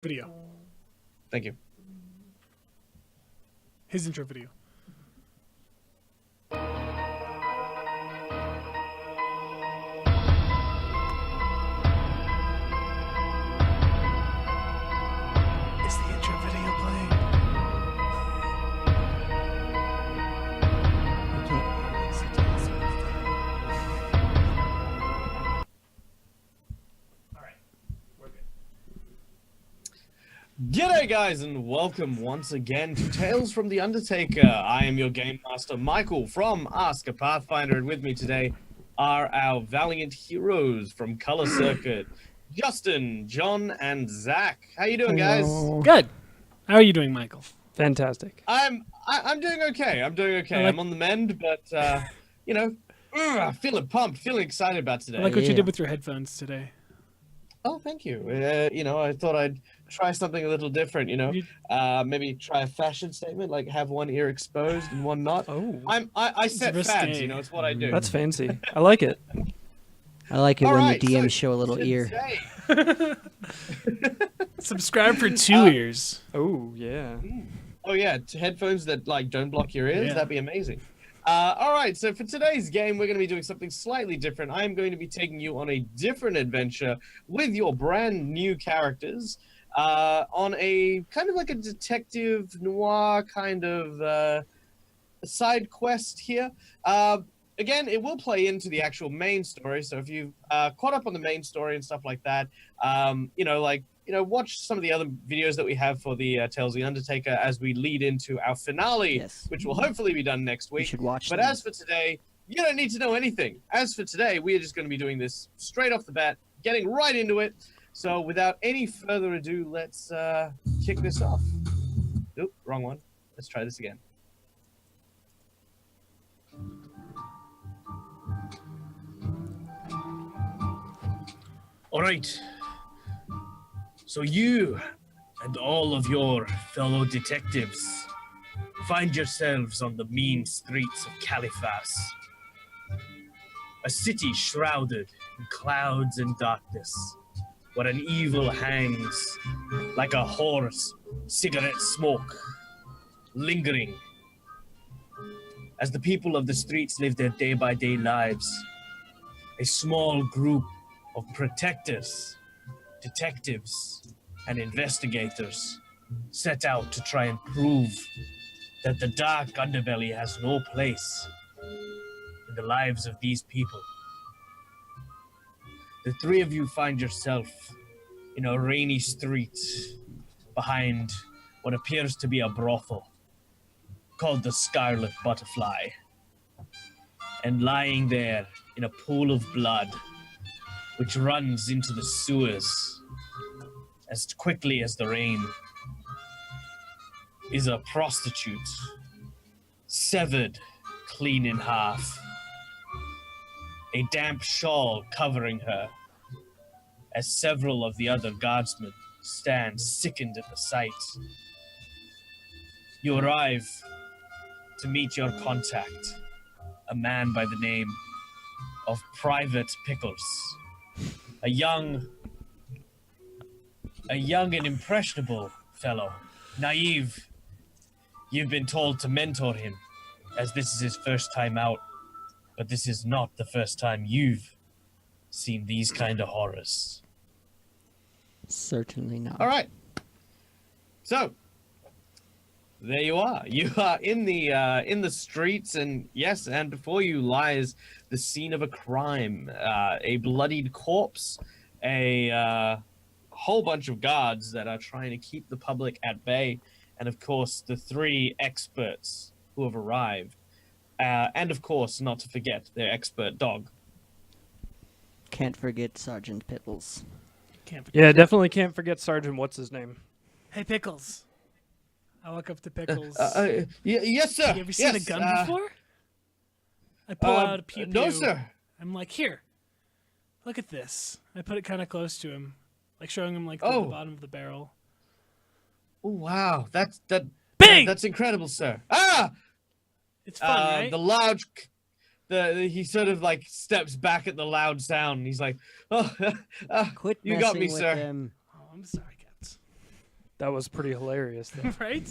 video. Thank you. His intro video. Is the intro video playing? Alright, we're good. G'day guys and welcome once again to Tales from the Undertaker. I am your game master Michael from Ask a Pathfinder, and with me today are our valiant heroes from Color Circuit, Justin, John, and Zach. How you doing, guys? Good. How are you doing, Michael? Fantastic. I'm doing okay. I'm on the mend, but you know, feeling pumped, feeling excited about today. I like what you did with your headphones today. Oh, thank you. You know, I thought I'd try something a little different, you know. Maybe try a fashion statement, like have one ear exposed and one not. Oh, I set risque. fads, you know, it's what I do. that's fancy. I like it. I like it All when right, the DMs so show a little ear. today- Subscribe for 2 ears. Oh, yeah. Oh yeah, headphones that like don't block your ears, Yeah. that'd be amazing. All right, so for today's game, we're going to be doing something slightly different. I'm going to be taking you on a different adventure with your brand new characters on a kind of like a detective noir kind of side quest here. Again, it will play into the actual main story. So if you've caught up on the main story and stuff like that, watch some of the other videos that we have for the Tales of the Undertaker as we lead into our finale, Yes. which will hopefully be done next You week. should watch But them. as for today, you don't need to know anything. As for today, we are just going to be doing this straight off the bat, getting right into it. So without any further ado, let's kick this off. Oop, wrong one. Let's try this again. All right. So you and all of your fellow detectives find yourselves on the mean streets of Califas, a city shrouded in clouds and darkness, where an evil hangs like a hoarse cigarette smoke, lingering as the people of the streets live their day-by-day lives. A small group of protectors, detectives, and investigators set out to try and prove that the dark underbelly has no place in the lives of these people. The three of you find yourself in a rainy street behind what appears to be a brothel called the Scarlet Butterfly. And lying there in a pool of blood, which runs into the sewers as quickly as the rain, is a prostitute, severed clean in half, a damp shawl covering her, as several of the other guardsmen stand sickened at the sight. You arrive to meet your contact, a man by the name of Private Pickles. A young and impressionable fellow, naive. You've been told to mentor him, as this is his first time out, but this is not the first time you've seen these kind of horrors. Certainly not. All right. So, there you are. You are in the streets, and yes, and before you lies the scene of a crime, a bloodied corpse, a whole bunch of guards that are trying to keep the public at bay, and of course the three experts who have arrived, and of course, not to forget their expert dog. Can't forget Sergeant Pickles. Can't forget. Yeah, definitely can't forget Sergeant What's His Name. Hey, Pickles. I walk up to Pickles. Yes, sir. You ever seen a Yes, gun before? I pull out a pew pew. No, sir. I'm like, here, look at this. I put it kind of close to him, like showing him like the Oh. bottom of the barrel. Oh, wow, that's Bang! that's incredible, sir. Ah! It's fun, right? The loud, he sort of like steps back at the loud sound. And he's like, "Oh, Quit you got me, messing with sir." them. Oh, I'm sorry, cats. That was pretty hilarious. Though. Right?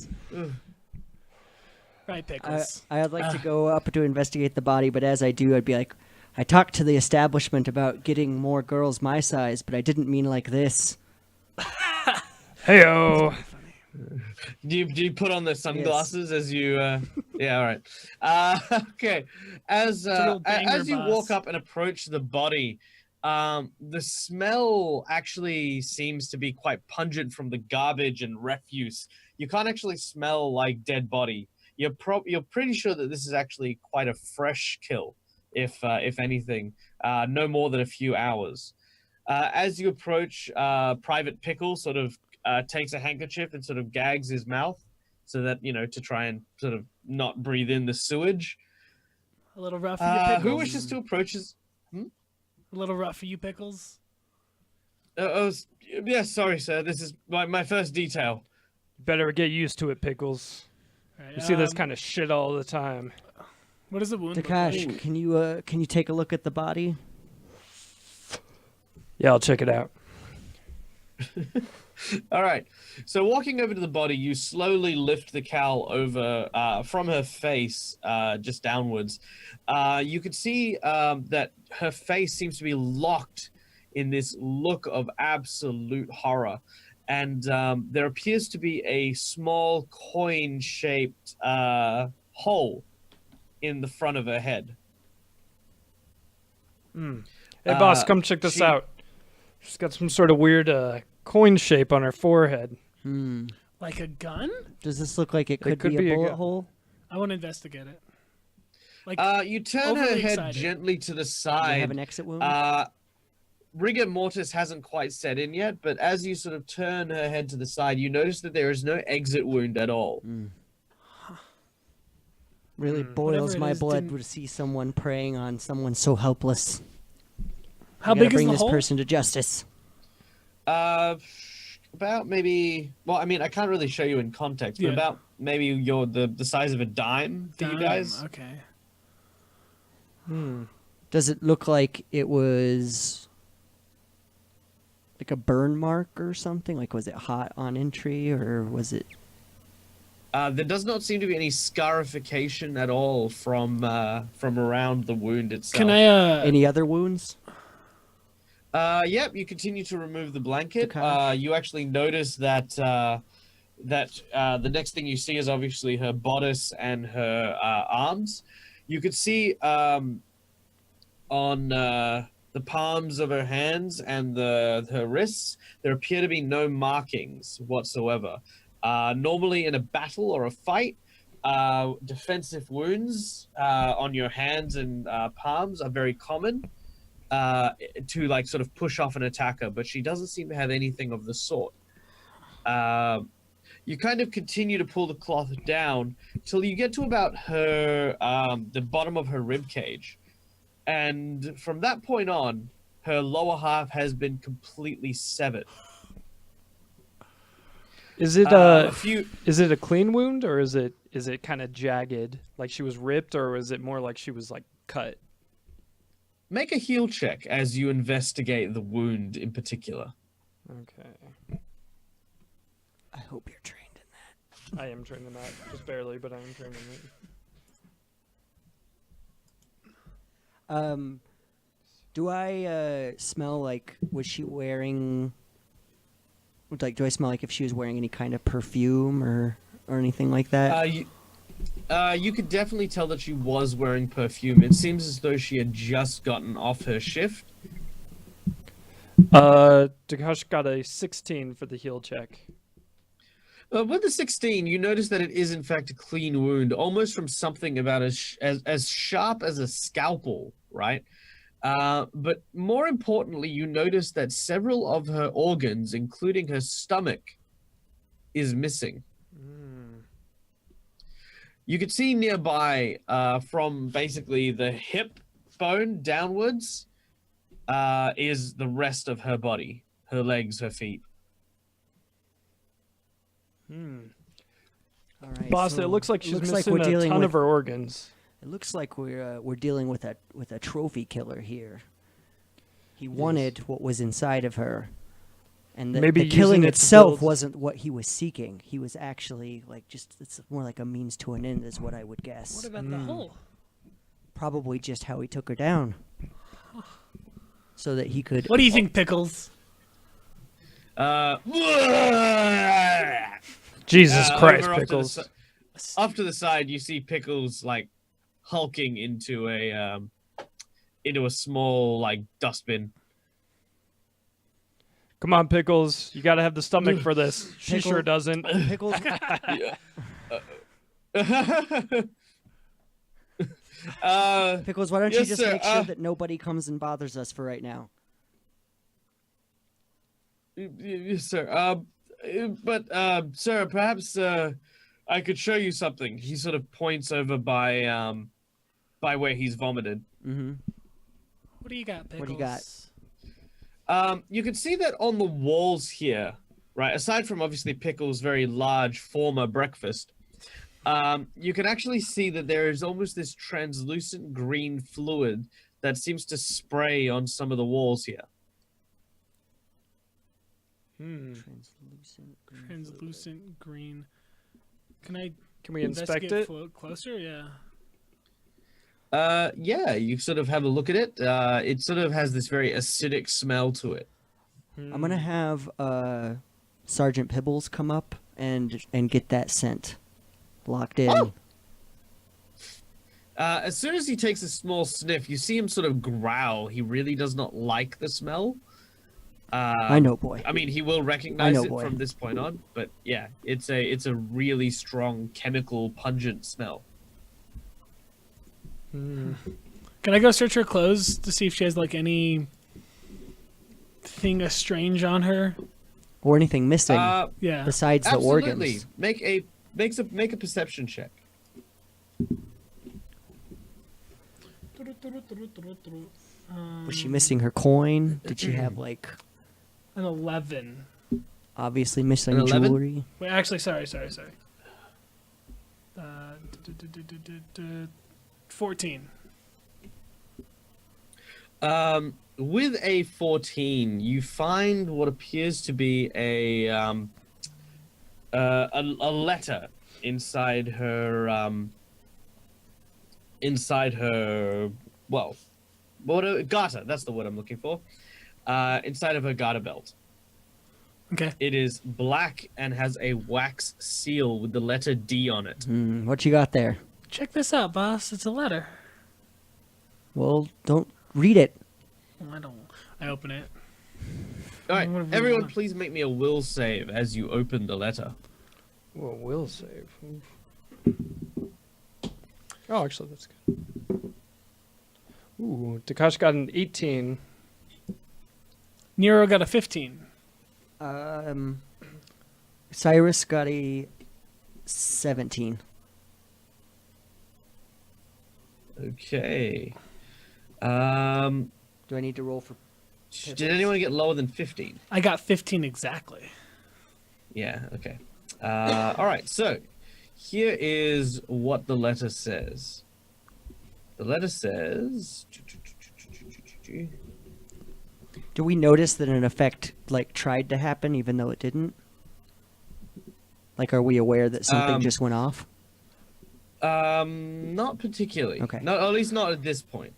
Right, Pickles. I'd like to go up to investigate the body, but as I do, I'd be like, I talked to the establishment about getting more girls my size, but I didn't mean like this. Heyo. Do you put on the sunglasses as you? Yeah, all right. Okay. As a real banger, as you walk boss. up and approach the body, the smell actually seems to be quite pungent from the garbage and refuse. You can't actually smell like dead body. You're pretty sure that this is actually quite a fresh kill, if anything, no more than a few hours. As you approach, Private Pickle sort of takes a handkerchief and sort of gags his mouth so that, to try and sort of not breathe in the sewage. A little rough for you, Pickles. Who wishes to approach his... A little rough for you, Pickles. Yeah, sorry, sir. This is my first detail. Better get used to it, Pickles. Right, You see this kind of shit all the time. What does the wound look Takash, like? can you take a look at the body? Yeah, I'll check it out. All right. So walking over to the body, you slowly lift the cowl over from her face, just downwards. You can see that her face seems to be locked in this look of absolute horror. And there appears to be a small coin-shaped hole in the front of her head. Hey, boss, come check this out. She's got some sort of weird coin shape on her forehead. Like a gun? Does this look like it could be a bullet hole? I want to investigate it. Like, You turn her overly head excited. gently to the Does it side. have an exit wound? Rigor mortis hasn't quite set in yet, but as you sort of turn her head to the side, you notice that there is no exit wound at all. Really Whatever boils it my is blood didn't- to see someone preying on someone so helpless. how We gotta big is bring the this hole? person to justice. About maybe. Well, I mean, I can't really show you in context, but Yeah. about maybe the size of a dime for you Dime, guys. Okay. Does it look like it was like a burn mark or something? Like, was it hot on entry, or was it? There does not seem to be any scarification at all from around the wound itself. Can I, Any other wounds? Yep, you continue to remove the blanket. Okay. You actually notice that the next thing you see is obviously her bodice and her arms. You could see on the palms of her hands and her wrists, there appear to be no markings whatsoever. Normally in a battle or a fight, defensive wounds on your hands and palms are very common. To like sort of push off an attacker, but she doesn't seem to have anything of the sort. You kind of continue to pull the cloth down till you get to about her the bottom of her rib cage, and from that point on, her lower half has been completely severed. Is it A few. is it a clean wound or is it kind of jagged, like she was ripped, or is it more like she was like cut? Make a heal check as you investigate the wound in particular. Okay, I hope you're trained in that. I am trained in that, just barely, but I am trained in it. Do I smell like, was she wearing, like, do I smell like if she was wearing any kind of perfume or anything like that? You could definitely tell that she was wearing perfume. It seems as though she had just gotten off her shift. Takash got a 16 for the heal check. With the 16, you notice that it is in fact a clean wound, almost from something about as sharp as a scalpel, right? But more importantly, you notice that several of her organs, including her stomach, is missing. You could see nearby, from basically the hip bone downwards, is the rest of her body, her legs, her feet. All right, Boss, so it looks like she's looks like missing we're a dealing ton with, of her organs. It looks like we're dealing with a trophy killer here. He wanted what was inside of her, And Maybe the using killing it to itself build- wasn't what he was seeking. He was actually it's more like a means to an end, is what I would guess. What about the hole? Probably just how he took her down, so that he could. What do you think, Pickles? Jesus Christ, over Pickles. Off to the side, you see Pickles like hulking into a small like dustbin. Come on, Pickles. You got to have the stomach for this. She Pickle- sure doesn't. Pickles, Pickles, why don't you yes, just sir, make sure that nobody comes and bothers us for right now? Yes, sir. Sir, perhaps I could show you something. He sort of points over by where he's vomited. Mm-hmm. What do you got, Pickles? What do you got? You can see that on the walls here, right? Aside from obviously Pickle's very large former breakfast, you can actually see that there is almost this translucent green fluid that seems to spray on some of the walls here. Translucent green. Can I Can we inspect investigate it? closer? Yeah. Yeah, you sort of have a look at it. It sort of has this very acidic smell to it. I'm gonna have Sergeant Pibbles come up and get that scent locked in. Oh! As soon as he takes a small sniff, you see him sort of growl. He really does not like the smell. I know, boy. I mean, he will recognize know, it boy. from this point on, but yeah, it's a really strong chemical pungent smell. Can I go search her clothes to see if she has like any thing strange on her? Or anything missing Yeah. besides the Absolutely. organs. Make a perception check. Was she missing her coin? Did she have like An 11. obviously missing An 11? jewelry? Wait, actually, sorry. 14. With a 14, you find what appears to be a letter inside her garter. That's the word I'm looking for. Inside of her garter belt. Okay. It is black and has a wax seal with the letter D on it. What you got there? Check this out, boss. It's a letter. Well, don't read it. I don't. I open it. All right, Whatever you everyone, want. please make me a will save as you open the letter. Well, we'll save. Oh, actually, that's good. Ooh, Takashi got an 18. Nero got a 15. Cyrus got a 17. Okay. Do I need to roll for? Did anyone get lower than 15? I got 15 exactly. Yeah, okay. All right, so here is what the letter says. The letter says... Do we notice that an effect like tried to happen even though it didn't? Like, are we aware that something just went off? Not particularly. Okay. No, at least not at this point.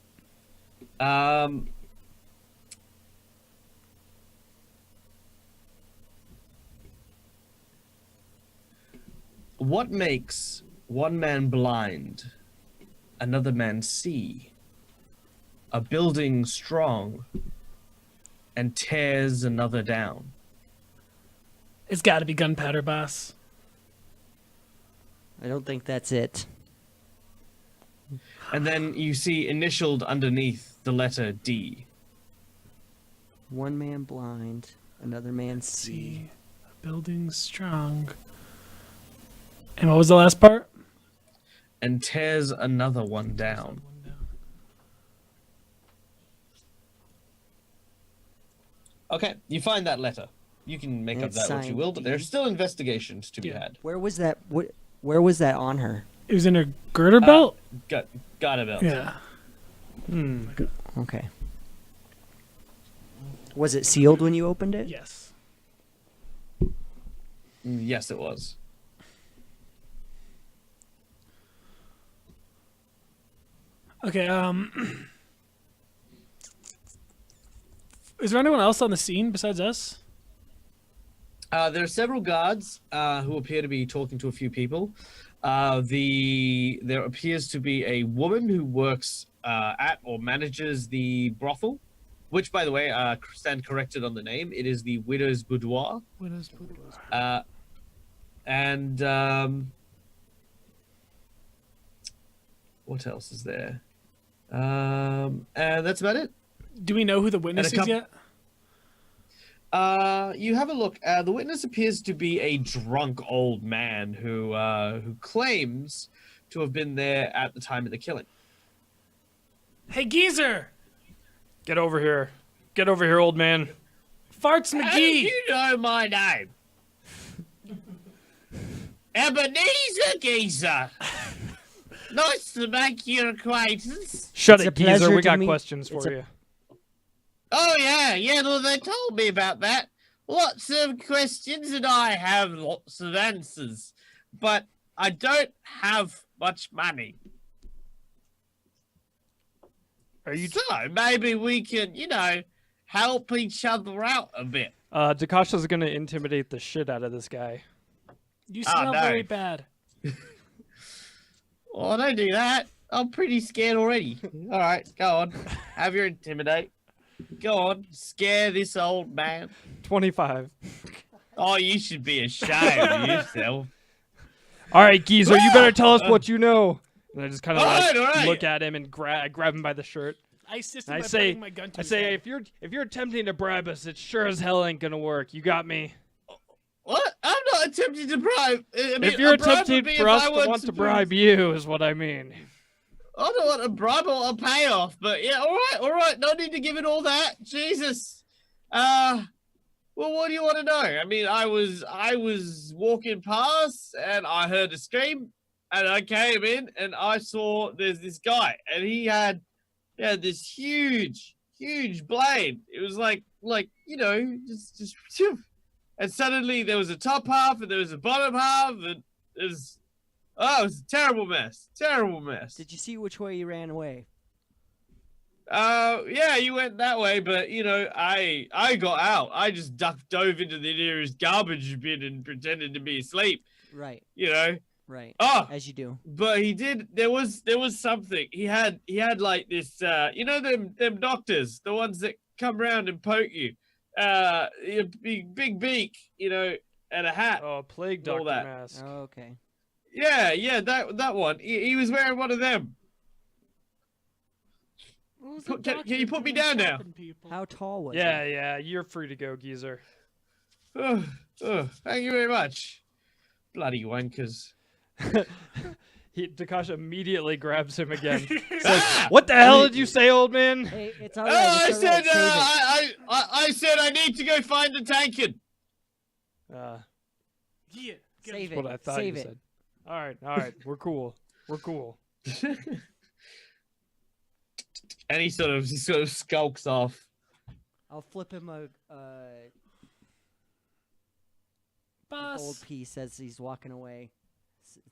What makes one man blind, another man see, a building strong, and tears another down? It's got to be gunpowder, boss. I don't think that's it. And then you see initialed underneath the letter D. One man blind, another man see. See, a building strong. And what was the last part? And tears another one down. Okay, you find that letter. You can make And of it's that what you signed will, but D. there's still investigations to be Yeah. had. Where was that? Where was that on her? It was in her girder belt? Got it, Belt. Yeah. Okay. Was it sealed when you opened it? Yes. Yes, it was. Okay. Is there anyone else on the scene besides us? There are several guards who appear to be talking to a few people. There appears to be a woman who works at or manages the brothel, which, by the way, stand corrected on the name. It is the Widow's Boudoir. And what else is there? And that's about it. Do we know who the witness is yet? You have a look. The witness appears to be a drunk old man who claims to have been there at the time of the killing. Hey, geezer! Get over here. Get over here, old man. Farts How do McGee! you know my name? Ebenezer Geezer. Nice to make your acquaintance. Shut It's a it, geezer. pleasure We to got meet- questions it's for a- you. Oh, yeah, no, they told me about that. Lots of questions and I have lots of answers. But I don't have much money. Are you? So maybe we can, help each other out a bit. Dakasha's gonna intimidate the shit out of this guy. You smell no. very bad. Well, I don't do that. I'm pretty scared already. All right, go on. Have your intimidate. Go on, scare this old man. 25. Oh, you should be ashamed of yourself. All right, geezer, you better tell us what you know. And I just kind of All like right. look at him and grab him by the shirt. I assisted And by I say, putting my gun to I his say, head. if you're attempting to bribe us, it sure as hell ain't gonna work. You got me. What? I'm not attempting to bribe. I mean, If you're a bribe would attempting be for if us I to want to bribe you, is what I mean. I don't want a bribe or a payoff, but yeah, all right. No need to give it all that. Jesus. Well, what do you want to know? I mean, I was walking past and I heard a scream, and I came in and I saw there's this guy, and he had this huge blade. It was like just phew. And suddenly there was a top half and there was a bottom half, and it was a terrible mess. Did you see which way he ran away? Yeah, you went that way, but I got out. I just dove into the nearest garbage bin and pretended to be asleep. Right, right. Oh, As you do. but he did. There was something. He had like this. Them doctors, the ones that come around and poke you. A big beak, and a hat. Oh, plague All doctor that. mask. Oh, okay. Yeah, that one. He was wearing one of them. What was the Can doctor you put me doing down now? stopping people? How tall was Yeah, he? yeah, you're free to go, geezer. Thank you very much. Bloody wankers. Dakasha immediately grabs him again. Ah! What the hell did you say, old man? Hey, it's Oh, alright. I It's alright. said, Save it. I said I need to go find the tankin. Yeah. Get Save That's what it. I thought Save you it. said. All right, we're cool. And he sort of skulks off. I'll flip him a Boss. gold piece as he's walking away.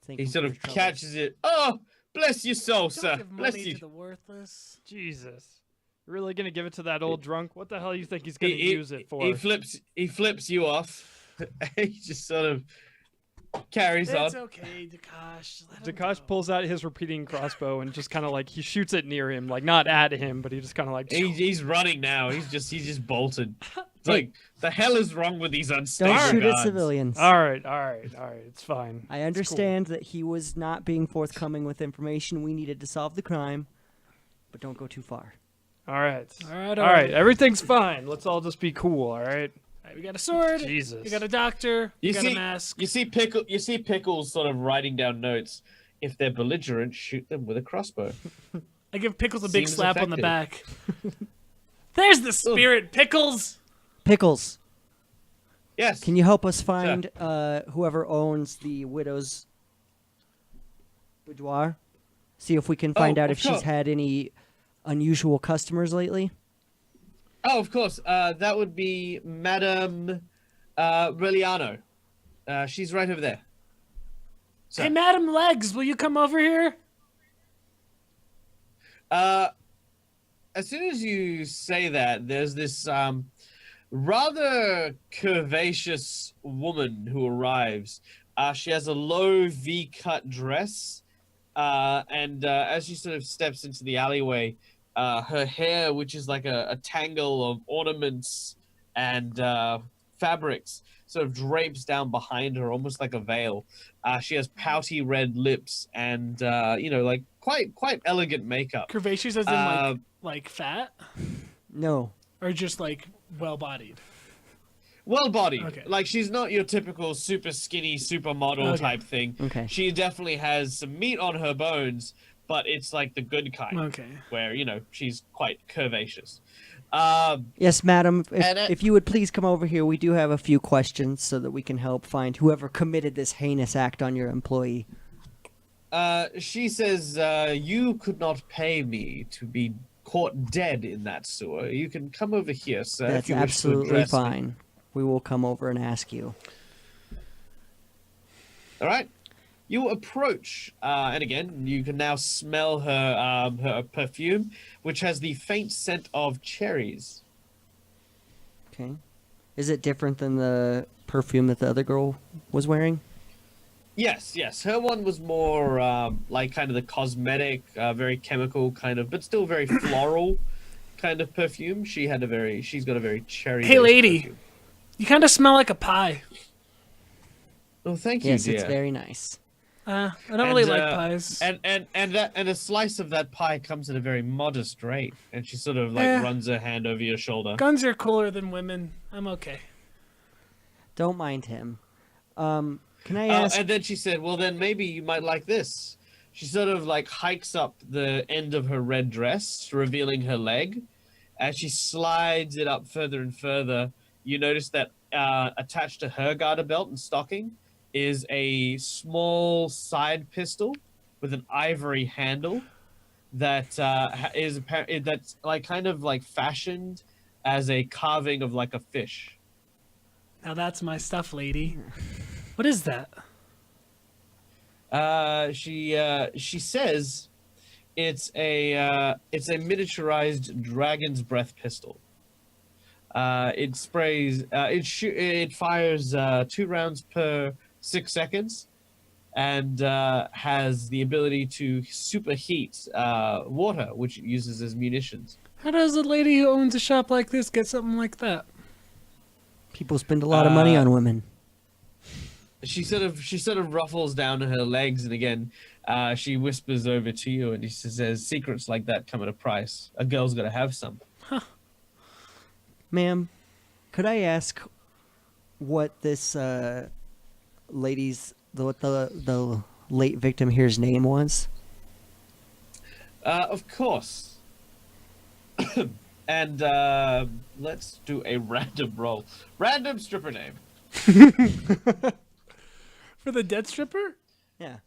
He sort of catches it. Oh, bless your soul, Don't sir. give Bless money you. to the worthless. Jesus. You're really gonna give it to that old drunk? What the hell you think he's gonna He use it for? He flips you off. He just sort of carries It's on. okay, Dakash. Let him Dakash go. pulls out his repeating crossbow and just kind of like he shoots it near him, like not at him, but he just kind of like. He's running now. He's just bolted. It's like, the hell is wrong with these unstable Don't shoot guards? at civilians. All right, it's fine. I understand that he was not being forthcoming with information we needed to solve the crime, but don't go too far. All right, All all right. Everything's fine. Let's all just be cool. All right. All right, we got a sword. Jesus. We got a doctor. We got a mask. You see Pickles sort of writing down notes. If they're belligerent, shoot them with a crossbow. I give Pickles a big Seems slap on the effective. back. There's the spirit, Pickles. Pickles, Yes. can you help us find whoever owns the widow's boudoir? See if we can find out of if she's course. had any unusual customers lately. Oh, of course. That would be Madame Reliano. She's right over there. So, Hey, Madam Legs, will you come over here? as soon as you say that, there's this rather curvaceous woman who arrives. She has a low V-cut dress, and as she sort of steps into the alleyway, her hair, which is like a tangle of ornaments and fabrics, sort of drapes down behind her, almost like a veil. She has pouty red lips and like quite elegant makeup. Curvaceous as in like fat, No. or just like well-bodied. Well-bodied. Okay. Like, she's not your typical super skinny supermodel Okay. type thing. Okay. She definitely has some meat on her bones, but it's like the good kind. Okay. Where, she's quite curvaceous. Yes, madam. And If you would please come over here, we do have a few questions so that we can help find whoever committed this heinous act on your employee. She says, you could not pay me to be caught dead in that sewer. You can come over here, sir. if That's you wish to absolutely address me." fine. We will come over and ask you. All right. You approach, and again, you can now smell her perfume, which has the faint scent of cherries. Okay. Is it different than the perfume that the other girl was wearing? Yes. Her one was more like kind of the cosmetic, very chemical kind of, but still very floral kind of perfume. She's got a very cherry. Hey, lady. Perfume. You kind of smell like a pie. Oh, thank you, Yes, dear. it's very nice. I don't really like And, pies. And a slice of that pie comes at a very modest rate, and she sort of like Eh. runs her hand over your shoulder. Guns are cooler than women. I'm okay. Don't mind him. Can I ask? And then she said, "Well, then maybe you might like this." She sort of like hikes up the end of her red dress, revealing her leg. As she slides it up further and further, you notice that attached to her garter belt and stocking is a small side pistol with an ivory handle that that's like kind of like fashioned as a carving of like a fish. Now that's my stuff, lady. What is that? She says it's a miniaturized dragon's breath pistol. It sprays. It fires 2 rounds per 6 seconds, and has the ability to superheat water, which it uses as munitions. How does a lady who owns a shop like this get something like that? People spend a lot of money on women. She sort of ruffles down her legs, and again, she whispers over to you, and she says, "Secrets like that come at a price. A girl's got to have some." Ma'am, could I ask what this what the late victim here's name was? Of course. And let's do a random roll. Random stripper name. For the dead stripper? Yeah.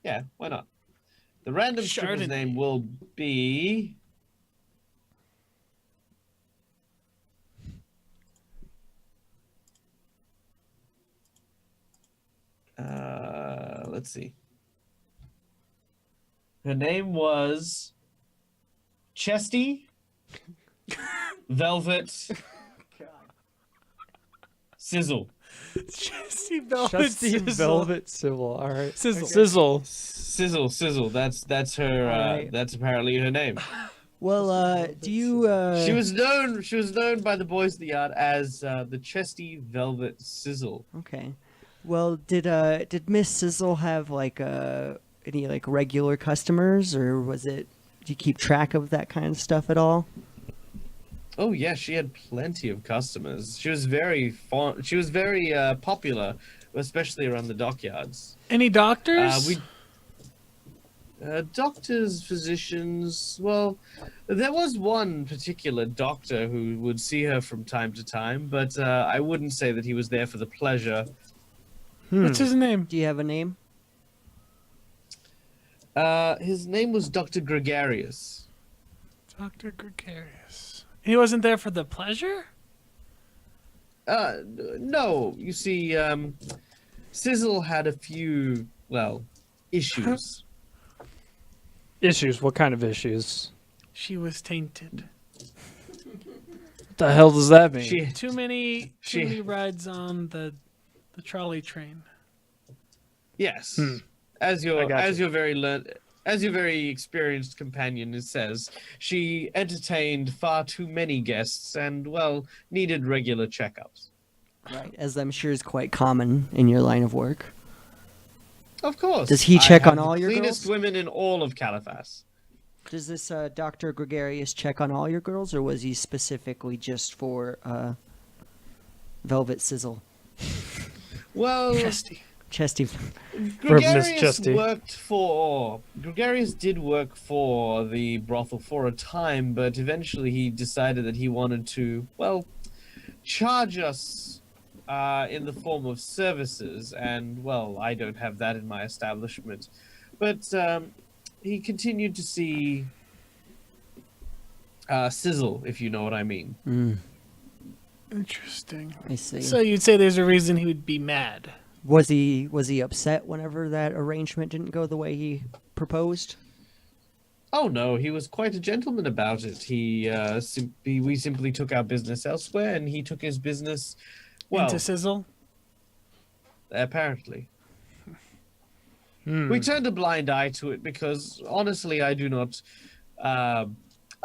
Yeah, why not? The random stripper's Chardonnay. name will be... let's see. Her name was Chesty Velvet Sizzle. Chesty Velvet Chesty Sizzle. Velvet Sizzle. All right. Sizzle. Sizzle. Sizzle. That's her. Alright. That's apparently her name. Well, do you? She was known by the boys of the yard as the Chesty Velvet Sizzle. Okay. Well, did Miss Sizzle have like any like regular customers, or was it? Do you keep track of that kind of stuff at all? Oh yeah, she had plenty of customers. She was very popular, especially around the dockyards. Any doctors? Doctors, physicians. Well, there was one particular doctor who would see her from time to time, but I wouldn't say that he was there for the pleasure. What's his name? Do you have a name? His name was Dr. Gregarious. Dr. Gregarious. He wasn't there for the pleasure? No. You see, Sizzle had a few, well, issues. Issues? What kind of issues? She was tainted. What the hell does that mean? She, Too many She- rides on the trolley train. yes, I got you. as your very experienced companion says, she entertained far too many guests and, well, needed regular checkups. Right, as I'm sure is quite common in your line of work. Of course. Does he I check have on all your the cleanest girls? women in all of Caliphas. Does this Dr. Gregarious check on all your girls, or was he specifically just for Velvet Sizzle? Well, Chesty. Chesty. Gregarious did work for the brothel for a time, but eventually he decided that he wanted to, well, charge us in the form of services, and, well, I don't have that in my establishment. But he continued to see Sizzle, if you know what I mean. Interesting. I see. So you'd say there's a reason he would be mad. Was he upset whenever that arrangement didn't go the way he proposed? Oh no, he was quite a gentleman about it. We simply took our business elsewhere, and he took his business, well, Into Sizzle? apparently. We turned a blind eye to it because, honestly, I do not.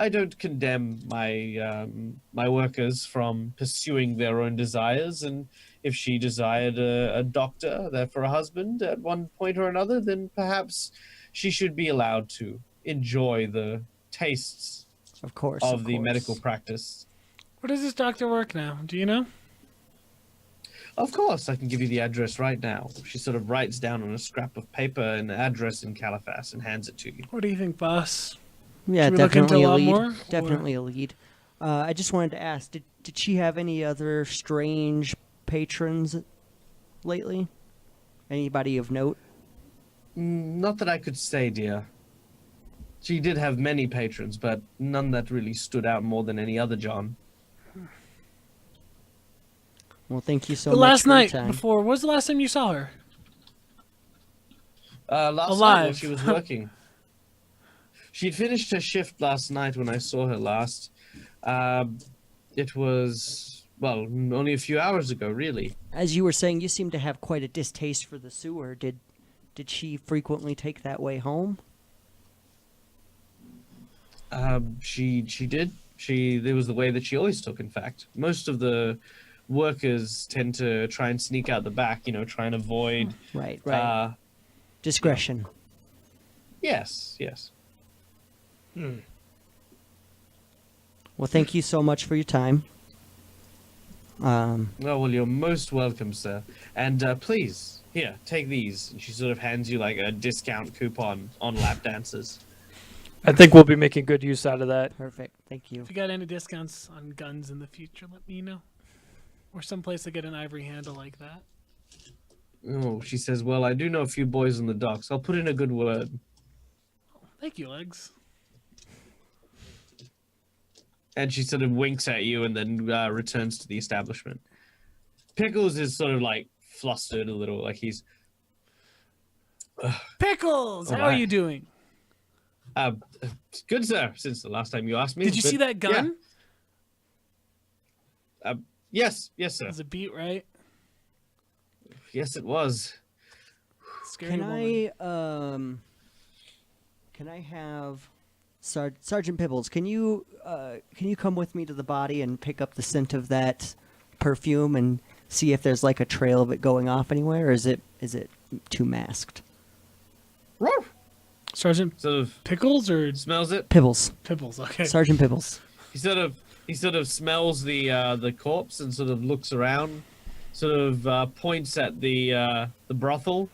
I don't condemn my workers from pursuing their own desires, and if she desired a doctor there for a husband at one point or another, then perhaps she should be allowed to enjoy the tastes Of course. of the medical practice. Where does this doctor work now? Do you know? Of course, I can give you the address right now. She sort of writes down on a scrap of paper an address in Caliphas and hands it to you. What do you think, boss? Yeah, Should we look into definitely a a lot lead. more, Definitely a lead. I just wanted to ask, did she have any other strange patrons lately? Anybody of note? Not that I could say, dear. She did have many patrons, but none that really stood out more than any other John. Well, thank you so The much last for your night time. before, when was the last time you saw her? Last night while Alive. she was working. She'd finished her shift last night when I saw her last. It was, well, only a few hours ago, really. As you were saying, you seem to have quite a distaste for the sewer. Did she frequently take that way home? She did. It was the way that she always took, in fact. Most of the workers tend to try and sneak out the back, try and avoid... Right. Discretion. Yes. Well, thank you so much for your time. Oh, well, you're most welcome, sir. And please, here, take these. And she sort of hands you like a discount coupon on lap dances. I think we'll be making good use out of that. Perfect. Thank you. If you got any discounts on guns in the future, let me know. Or someplace to get an ivory handle like that. Oh, she says, well, I do know a few boys in the docks. I'll put in a good word. Thank you, Legs. And she sort of winks at you and then returns to the establishment. Pickles is sort of like flustered a little, like he's... Pickles! Oh, How are hi. you doing? Good, sir, since the last time you asked me. Did you but see that gun? yeah. Yes, sir. It was a beat, right? Yes, it was. Scary Can woman. Can I have Sergeant Pibbles? Can you come with me to the body and pick up the scent of that perfume and see if there's like a trail of it going off anywhere, or is it too masked? Sergeant Sort of Pickles or smells it. Pibbles. Pibbles? Okay. Sergeant Pibbles. He sort of smells the corpse and sort of looks around, sort of points at the brothel.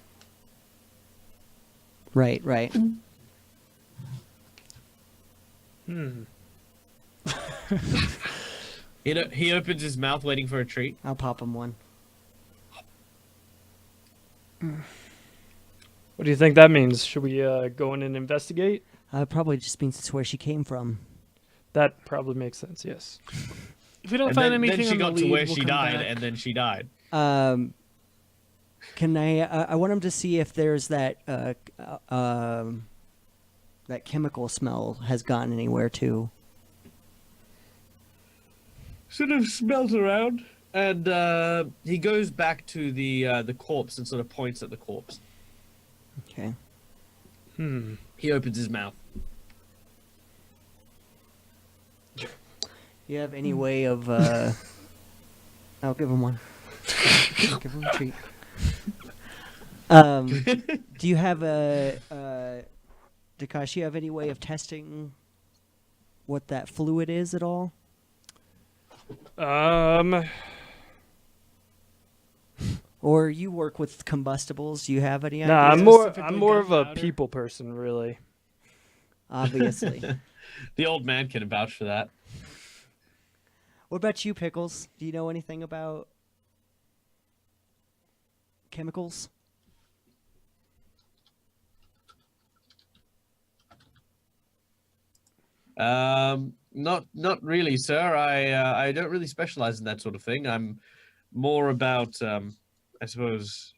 Right. He opens his mouth, waiting for a treat. I'll pop him one. What do you think that means? Should we go in and investigate? Probably just means it's where she came from. That probably makes sense, yes. If we don't And find then anything she on the got lead, to where we'll she come died, back. and then she died. Can I want him to see if there's that that chemical smell has gotten anywhere too. Sort of smells around, and he goes back to the corpse and sort of points at the corpse. Okay. He opens his mouth. You have any way of I'll give him one. Give him a treat. Do you have Dakashi, you have any way of testing what that fluid is at all? Or you work with combustibles? Do you have any Nah, ideas? I'm Specifically more of a gunpowder? people person, really. Obviously. The old man can vouch for that. What about you, Pickles? Do you know anything about chemicals? Not really, sir. I don't really specialize in that sort of thing. I'm more about, I suppose,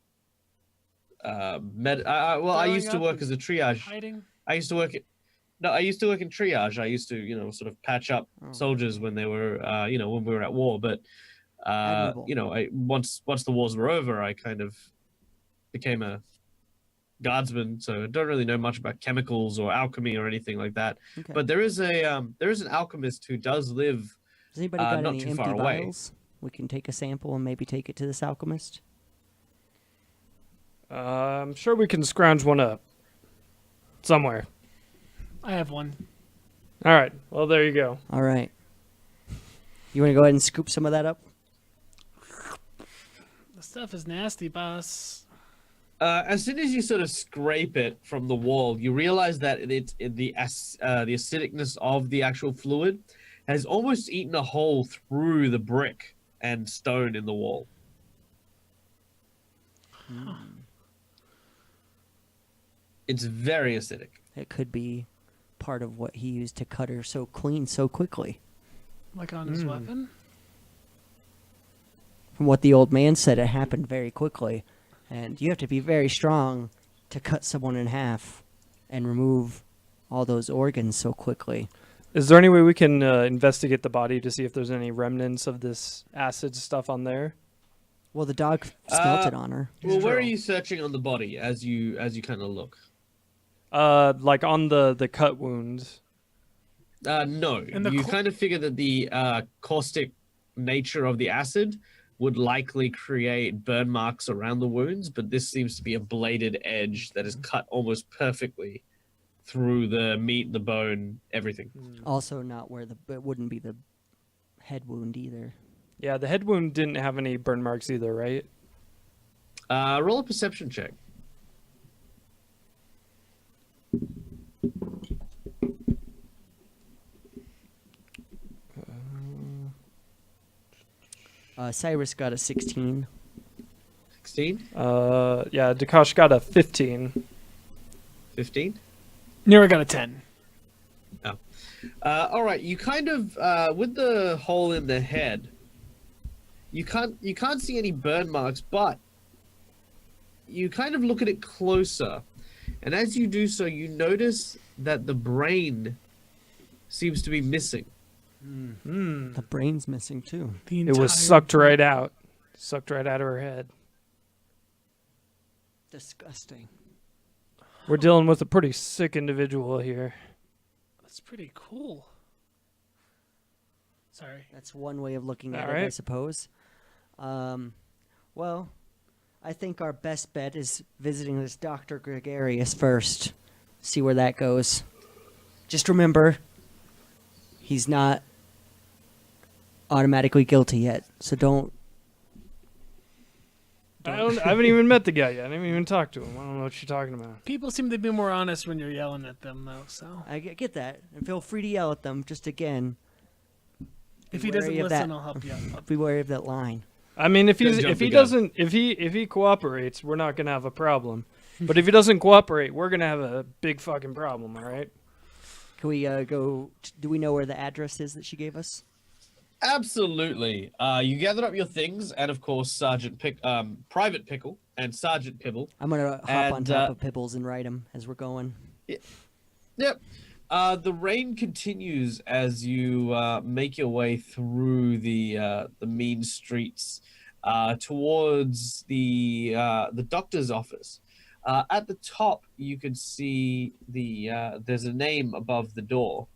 well, I Throwing used to up work and as a triage. Hiding. I used to work. No, I used to work in triage. I used to, sort of patch up soldiers when they were, when we were at war. But, Admirable. once the wars were over, I kind of became a guardsman. So I don't really know much about chemicals or alchemy or anything like that. Okay. But there is an alchemist who does live Has anybody got not any too empty far away. vials? We can take a sample and maybe take it to this alchemist. I'm sure we can scrounge one up somewhere. I have one. All right. Well, there you go. All right. You want to go ahead and scoop some of that up? The stuff is nasty, boss. As soon as you sort of scrape it from the wall, you realize that the acidicness of the actual fluid has almost eaten a hole through the brick and stone in the wall. It's very acidic. It could be part of what he used to cut her so clean so quickly. Like on his weapon. From what the old man said, it happened very quickly. And you have to be very strong to cut someone in half and remove all those organs so quickly. Is there any way we can investigate the body to see if there's any remnants of this acid stuff on there? Well, the dog smelt it on her. Well, where are you searching on the body as you kind of look? Like on the cut wounds. No. And the You kind of figure that the caustic nature of the acid would likely create burn marks around the wounds, but this seems to be a bladed edge that is cut almost perfectly through the meat, the bone, everything. Also, not where it wouldn't be the head wound either. Yeah, the head wound didn't have any burn marks either, right? Roll a perception check. Cyrus got a 16. 16? Yeah, Dakash got a 15. 15? Nero got a 10. All right, you kind of with the hole in the head, you can't see any burn marks, but you kind of look at it closer, and as you do so, you notice that the brain seems to be missing. The brain's missing too. The It was entire- sucked right out. Sucked right out of her head. Disgusting. We're dealing with a pretty sick individual here. That's pretty cool. Sorry. That's one way of looking at All it, I right. suppose. Well, I think our best bet is visiting this Dr. Gregarious first. See where that goes. Just remember, he's not automatically guilty yet, so don't. I haven't even met the guy yet. I haven't even talked to him. I don't know what you're talking about. People seem to be more honest when you're yelling at them, though. So I get that, and feel free to yell at them. Just again, if he wary doesn't of listen, that. I'll help you out. be wary of that line. I mean, if Don't he's jump if he the gun. doesn't if he cooperates, we're not gonna have a problem. But if he doesn't cooperate, we're gonna have a big fucking problem. All right. Can we go? Do we know where the address is that she gave us? Absolutely. You gather up your things, and of course, Private Pickle and Sergeant Pibble. I'm gonna hop on And, top of Pibbles and ride him as we're going. Yep. The rain continues as you make your way through the mean streets towards the doctor's office. At the top, you can see there's a name above the door.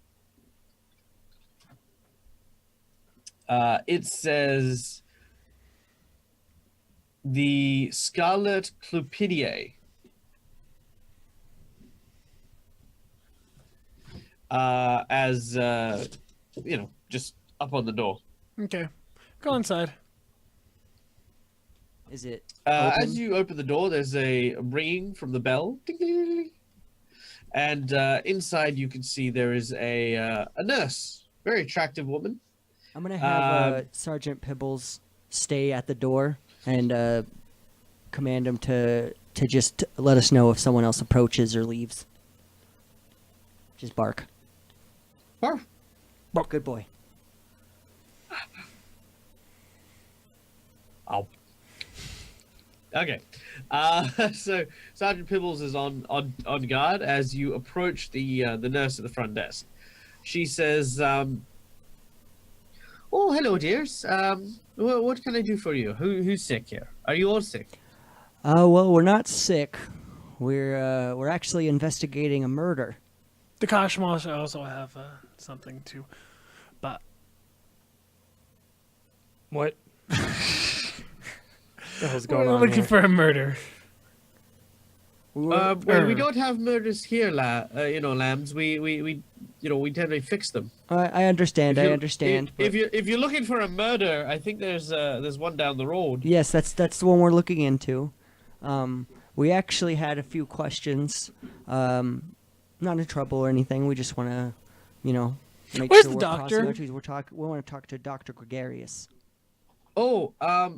It says the Scarlet Clupidae. As just up on the door. Okay. Go inside. Is it As open? you open the door, there's a ringing from the bell. Ding, ding, ding, ding. And inside, you can see there is a nurse, very attractive woman. I'm gonna have Sergeant Pibbles stay at the door and command him to just let us know if someone else approaches or leaves. Just bark. Barf. Good boy. Oh. Okay. So Sergeant Pibbles is on guard as you approach the nurse at the front desk. She says, "Oh, hello, dears. What can I do for you? Who's sick here? Are you all sick?" Well, we're not sick. We're actually investigating a murder. The Kashmos also have something too. But What? The hell's going we're on looking here? for a murder. Well, we don't have murders here, lambs. We tend to fix them. I understand. I understand. If but- you're looking for a murder, I think there's one down the road. Yes, that's the one we're looking into. We actually had a few questions. Not in trouble or anything. We just want to, make Where's sure the we're doctor? crossing our T's. We want to talk to Dr. Gregarious. Oh,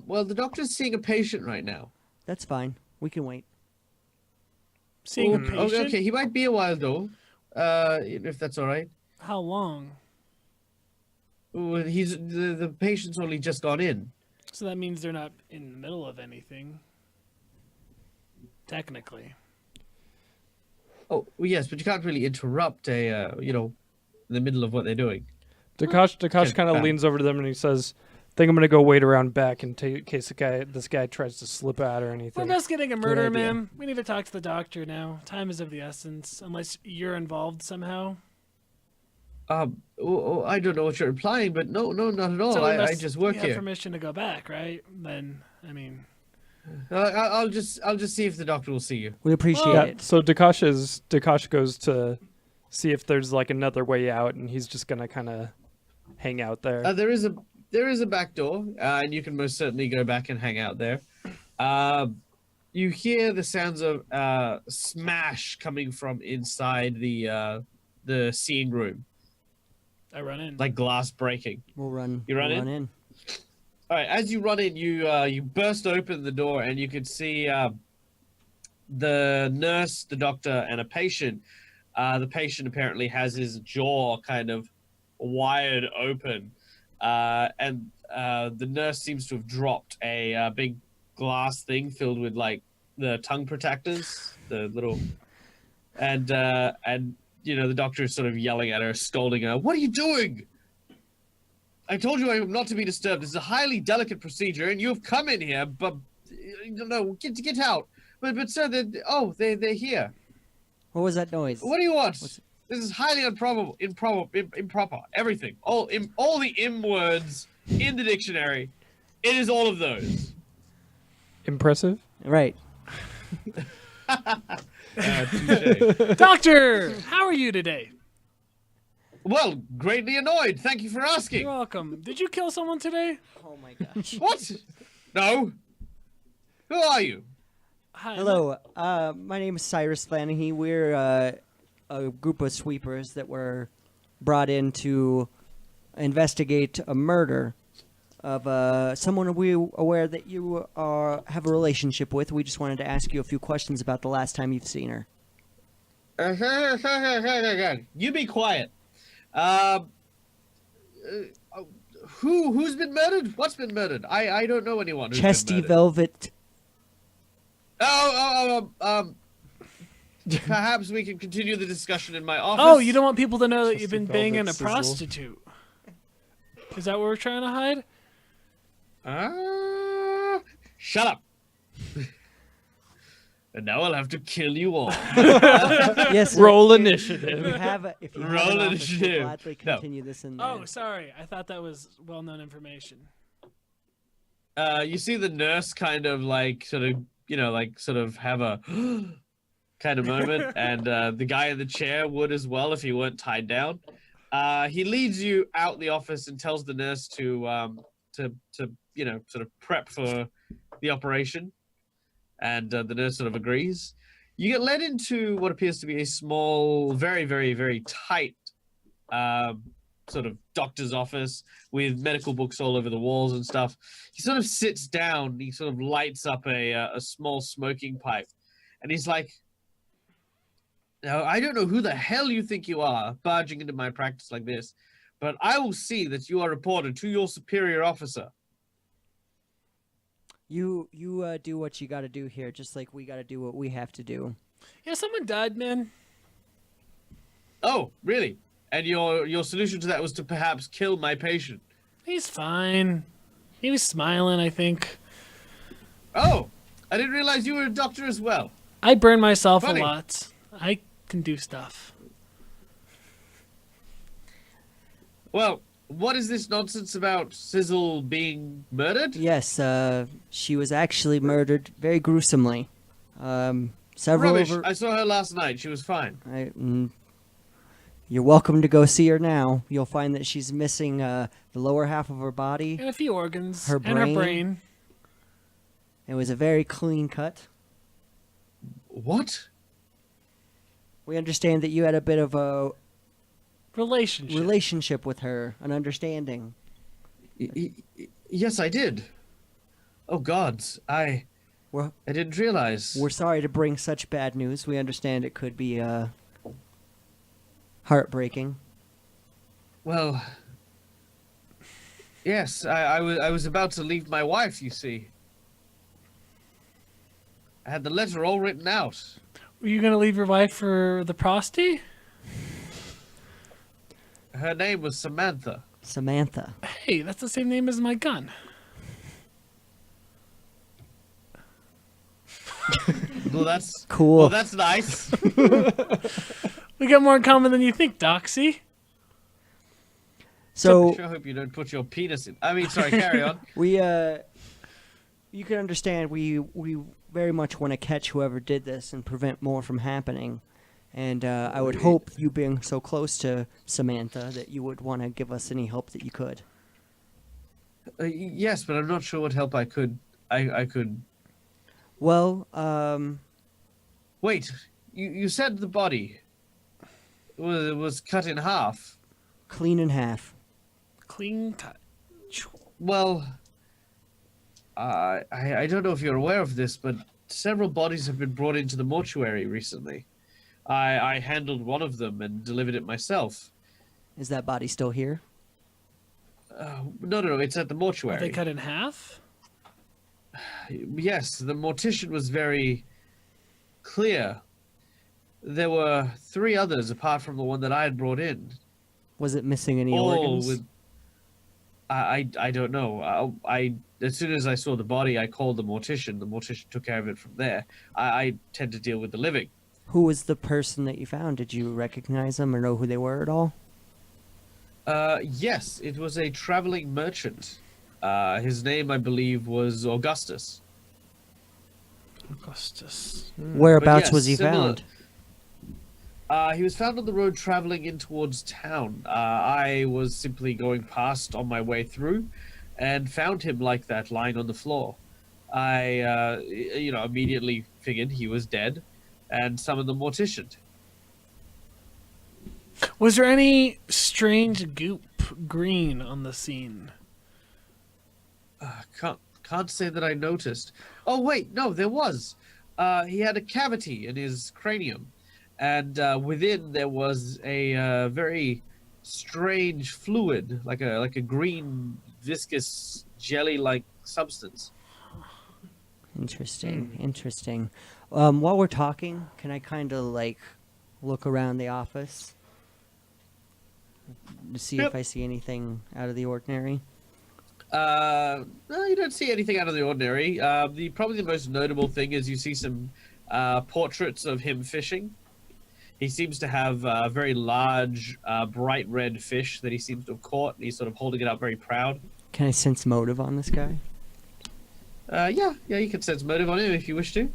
well, the doctor's seeing a patient right now. That's fine. We can wait. Seeing a Okay, patient? okay, he might be a while though. If that's all right. How long? Well, the patient's only just got in. So that means they're not in the middle of anything. Technically. Oh, well, yes, but you can't really interrupt in the middle of what they're doing. Dakash Can't kind of ban. leans over to them and he says, "Think I'm gonna go wait around back in case this guy tries to slip out or We're anything." investigating a murder, idea. ma'am. We need to talk to the doctor now. Time is of the essence, unless you're involved somehow. I don't know what you're implying, but no, not at all. So we I must- just work we have here. permission to go back, right? Then, I mean, I'll just see if the doctor will see you. We appreciate Yeah. it. So Dakash goes to see if there's like another way out, and he's just gonna kind of hang out there. There is a back door, and you can most certainly go back and hang out there. You hear the sounds of smash coming from inside the seeing room, I run in. like glass breaking. We'll run. You run we'll in? Run in. All right, as you run in, you burst open the door, and you can see the nurse, the doctor, and a patient. The patient apparently has his jaw kind of wired open, and the nurse seems to have dropped a big glass thing filled with like the tongue protectors, the little, and the doctor is sort of yelling at her, scolding her. "What are you doing? I told you I am not to be disturbed. This is a highly delicate procedure, and you have come in here, but no, get out." But sir, they're here. What was that noise? What do you want? What's- This is highly improper. Everything. All the M words in the dictionary. It is all of those. Impressive. Right. Touche. Doctor, how are you today? Well, greatly annoyed. Thank you for You're asking. welcome. Did you kill someone today? Oh my gosh. What? No. Who are you? Hi. Hello. My name is Cyrus Flanahy. We're a group of sweepers that were brought in to investigate a murder of someone we aware that you have a relationship with. We just wanted to ask you a few questions about the last time you've seen her. You be quiet. Who's been murdered? What's been murdered? I don't know anyone who's Chesty been murdered. velvet. Perhaps we can continue the discussion in my office. Oh, you don't want people to know that Just you've been a banging velvet a sizzle. prostitute. Is that what we're trying to hide? Shut up. And now I'll have to kill you all. Yes. Roll If initiative. you have, if you have Roll an office, we'll initiative. gladly No. continue this in there. Oh, sorry. I thought that was well-known information. You see the nurse kind of like sort of, sort of have a kind of moment, and the guy in the chair would as well if he weren't tied down. He leads you out the office and tells the nurse to sort of prep for the operation, and the nurse sort of agrees. You get led into what appears to be a small, very, very, very tight sort of doctor's office with medical books all over the walls and stuff. He sort of sits down. He sort of lights up a small smoking pipe, and he's like, "Now, I don't know who the hell you think you are barging into my practice like this, but I will see that you are reported to your superior officer." You do what you got to do here, just like we got to do what we have to do. Yeah, someone died, man. Oh, really? And your solution to that was to perhaps kill my patient? He's fine. He was smiling, I think. Oh, I didn't realize you were a doctor as well. I burn myself Funny. a lot. I can do stuff. Well, what is this nonsense about Sizzle being murdered? Yes, she was actually murdered very gruesomely. Several Rubbish. of her. I saw her last night. She was fine. You're welcome to go see her now. You'll find that she's missing the lower half of her body. And a few organs. Her And her brain. brain. It was a very clean cut. What? We understand that you had a bit of a Relationship. relationship with her, an understanding. Yes, I did. Oh, gods. I We're, didn't realize. we're sorry to bring such bad news. We understand it could be heartbreaking. Well, yes, I was about to leave my wife, you see. I had the letter all written out. Were you going to leave your wife for the prosty? Her name was Samantha. Samantha. Hey, that's the same name as my gun. Well, that's Cool. Well, that's nice. We got more in common than you think, Doxy. So I sure hope you don't put your penis in. I mean, sorry, carry on. we you can understand we very much want to catch whoever did this and prevent more from happening. And I would hope, you being so close to Samantha, that you would want to give us any help that you could. Yes, but I'm not sure what help I could. I could. Well, Wait, you said the body was cut in half. clean in half. Clean cut. Well, I don't know if you're aware of this, but several bodies have been brought into the mortuary recently. I handled one of them and delivered it myself. Is that body still here? No, it's at the Are mortuary. they cut in half? Yes, the mortician was very clear. There were 3 others apart from the one that I had brought in. Was it missing any All organs? with. I don't know. As soon as I saw the body, I called the mortician. The mortician took care of it from there. I tend to deal with the living. Who was the person that you found? Did you recognize them or know who they were at all? Yes, it was a traveling merchant. His name, I believe, was Augustus. Augustus. Whereabouts yes, was he similar- found? He was found on the road traveling in towards town. I was simply going past on my way through and found him like that, lying on the floor. I, immediately figured he was dead and summoned the mortician. Was there any strange goop green on the scene? Can't say that I noticed. Oh, wait, no, there was. He had a cavity in his cranium, and within there was a very strange fluid, like a green viscous jelly-like substance. Interesting. Interesting. While we're talking, can I kind of like look around the office to see if Yep. I see anything out of the ordinary? No, you don't see anything out of the ordinary. Probably the most notable thing is you see some portraits of him fishing. He seems to have a very large, bright red fish that he seems to have caught, and he's sort of holding it up very proud. Can I sense motive on this guy? Yeah, you can sense motive on him if you wish to.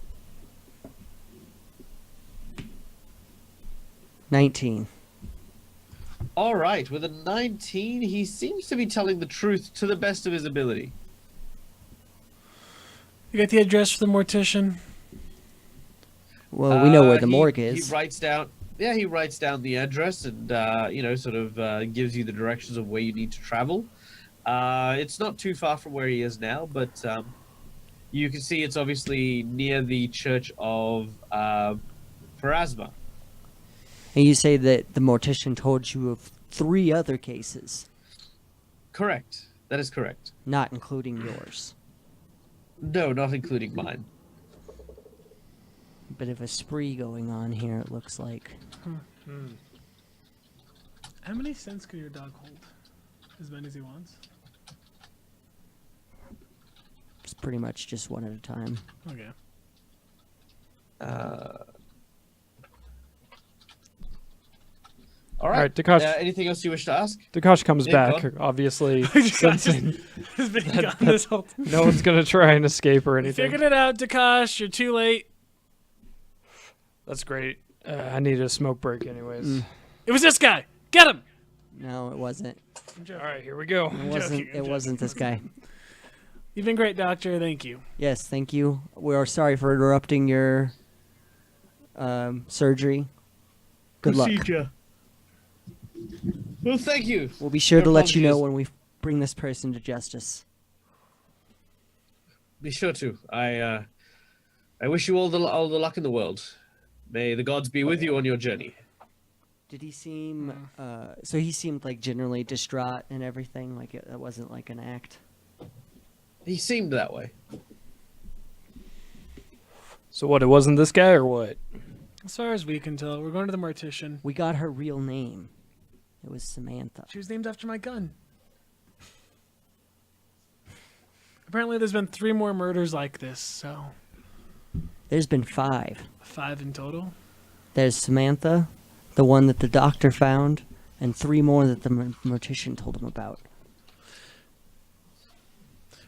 19. All right, with a 19, he seems to be telling the truth to the best of his ability. You got the address for the mortician? Well, we know where the He- morgue is. He writes down, he writes down the address and sort of gives you the directions of where you need to travel. It's not too far from where he is now, but you can see it's obviously near the church of Pharasma. And you say that the mortician told you of 3 other cases, Correct. That is correct. not including yours. No, not including mine. Bit of a spree going on here, it looks like. How many cents can your dog hold? As many as he wants? It's pretty much just one at a time. Okay. All right, right. Dakash. Anything else you wish to ask? Dakash comes Yeah, back, go obviously Dakash sensing Has been gone this whole time. no one's gonna try and escape or You anything. figured it out, Dakash. You're too late. That's great. I need a smoke break, anyways. It was this guy. Get him. No, it wasn't. All right, here we go. It wasn't. joking, I'm It wasn't this guy. You've been great, Doctor. Thank you. Yes, thank you. We are sorry for interrupting your surgery. Good luck. Procedure. Well, thank you. We'll be sure Your to let you know apologies. when we bring this person to justice. Be sure to. I wish you all the luck in the world. May the gods be with you on your journey. Did he seem? So he seemed like generally distraught and everything. Like it wasn't like an act. He seemed that way. So what? It wasn't this guy, or what? As far as we can tell, we're going to the mortician. We got her real name. It was Samantha. She was named after my gun. Apparently, there's been 3 more murders like this, so There's been 5. 5 in total. There's Samantha, the one that the doctor found, and 3 more that the mortician told him about.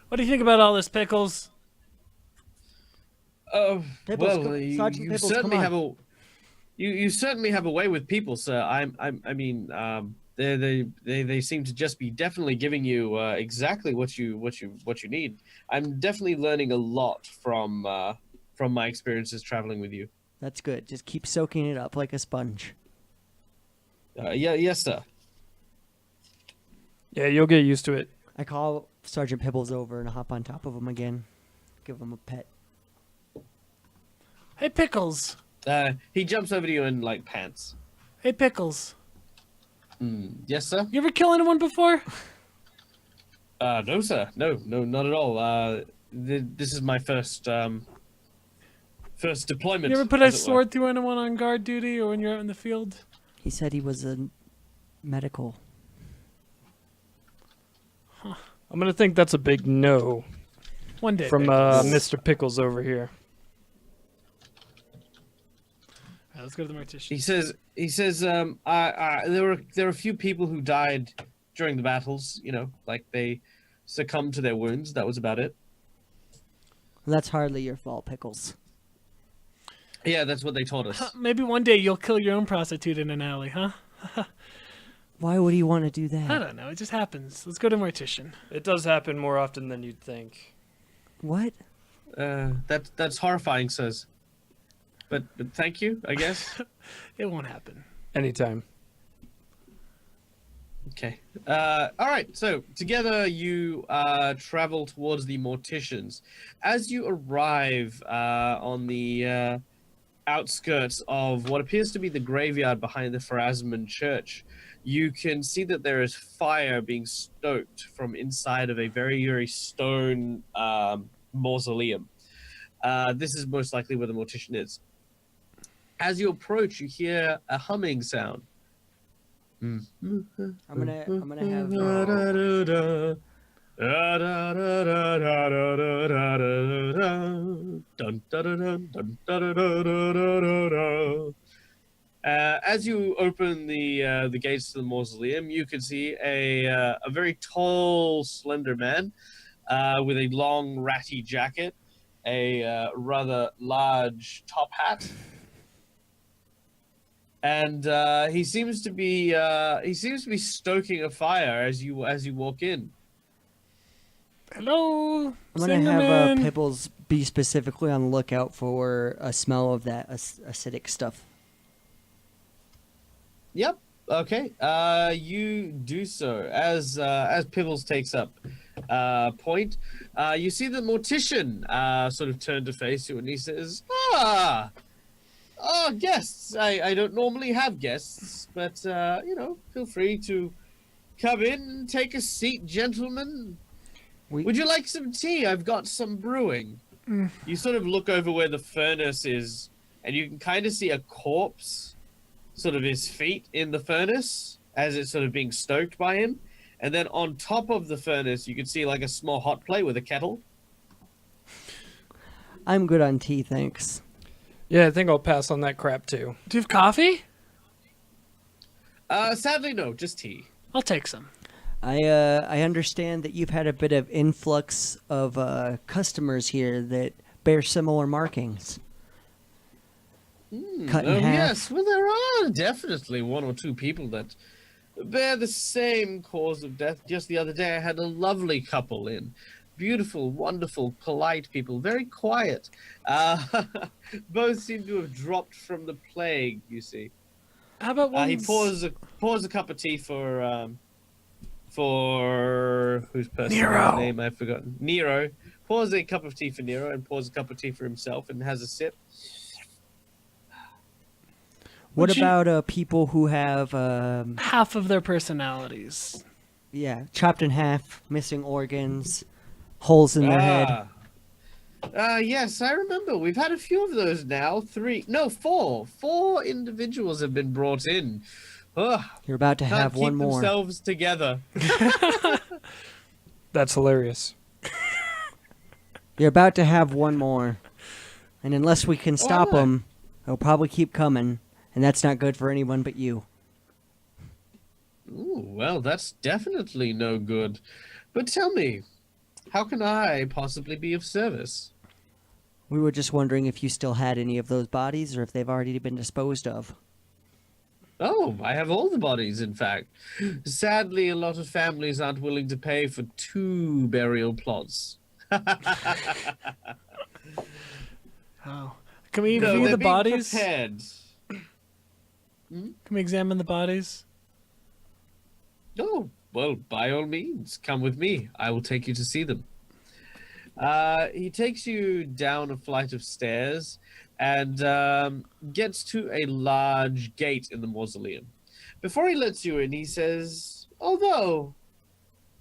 What do you think about all this, Pickles? Oh, Pickles, well, come- you, Sergeant you Pickles, certainly come have on. you certainly have a way with people, sir. They seem to just be definitely giving you exactly what you need. I'm definitely learning a lot from my experiences traveling with you. That's good. Just keep soaking it up like a sponge. Yes, sir. Yeah, you'll get used to it. I call Sergeant Pibbles over and hop on top of him again. Give him a pet. Hey, Pickles. He jumps over to you in like pants. Hey, Pickles. Yes, sir. You ever kill anyone before? No, sir. No, not at all. This is my first deployment. You ever put a as it were. sword through anyone on guard duty or when you're out in the field? He said he was a medical. I'm gonna think that's a big no One day. from Pickles. Mr. Pickles over here. All right, let's go to the mortician. He says, there were a few people who died during the battles. You know, like they succumbed to their wounds. That was about it. That's hardly your fault, Pickles. Yeah, that's what they told us. Maybe one day you'll kill your own prostitute in an alley, huh? Why would he want to do I that? don't know. It just happens. Let's go to mortician. It does happen more often than you'd think. What? That's horrifying, says. But thank you, I guess. It won't happen. Anytime. Okay. All right. So together you travel towards the morticians. As you arrive on the outskirts of what appears to be the graveyard behind the Pharasman Church, you can see that there is fire being stoked from inside of a very, very stone mausoleum. This is most likely where the mortician is. As you approach, you hear a humming sound. I'm gonna have. As you open the gates to the mausoleum, you can see a very tall, slender man with a long, ratty jacket, a rather large top hat, and he seems to be stoking a fire as you walk in. Hello. I'm gonna Singer have man. Pibbles be specifically on the lookout for a smell of that acidic stuff. Yep. Okay. You do so as Pibbles takes up point. You see the mortician sort of turn to face you, and he says, guests. I don't normally have guests, but feel free to come in and take a seat, gentlemen. Would you like some tea? I've got some brewing." You sort of look over where the furnace is, and you can kind of see a corpse, sort of his feet in the furnace as it's sort of being stoked by him. And then on top of the furnace, you can see like a small hot plate with a kettle. I'm good on tea, thanks. Yeah, I think I'll pass on that crap too. Do you have coffee? Sadly, no, just tea. I'll take some. I understand that you've had a bit of influx of customers here that bear similar markings. Cut in half. Yes, well, there are definitely one or two people that bear the same cause of death. Just the other day, I had a lovely couple in. Beautiful, wonderful, polite people, very quiet. Both seem to have dropped from the plague, you see. How about one? He pours a cup of tea for whose personal Nero. name I've forgotten. Nero. Pours a cup of tea for Nero and pours a cup of tea for himself and has a sip. What about people who have, half of their personalities. chopped in half, missing organs, holes in their head? Yes, I remember. We've had a few of those now. Four. Four individuals have been brought in. Ugh, You're about to can't have keep one more. themselves together. That's hilarious. You're about to have one more. And unless we can stop not? them, they'll probably keep coming. And that's not good for anyone but you. Ooh, well, that's definitely no good. But tell me, how can I possibly be of service? We were just wondering if you still had any of those bodies or if they've already been disposed of. Oh, I have all the bodies, in fact. Sadly, a lot of families aren't willing to pay for 2 burial plots. Oh. Can we No, view they're the being bodies? prepared. Can we examine the bodies? Oh, well, by all means, come with me. I will take you to see them. He takes you down a flight of stairs and gets to a large gate in the mausoleum. Before he lets you in, he says, although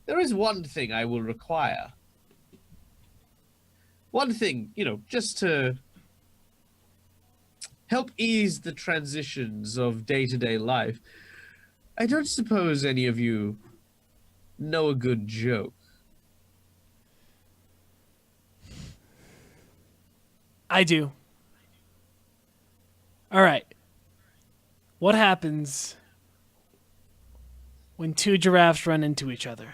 there is one thing I will require. One thing, just to help ease the transitions of day-to-day life. I don't suppose any of you know a good joke. I do. All right. What happens when 2 giraffes run into each other?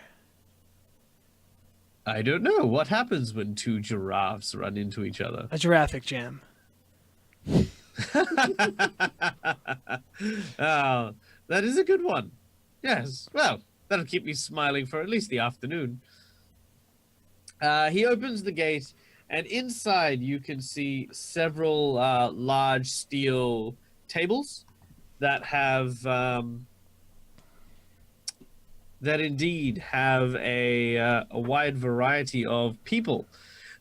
I don't know. What happens when 2 giraffes run into each other? A giraffic jam. Oh, that is a good one. Yes. Well, that'll keep me smiling for at least the afternoon. He opens the gate, and inside you can see several large steel tables that have that indeed have a wide variety of people.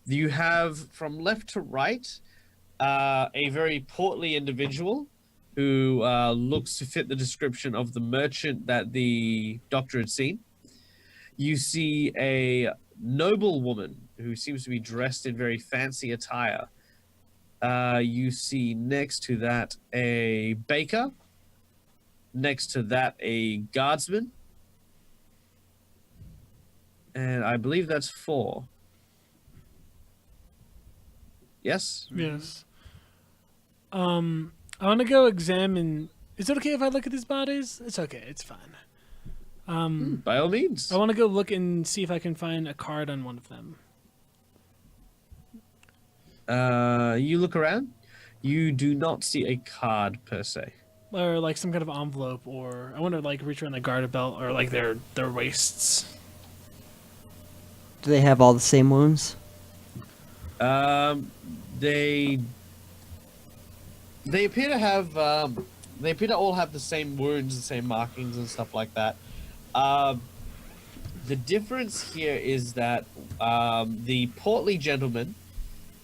You have from left to right a very portly individual who looks to fit the description of the merchant that the doctor had seen. You see a noble woman who seems to be dressed in very fancy attire. You see next to that a baker. Next to that a guardsman. And I believe that's 4. Yes? Yes. I want to go examine. Is it okay if I look at these bodies? It's okay. It's fine. By all means. I want to go look and see if I can find a card on one of them. You look around. You do not see a card per se. Or like some kind of envelope, or I want to like reach around the garter belt or like their waists. Do they have all the same wounds? They appear to have they appear to all have the same wounds, the same markings and stuff like that. The difference here is that the portly gentleman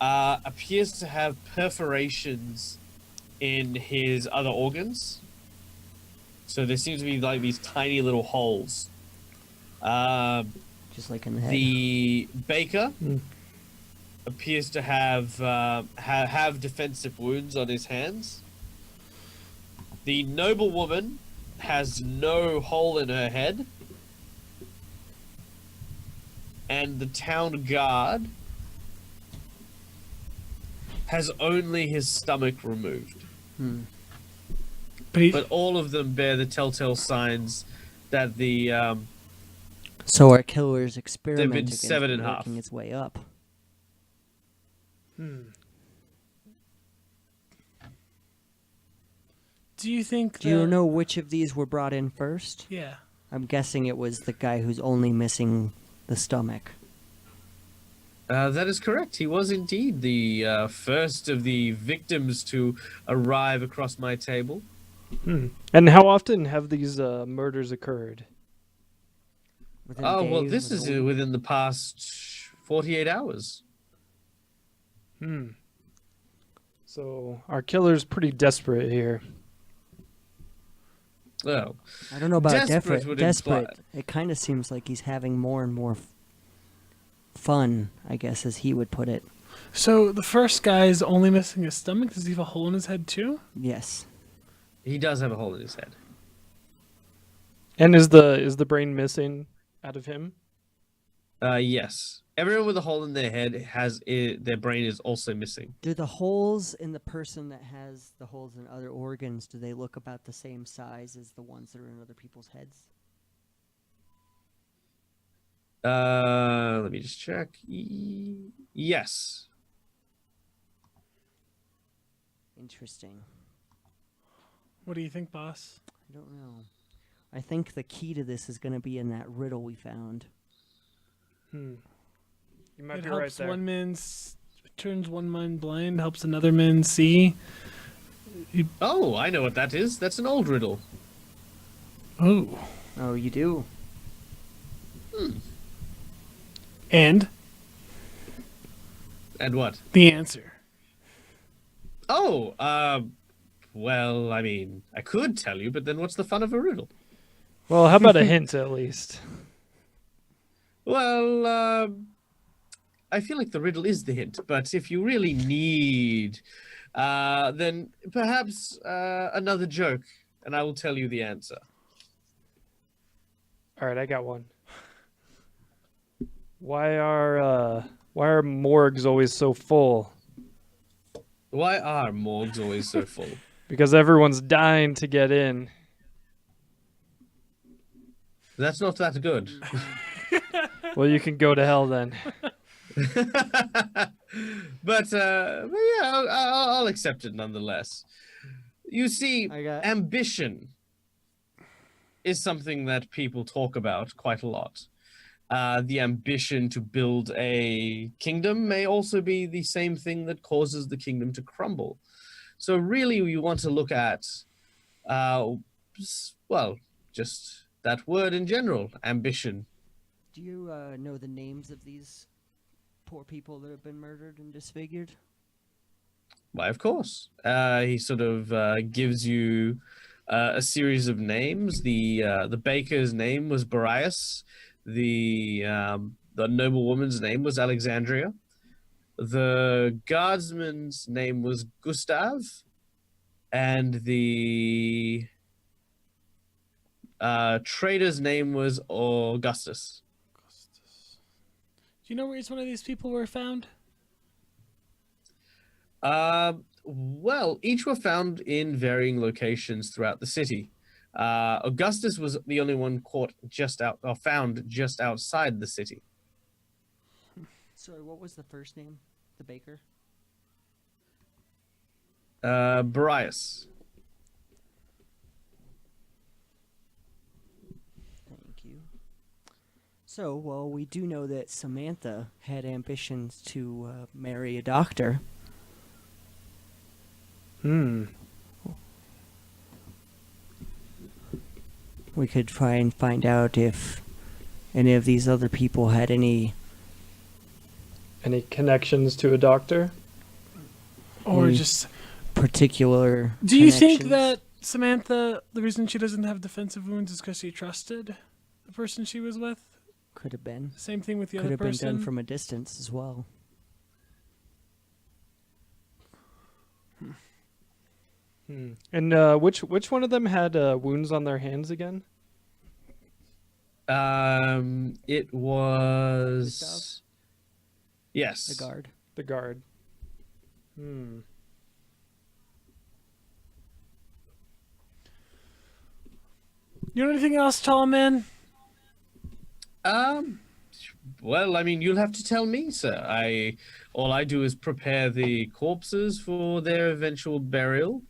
appears to have perforations in his other organs. So there seems to be like these tiny little holes. Just like in the head. The baker appears to have defensive wounds on his hands. The noble woman has no hole in her head. And the town guard has only his stomach removed. But all of them bear the telltale signs that the So our killer's experiment been against severed in half. working its way up. Do you think? Do you know which of these were brought in first? Yeah. I'm guessing it was the guy who's only missing the stomach. that is correct. He was indeed the first of the victims to arrive across my table. And how often have these murders occurred? Within a Oh, day, well, this is within a week? within the past 48 hours. So our killer's pretty desperate here. Oh, I don't know about desperate would imply- desperate. It kind of seems like he's having more and more fun, I guess, as he would put it. So the first guy is only missing his stomach. Does he have a hole in his head too? Yes. he does have a hole in his head. And is the brain missing out of him? Yes. Everyone with a hole in their head their brain is also missing. Do the holes in the person that has the holes in other organs, do they look about the same size as the ones that are in other people's heads? Let me just check. Yes. Interesting. What do you think, boss? I don't know. I think the key to this is going to be in that riddle we found. You might It be right helps there. one man turns one man blind, helps another man see. Oh, I know what that is. That's an old riddle. Oh. Oh, you do? And And what? the answer. Oh, well, I mean, I could tell you, but then what's the fun of a riddle? Well, how about a hint at least? Well, I feel like the riddle is the hint, but if you really need, then perhaps another joke, and I will tell you the answer. All right, I got one. Why are morgues always so full? Why are morgues always so full? Because everyone's dying to get in. That's not that good. Well, you can go to hell then. But yeah, I'll accept it nonetheless. You see, I got- ambition is something that people talk about quite a lot. The ambition to build a kingdom may also be the same thing that causes the kingdom to crumble. So really, we want to look at, well, just that word in general, ambition. Do you know the names of these poor people that have been murdered and disfigured? Why, of course. He sort of gives you a series of names. The baker's name was Barias. The noblewoman's name was Alexandria. The guardsman's name was Gustav, and the trader's name was Augustus. Do you know where each one of these people were found? Well, each were found in varying locations throughout the city. Augustus was the only one caught just out or found just outside the city. Sorry, what was the first name? The baker? Barias. Thank you. So, well, we do know that Samantha had ambitions to marry a doctor. Hmm. We could try and find out if any of these other people had any Any connections to a doctor? Or Mm. just. particular. Do you think connections. that Samantha, the reason she doesn't have defensive wounds is because she trusted the person she was with? Could have been? Same thing with the Could other have been person. done from a distance as well. Hmm. And which one of them had wounds on their hands again? It was Gustav? yes. The guard. The guard. Hmm. You know anything else, tall man? Um, well, I mean, you'll have to tell me, sir. All I do is prepare the corpses for their eventual burial.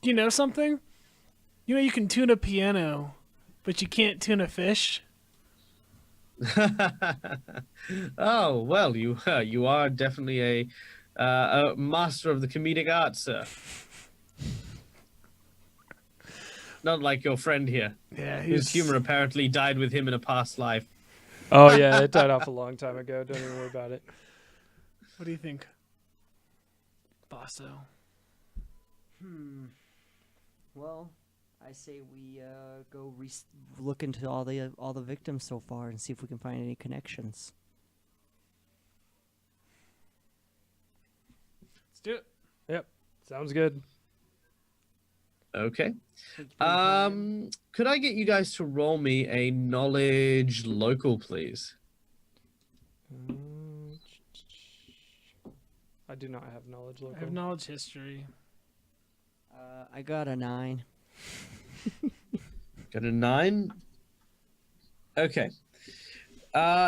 Do you know something? You know you can tune a piano, but you can't tune a fish. Oh, well, you are definitely a master of the comedic arts, sir. Not like your friend here, Yeah, whose humor apparently died with him in a past life. Oh yeah, it died off a long time ago. Don't even worry about it. What do you think, Bosso? Well, I say we go look into all the victims so far and see if we can find any connections. Let's do it. Yep. Sounds good. Okay. Thank you for your time. Could I get you guys to roll me a knowledge local, please? I do not have knowledge local. I have knowledge history. I got a 9. Got a 9. Okay.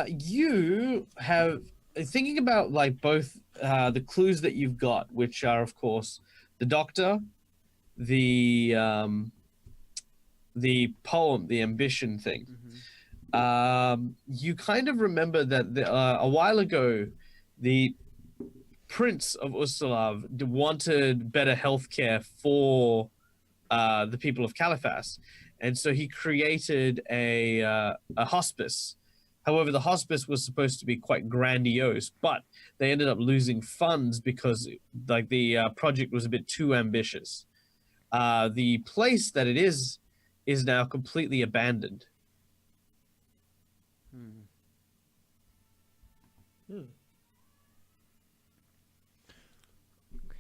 You have thinking about like both the clues that you've got, which are of course the doctor, the poem, the ambition thing. You kind of remember that a while ago, the Prince of Ustalav wanted better healthcare for the people of Caliphas, and so he created a hospice. However, the hospice was supposed to be quite grandiose, but they ended up losing funds because like the project was a bit too ambitious. The place that it is now completely abandoned.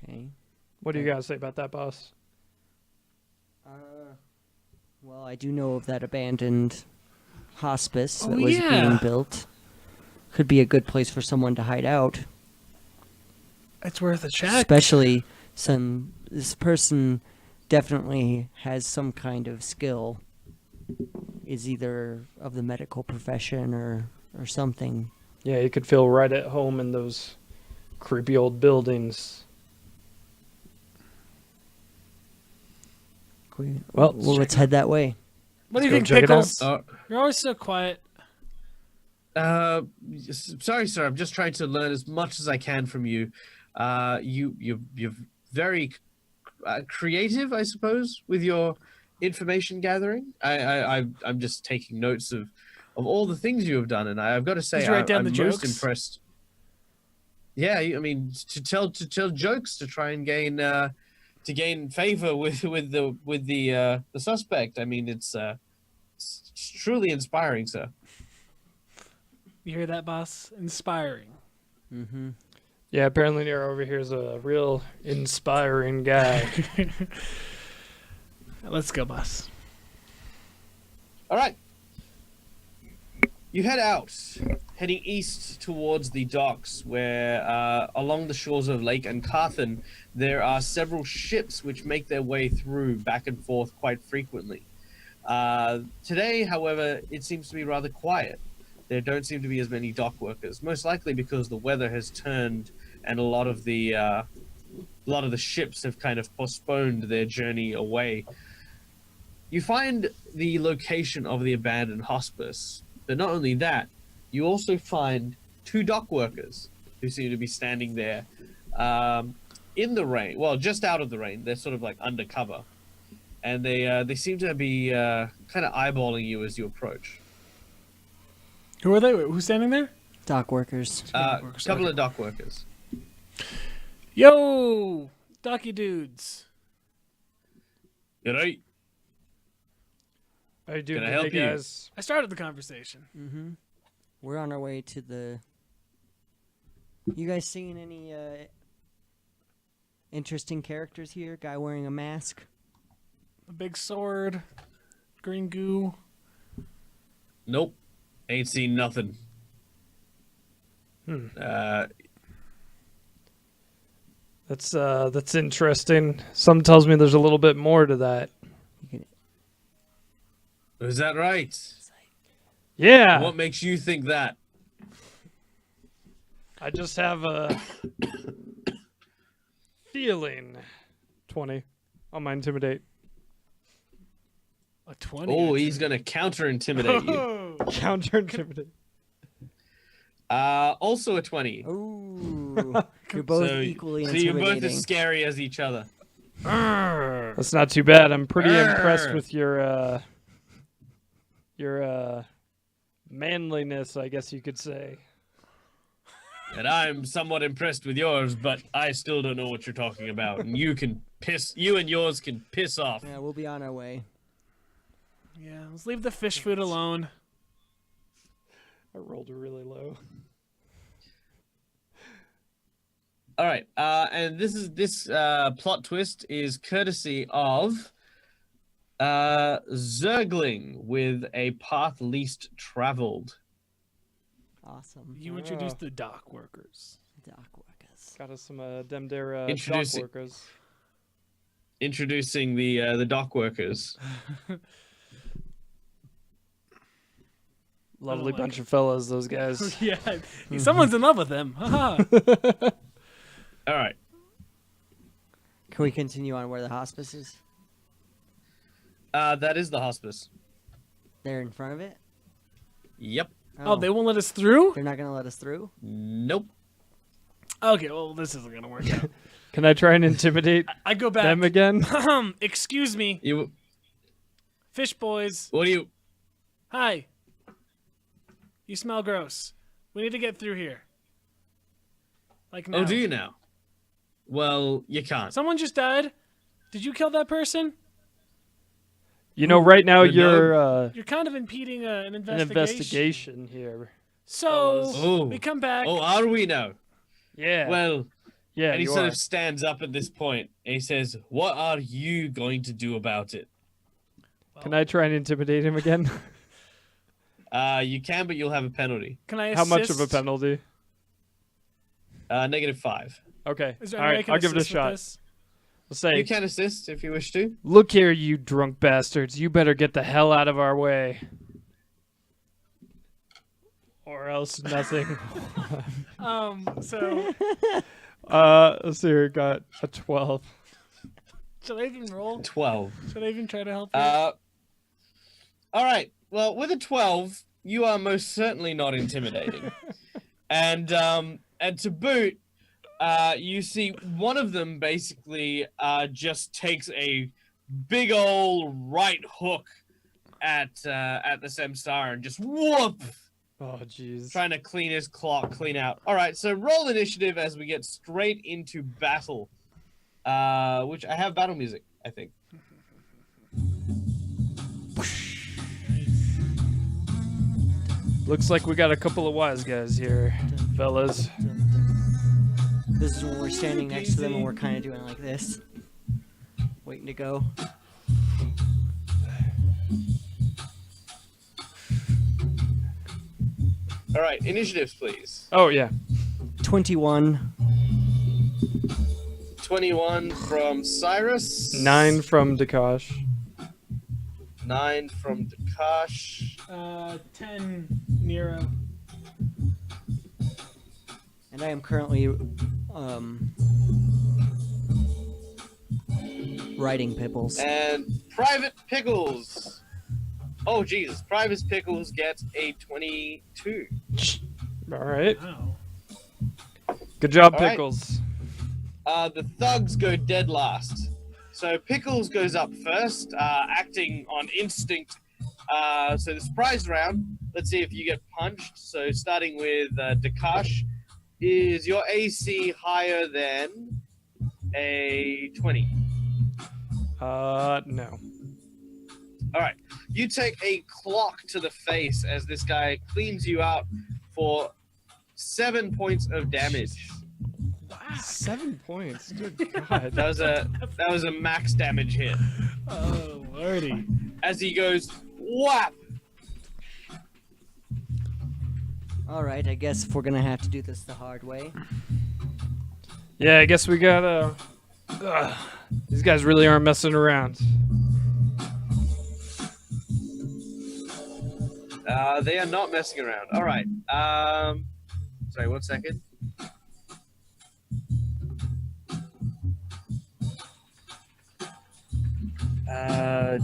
Okay. What do you guys say about that, boss? Well, I do know of that abandoned hospice Oh, that was being yeah. built. Could be a good place for someone to hide out. It's worth a check. Especially this person definitely has some kind of skill. Is either of the medical profession or something. Yeah, you could feel right at home in those creepy old buildings. Well, Let's head that way. What do you Let's think, go check it out. Pickles? You're always so quiet. Sorry, sir. I'm just trying to learn as much as I can from you. You're very creative, I suppose, with your information gathering. I'm just taking notes of all the things you have done, and I've got to say, Did you write down I'm the most jokes? impressed. Yeah, I mean, to tell jokes to try and gain favor with the suspect. I mean, it's truly inspiring, sir. You hear that, boss? Inspiring. Mm-hmm. Yeah, apparently Nero over here is a real inspiring guy. Let's go, boss. All right. You head out, heading east towards the docks, where along the shores of Lake Ancarthan, there are several ships which make their way through back and forth quite frequently. Today, however, it seems to be rather quiet. There don't seem to be as many dock workers, most likely because the weather has turned and a lot of the ships have kind of postponed their journey away. You find the location of the abandoned hospice, but not only that, you also find 2 dock workers who seem to be standing there in the rain. Well, just out of the rain. They're sort of like undercover, and they seem to be kind of eyeballing you as you approach. Who are they? Who's standing there? Dock workers. A couple of dock workers. Yo, docky dudes. Good night. How you doing Can I today, help you? guys? I started the conversation. Mm-hmm. We're on our way to the... You guys seeing any interesting characters here? Guy wearing a mask? A big sword, green goo. Nope. Ain't seen nothing. That's interesting. Some tells me there's a little bit more to that. Is that right? Yeah. What makes you think that? I just have a feeling. 20 on my intimidate. A 20. Oh, he's gonna counter intimidate you. Counter intimidate. Also a 20. Ooh. You're both equally so you're intimidating. both as scary as each other. That's not too bad. I'm pretty impressed with your manliness, I guess you could say. And I'm somewhat impressed with yours, but I still don't know what you're talking about. And you and yours can piss off. Yeah, we'll be on our way. Yeah, let's leave the fish food alone. I rolled really low. All right, and this plot twist is courtesy of Zergling with a path least traveled. Awesome. You introduced the dock workers. Dock workers. Got us some Demdare dock Introducing- workers. Introducing the dock workers. Lovely like bunch of fellas, those guys. Yeah, someone's in love with them. Haha. All right. Can we continue on where the hospice is? That is the hospice. They're in front of it? Yep. Oh, they won't let us through? They're not going to let us through? Nope. Okay, well, this isn't going to work out. Can I try and intimidate I go back. them again? Excuse me, You. fish boys. What do you? Hi. You smell gross. We need to get through here. Like now. Oh, do you now? Well, you can't. Someone just died. Did you kill that person? You know, right now Good you're You're kind of impeding an an investigation. investigation here. So Oh. we come back. Oh, are we now? Yeah. Well, yeah, and he you sort are. of stands up at this point and he says, "What are you going to do about it?" Can I try and intimidate him again? You can, but you'll have a penalty. Can I assist? How much of a penalty? -5. Okay. Is there All any way I right, can I'll give it a assist with shot. this? Let's say, You can assist if you wish to. look here, you drunk bastards. You better get the hell out of our way. Or else nothing. So Let's see here. Got a 12. should I even roll? 12. Should I even try to help you? All right. Well, with a 12, you are most certainly not intimidating. and to boot, you see one of them basically just takes a big old right hook at the Samsara and just whoop Oh, jeez. Trying to clean his clock, clean out. All right, so roll initiative as we get straight into battle. Which I have battle music, I think. Looks like we got a couple of wise guys here, fellas. This is when we're standing next to them and we're kind of doing like this, waiting to go. All right, initiatives, please. Oh, yeah. 21. 21 from Cyrus. 9 from Dakash. 9 from Dakash. 10 Nero. And I am currently riding Pibbles. And Private Pickles. Oh, Jesus. Private Pickles gets a 22. All right. Wow. Good job, All right. Pickles. The thugs go dead last. So Pickles goes up first, acting on instinct. So the surprise round, let's see if you get punched. So starting with Dakash, is your AC higher than a 20? No. All right. You take a clock to the face as this guy cleans you out for 7 points of damage. 7 points. Good God. That was a max damage hit. Oh, lordy. As he goes whap. Alright, I guess if we're gonna have to do this the hard way. Yeah, I guess we gotta. These guys really aren't messing around. They are not messing around. All right. Sorry, 1 second. All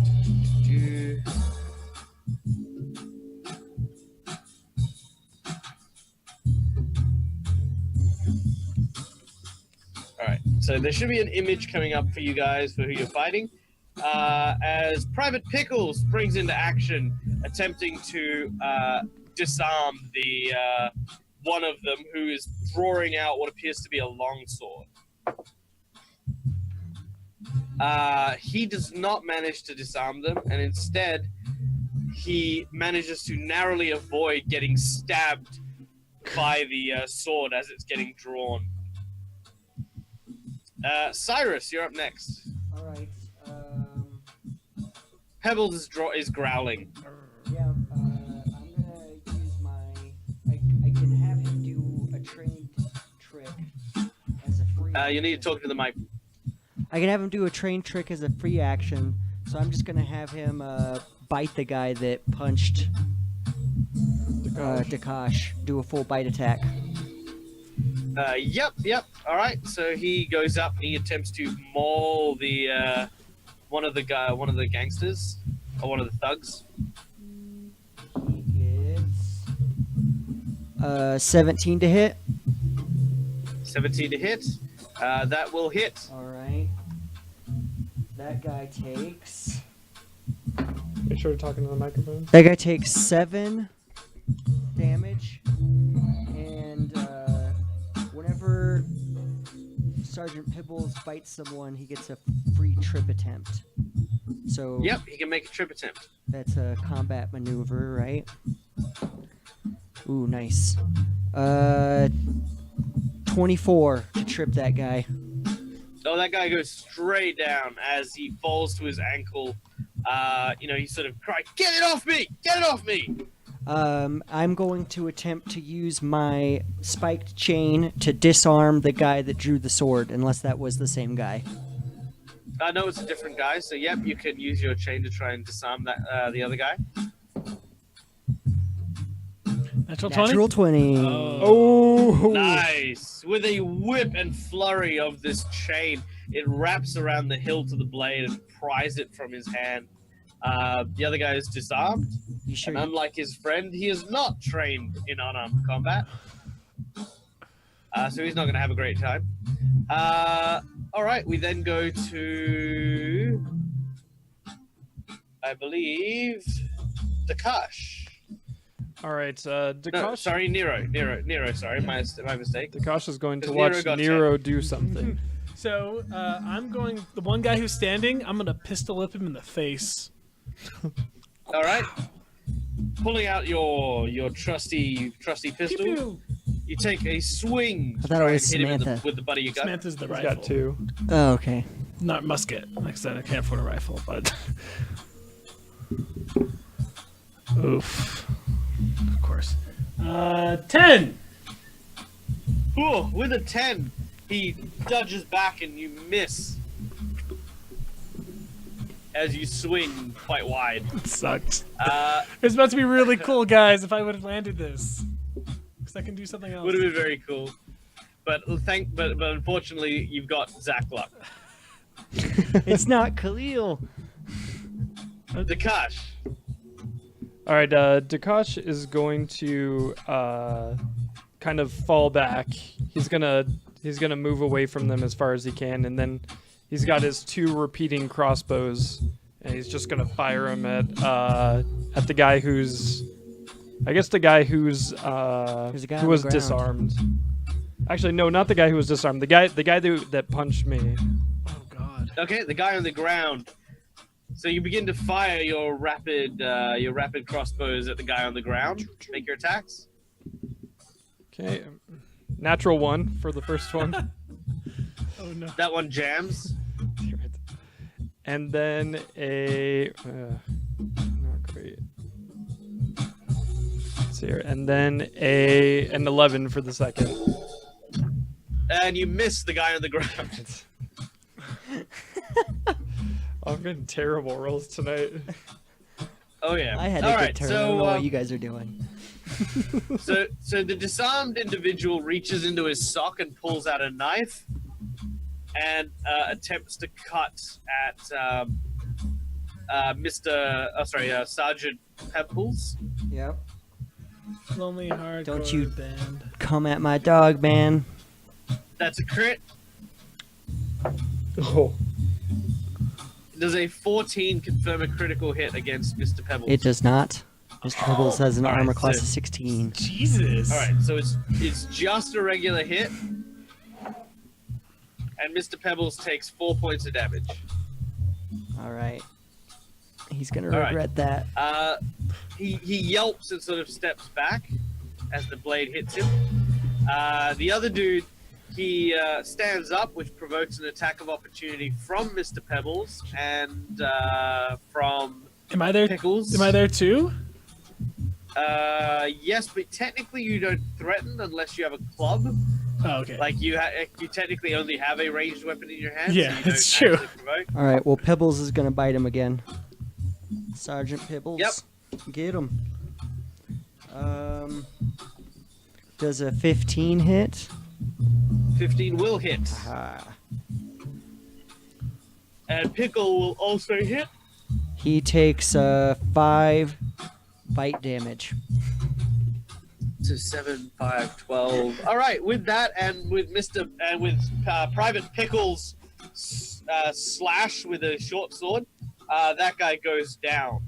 right. So there should be an image coming up for you guys for who you're fighting. As Private Pickles springs into action, attempting to disarm the one of them who is drawing out what appears to be a longsword. He does not manage to disarm them, and instead he manages to narrowly avoid getting stabbed by the sword as it's getting drawn. Cyrus, you're up next. Alright, Pebbles is growling. yeah, I'm gonna use my... I can have him do a trained trick as a free You need action. to talk to the mic. I can have him do a trained trick as a free action, so I'm just gonna have him bite the guy that punched Dakash. Do a full bite attack. Yep. All right. So he goes up and he attempts to maul the one of the gangsters or one of the thugs. He gets 17 to hit. 17 to hit. That will hit. All right. That guy takes. Make sure you're talking to the microphone. That guy takes 7 damage, and whenever Sergeant Pibbles bites someone, he gets a free trip attempt. So Yep, he can make a trip attempt. that's a combat maneuver, right? Ooh, nice. 24 to trip that guy. Oh, that guy goes straight down as he falls to his ankle. He sort of cries, "Get it off me! Get it off me!" I'm going to attempt to use my spiked chain to disarm the guy that drew the sword, unless that was the same guy. No, it's a different guy. So, yep, you can use your chain to try and disarm that the other guy. Natural 20? Natural 20. Oh! Nice. With a whip and flurry of this chain, it wraps around the hilt of the blade and pries it from his hand. The other guy is disarmed. You sure? And unlike his friend, he is not trained in unarmed combat. So he's not going to have a great time. All right, we then go to, I believe, Dakash. All right, No, Dakash. sorry, Nero. Sorry, my mistake. Dakash is going to 'Cause watch Nero got Nero do something. So I'm going. The one guy who's standing, I'm gonna pistol whip him in the face. All right. Pulling out your trusty pistol, Pew-pew. you take a swing I to thought it try and was hit him Samantha. with the butt of your gun. Samantha's the He's rifle. got 2. Oh, okay. Not musket. Like I said, I can't afford a rifle, but. Oof. Of course. 10. Ooh, with a 10, he dodges back and you miss as you swing quite wide. It sucked. Uh, It was about to be really cool, guys, if I would have landed this. Because I can do something else. would have been very cool, but unfortunately, you've got Zach luck. It's not Khalil. Dakash. All right, Dakash is going to kind of fall back. He's gonna move away from them as far as he can, and then he's got his 2 repeating crossbows, and he's just gonna fire them at the guy who's, I guess the guy who's a guy who on was the ground. disarmed. Actually, no, not the guy who was disarmed. The guy that punched me. Oh, God. Okay, the guy on the ground. So you begin to fire your rapid crossbows at the guy on the ground. Make your attacks. Okay, natural 1 for the first one. Oh, no. That one jams. And then a not great. Let's see here. And then an 11 for the second. And you miss the guy on the ground. I'm getting terrible rolls tonight. Oh yeah. I had a All good right, turn. I don't know So, what you guys are doing. so the disarmed individual reaches into his sock and pulls out a knife, and attempts to cut at Sergeant Pebbles. Yep. Lonely Hardcore Don't you- Band. Come at my dog, man. That's a crit. Oh. Does a 14 confirm a critical hit against Mr. Pebbles? It does not. Mr. Pebbles has an Alright, armor class so- of 16. Jesus. All right, so it's just a regular hit, and Mr. Pebbles takes 4 points of damage. All right. He's gonna All right. regret that. He yelps and sort of steps back as the blade hits him. The other dude, he stands up, which provokes an attack of opportunity from Mr. Pebbles and from Am I there? Pickles. Am I there too? Yes, but technically you don't threaten unless you have a club. Oh, okay. Like you technically only have a ranged weapon in your hand. Yeah, so you don't it's true. actually provoke. All right. Well, Pebbles is gonna bite him again. Sergeant Pebbles. Yep. Get him. Does a 15 hit? 15 will hit, Ah. and Pickle will also hit. He takes 5 bite damage. So 7, 5, 12. All right, with that and with Private Pickles slash with a short sword, that guy goes down.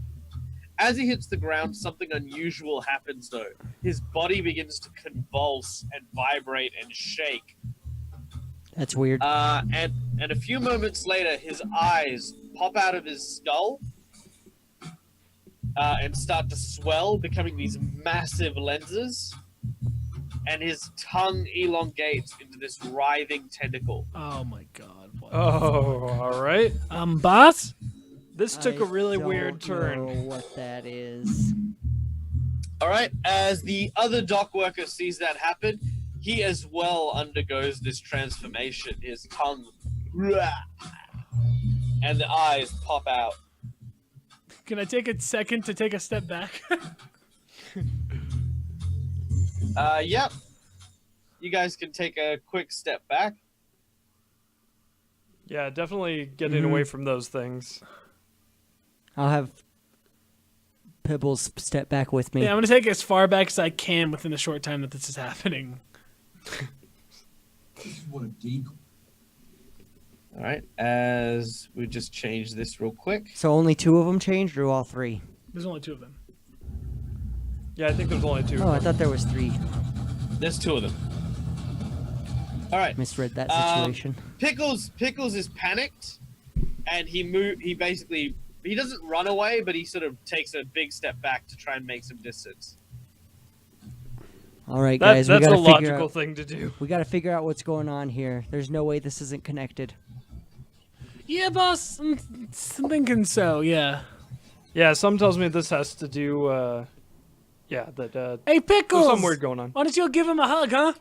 As he hits the ground, something unusual happens though. His body begins to convulse and vibrate and shake. That's weird. And a few moments later, his eyes pop out of his skull and start to swell, becoming these massive lenses. And his tongue elongates into this writhing tentacle. Oh my God. What? Oh, all right. Boss. This took a really don't weird turn. know what that is. All right, as the other dock worker sees that happen, he as well undergoes this transformation. His tongue, and the eyes pop out. Can I take a second to take a step back? Yep. You guys can take a quick step back. Yeah, definitely getting away from those things. I'll have Pebbles step back with me. Yeah, I'm gonna take it as far back as I can within the short time that this is happening. What a decoy. All right, as we just change this real quick. So only 2 of them changed, or all 3? There's only 2 of them. Yeah, I think there's only 2. Oh, I thought there was 3. There's 2 of them. All right. Misread that situation. Pickles is panicked, and he basically doesn't run away, but he sort of takes a big step back to try and make some distance. All right, guys, we That's a gotta figure logical out. thing to do. We gotta figure out what's going on here. There's no way this isn't connected. Yeah, boss. I'm thinking so. Yeah. Yeah, some tells me this has to do. That Hey, Pickles. there's some weird going on. Why don't you give him a hug, huh?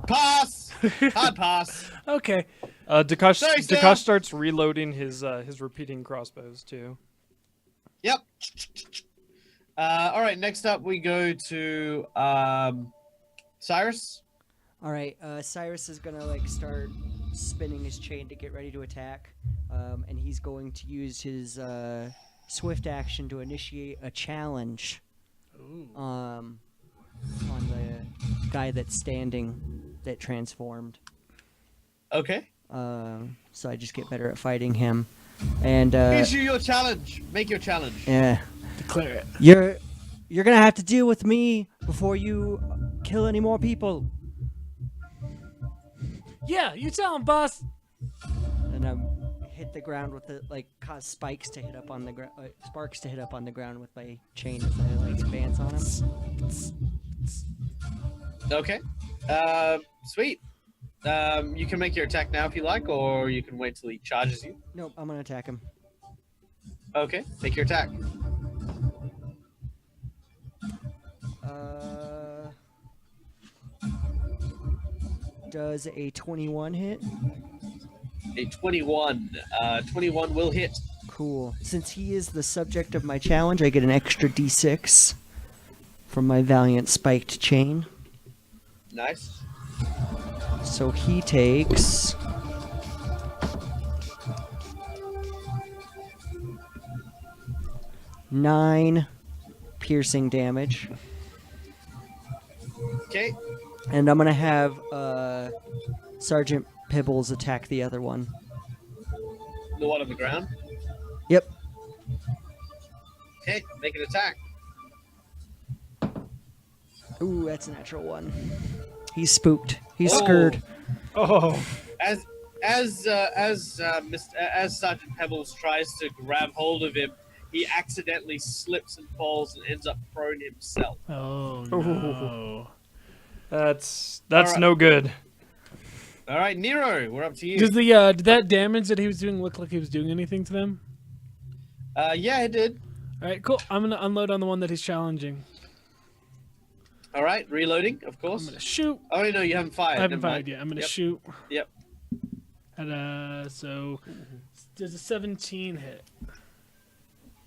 Pass. Hard pass. Okay. Dakash Sorry, sir. Dakash starts reloading his repeating crossbows too. Yep. All right. Next up, we go to Cyrus. All right, Cyrus is gonna start spinning his chain to get ready to attack, and he's going to use his swift action to initiate a challenge. On the guy that's standing, that transformed. Okay. So I just get better at fighting him, and Issue your challenge. Make your challenge. yeah, Declare it. you're gonna have to deal with me before you kill any more people. Yeah, you tell him, boss. And hit the ground with it, cause spikes to hit up on the ground, sparks to hit up on the ground with my chain as I advance on him. Okay. Sweet. You can make your attack now if you like, or you can wait till he charges you. Nope, I'm gonna attack him. Okay. Make your attack. Does a 21 hit? A 21. 21 will hit. Cool. Since he is the subject of my challenge, I get an extra d6 from my valiant spiked chain. Nice. So he takes 9 piercing damage. Okay. And I'm gonna have Sergeant Pibbles attack the other one. The one on the ground. Yep. Okay. Make an attack. Ooh, that's a natural 1. He's spooked. He's Oh. scared. Oh, As Sergeant Pebbles tries to grab hold of him, he accidentally slips and falls and ends up prone himself. Oh Ooh. no. that's Alright. no good. All right, Nero, we're up to you. Does the did that damage that he was doing look like he was doing anything to them? Yeah, it did. All right, cool. I'm gonna unload on the one that he's challenging. All right, reloading, of I'm course. gonna shoot. Oh no, you haven't fired. I haven't Never mind. fired yet. I'm gonna Yep. shoot. Yep. At so does a 17 hit?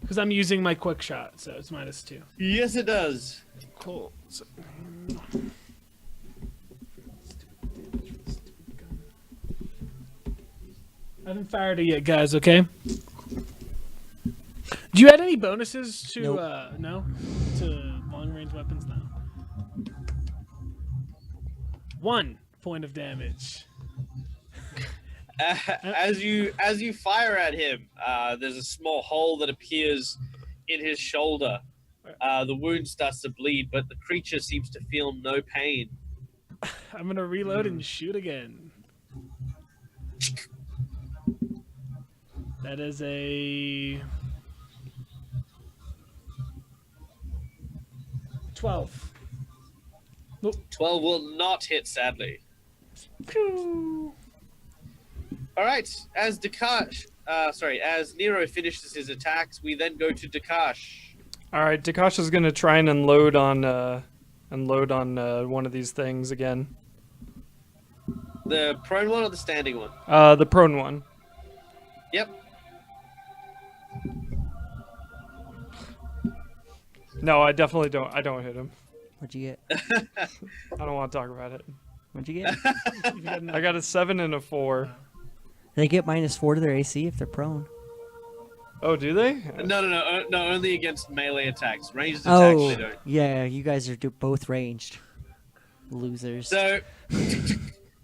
Because I'm using my quick shot, so it's -2. Yes, it does. Cool. So, I haven't fired it yet, guys. Okay. Do you add any bonuses to Nope. no to long range weapons? No. 1 point of damage. As you fire at him, there's a small hole that appears in his shoulder. The wound starts to bleed, but the creature seems to feel no pain. I'm gonna reload and shoot again. That is a 12. 12 will not hit, sadly. Pew. All right, as Nero finishes his attacks, we then go to Dakash. All right, Dakash is gonna try and unload on one of these things again. The prone one or the standing one? The prone one. Yep. No, I definitely don't. I don't hit him. What'd you get? I don't want to talk about it. What'd you get? I got a 7 and a 4. They get -4 to their AC if they're prone. Oh, do they? No, only against melee attacks. Ranged attacks, Oh, they don't. yeah, you guys are both ranged. Losers. So,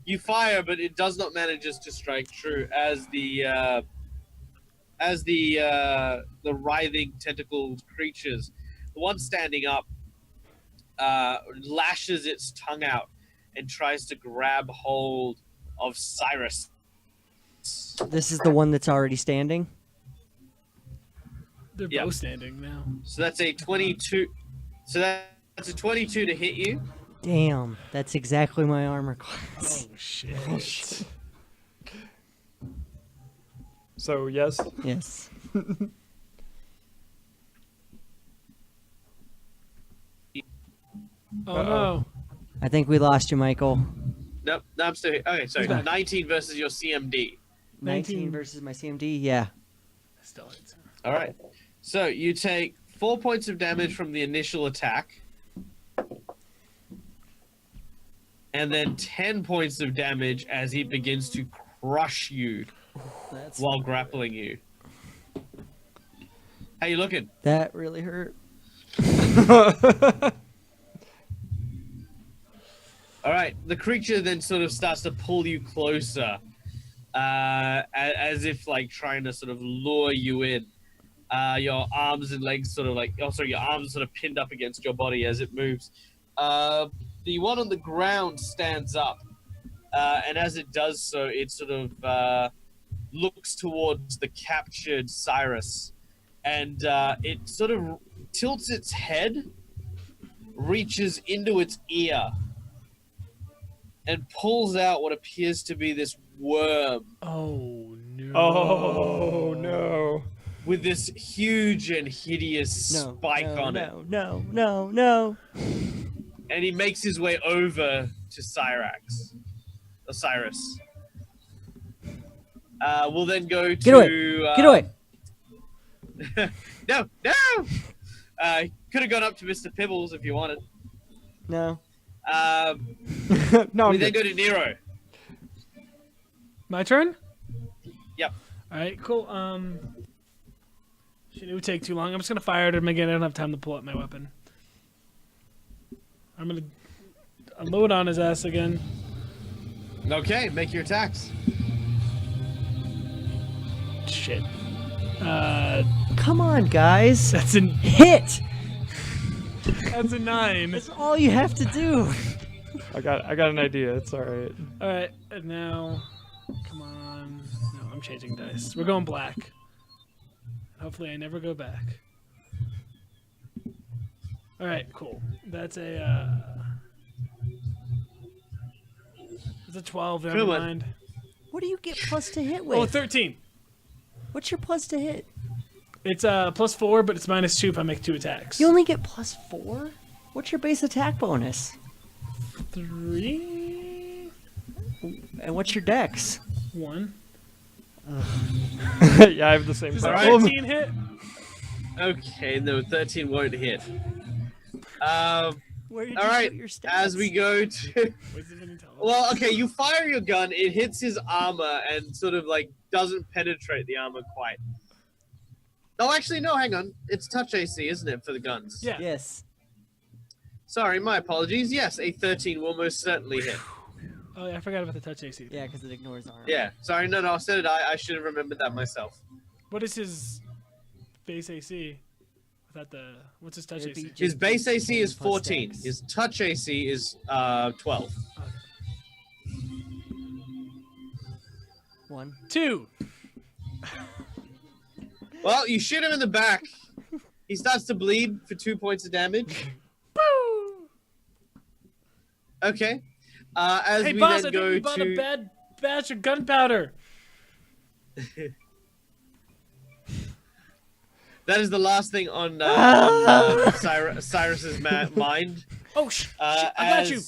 you fire, but it does not manage to strike true as the writhing tentacled creatures the one standing up lashes its tongue out and tries to grab hold of Cyrus. This is the one that's already standing. They're Yep. both standing now. So that's a 22. So that's a 22 to hit you. Damn, that's exactly my armor class. Oh shit. So yes. Yes. Oh Uh-oh. no. I think we lost you, Michael. Nope, no, I'm still here. Okay, sorry. He's back. 19 versus your CMD. 19 versus my CMD. Yeah. Still hits. All right. So you take 4 points of damage from the initial attack, and then 10 points of damage as he begins to crush you That's while grappling you. How you looking? that really hurt. All right. The creature then sort of starts to pull you closer, as if like trying to sort of lure you in. Your arms and legs sort of like, oh sorry, your arms sort of pinned up against your body as it moves. The one on the ground stands up, and as it does so, it sort of looks towards the captured Cyrus, and it sort of tilts its head, reaches into its ear, and pulls out what appears to be this worm Oh no. Oh no. with this huge and hideous No. spike no, on no, No. No. No. and he makes his way over to Cyrus. We'll then go to... Get away. Get away. No! Could have gone up to Mr. Pibbles if you wanted. No. No, We I'm then good. go to Nero. My turn? Yep. Alright, cool. Shit, it would take too long. I'm just gonna fire at him again. I don't have time to pull out my weapon. I'm gonna unload on his ass again. Okay, make your attacks. Shit. Come on, guys. That's a Hit. 9. That's all you have to do. I got an idea. It's all right. Alright, and now come on. No, I'm changing dice. We're going black. Hopefully I never go back. Alright, cool. That's a 12, never Come on. mind. What do you get plus to hit with? Oh, 13. What's your plus to hit? It's +4, but it's -2 if I make 2 attacks. You only get +4? What's your base attack bonus? 3, And what's your dex? 1. Yeah, I have the same Does All a right. problem. 13 hit? Okay, no, 13 won't hit. Where did All you right, put your stats? as we go to... Wisdom and intelligence. Well, okay, you fire your gun, it hits his armor and sort of like doesn't penetrate the armor quite. Oh, actually, no, hang on. It's touch AC, isn't it, for the guns? Yeah. Yes. Sorry, my apologies. Yes, a 13 will most certainly hit. Oh, yeah, I forgot about the touch AC. Yeah, because it ignores armor. Yeah, sorry, no, I said it. I should have remembered that myself. What is his base AC? Without the what's his touch It'd be AC? just His base AC is plus 14. dex. His touch AC is 12. 1. 2. Well, you shoot him in the back. He starts to bleed for 2 points of damage. Boo! Okay. As Hey, we boss, I then think go you bought a to... bad batch of gunpowder. That is the last thing on Cyrus's mind. Oh, shit, I got you.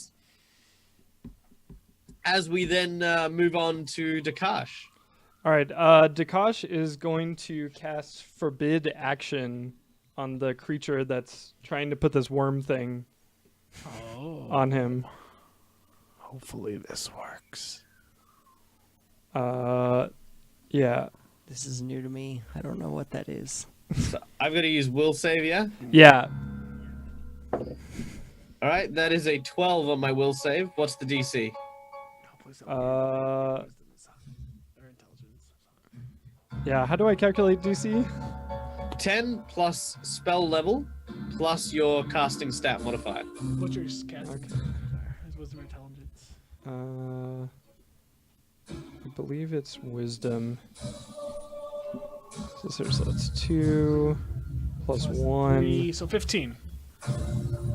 As we then move on to Dakash. All right, Dakash is going to cast Forbid Action on the creature that's trying to put this worm thing Oh. on him. Hopefully this works. Yeah. This is new to me. I don't know what that is. So I've got to use Will Save, yeah? Yeah. All right, that is a 12 on my Will Save. What's the DC? Or intelligence. Yeah, how do I calculate DC? 10 plus spell level plus your casting stat modifier. What's your cast? Okay. His wisdom or intelligence. I believe it's wisdom. So that's 2 plus 1. 3, so 15.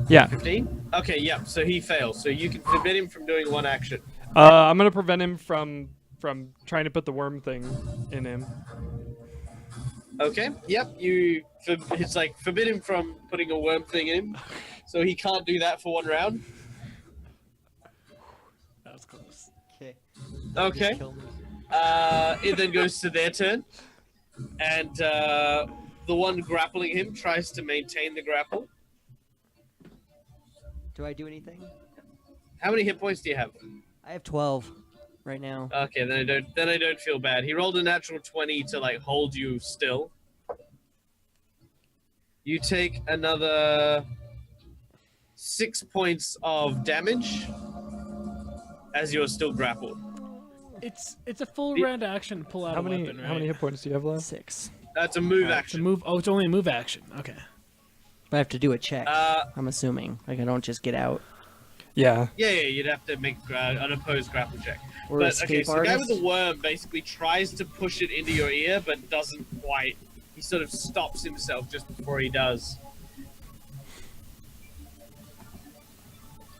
Yeah. 15? Okay, yeah. So he fails. So you can forbid him from doing one action. I'm gonna prevent him from trying to put the worm thing in him. Okay. Yep. It's like forbid him from putting a worm thing in him, so he can't do that for one round. That was close. Okay. Okay. It then goes to their turn, and the one grappling him tries to maintain the grapple. Do I do anything? How many hit points do you have? I have 12 right now. Okay, then I don't feel bad. He rolled a natural 20 to like hold you still. You take another 6 points of damage as you're still grappled. It's a full The- round action to pull out How a many weapon, right? how many hit points do you have left? 6. That's a move It's a action. move. Oh, it's only a move action. Okay. But I have to do a check. Uh, I'm assuming. Like I don't just get out. Yeah. Yeah, you'd have to make an opposed grapple check. Or But escape okay, so the guy with artist. the worm basically tries to push it into your ear, but doesn't quite. He sort of stops himself just before he does.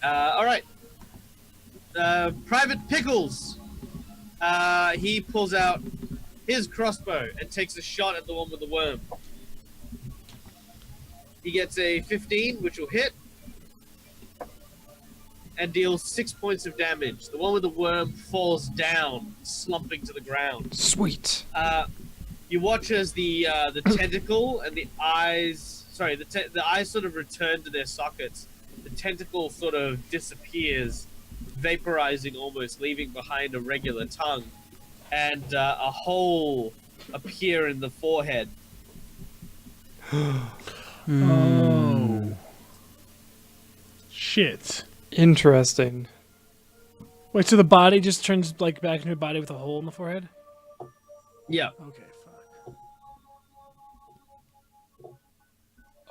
All right. Private Pickles. He pulls out his crossbow and takes a shot at the one with the worm. He gets a 15, which will hit, and deals 6 points of damage. The one with the worm falls down, slumping to the ground. Sweet. You watch as the tentacle and the eyes. Sorry, the eyes sort of return to their sockets. The tentacle sort of disappears, vaporizing almost, leaving behind a regular tongue, and a hole appear in the forehead. Oh. Shit. Interesting. Wait, so the body just turns like back into a body with a hole in the forehead? Yeah. Okay, fuck.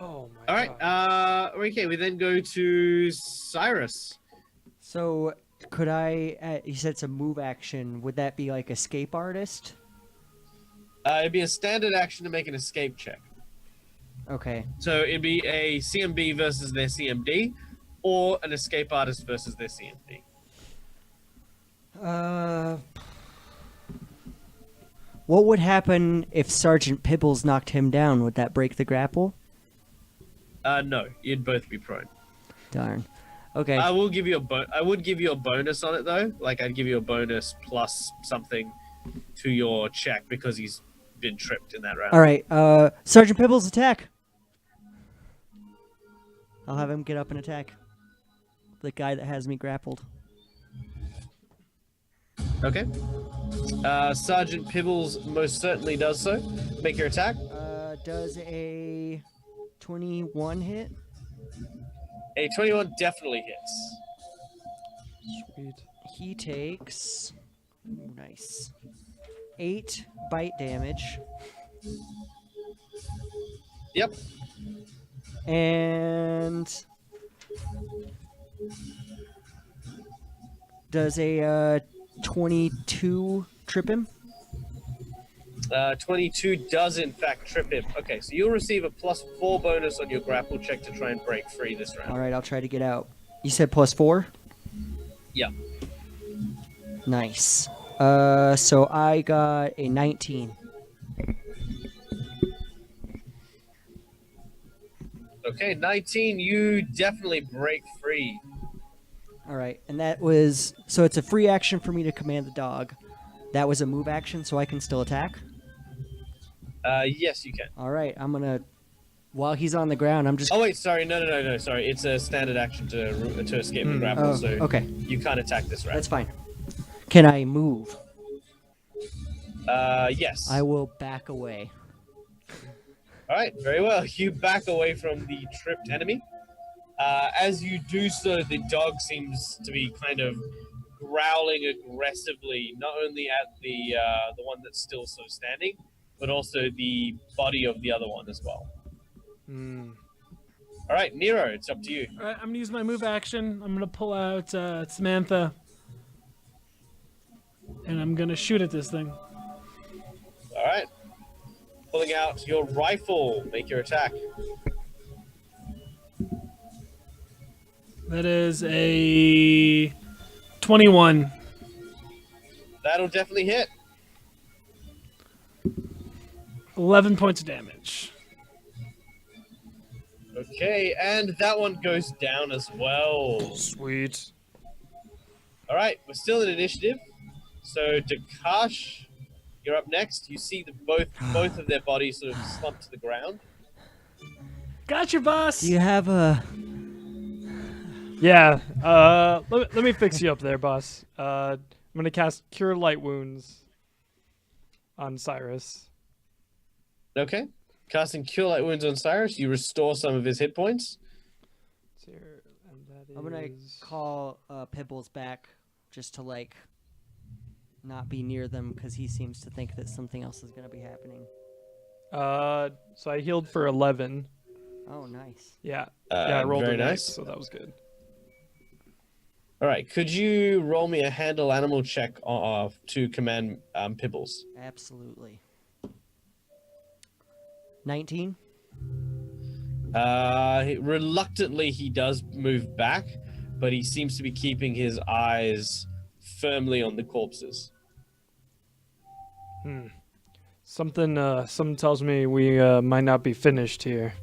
Oh my All right. Okay. We then go to Cyrus. So could I? You said it's a move action. Would that be like escape artist? It'd be a standard action to make an escape check. Okay. So it'd be a CMB versus their CMD, or an escape artist versus their CMD. What would happen if Sergeant Pibbles knocked him down? Would that break the grapple? No, you'd both be prone. Darn. Okay. I will give you I would give you a bonus on it though. Like I'd give you a bonus plus something to your check because he's been tripped in that round. All right. Sergeant Pibbles, attack. I'll have him get up and attack the guy that has me grappled. Okay. Sergeant Pibbles most certainly does so. Make your attack. Does a 21 hit? A 21 definitely hits. Sweet. He takes nice 8 bite damage Yep. and does a 22 trip him? 22 does in fact trip him. Okay, so you'll receive a +4 bonus on your grapple check to try and break free this round. All right, I'll try to get out. You said +4? Yeah. Nice. So I got a 19. Okay, 19, you definitely break free. All right, and that was so it's a free action for me to command the dog. That was a move action, so I can still attack. Yes, you can. All right, I'm gonna. While he's on the ground, I'm just. Oh wait, sorry, no, sorry. It's a standard action to escape the grapple, Oh, so okay, you can't attack this round. that's fine. Can I move? Yes. I will back away. All right, very well. You back away from the tripped enemy. As you do so, the dog seems to be kind of growling aggressively, not only at the one that's still so standing, but also the body of the other one as well. All right, Nero, it's up to you. All right, I'm gonna use my move action. I'm gonna pull out Samantha, and I'm gonna shoot at this thing. All right. Pulling out your rifle. Make your attack. That is a 21. That'll definitely hit. 11 points of damage. Okay, and that one goes down as well. Sweet. All right, we're still in initiative. So, Dakash, you're up next. You see both of their bodies sort of slump to the ground. Got your boss. Do you have a? Yeah. Let me fix you up there, boss. I'm gonna cast Cure Light Wounds on Cyrus. Okay. Casting Cure Light Wounds on Cyrus, you restore some of his hit points. I'm gonna call Pibbles back just to like not be near them because he seems to think that something else is gonna be happening. So I healed for 11. Oh, nice. Yeah. I rolled very a nice, nice. so that was good. All right, could you roll me a handle animal check to command Pibbles? Absolutely. 19. Reluctantly, he does move back, but he seems to be keeping his eyes firmly on the corpses. Something tells me we might not be finished here.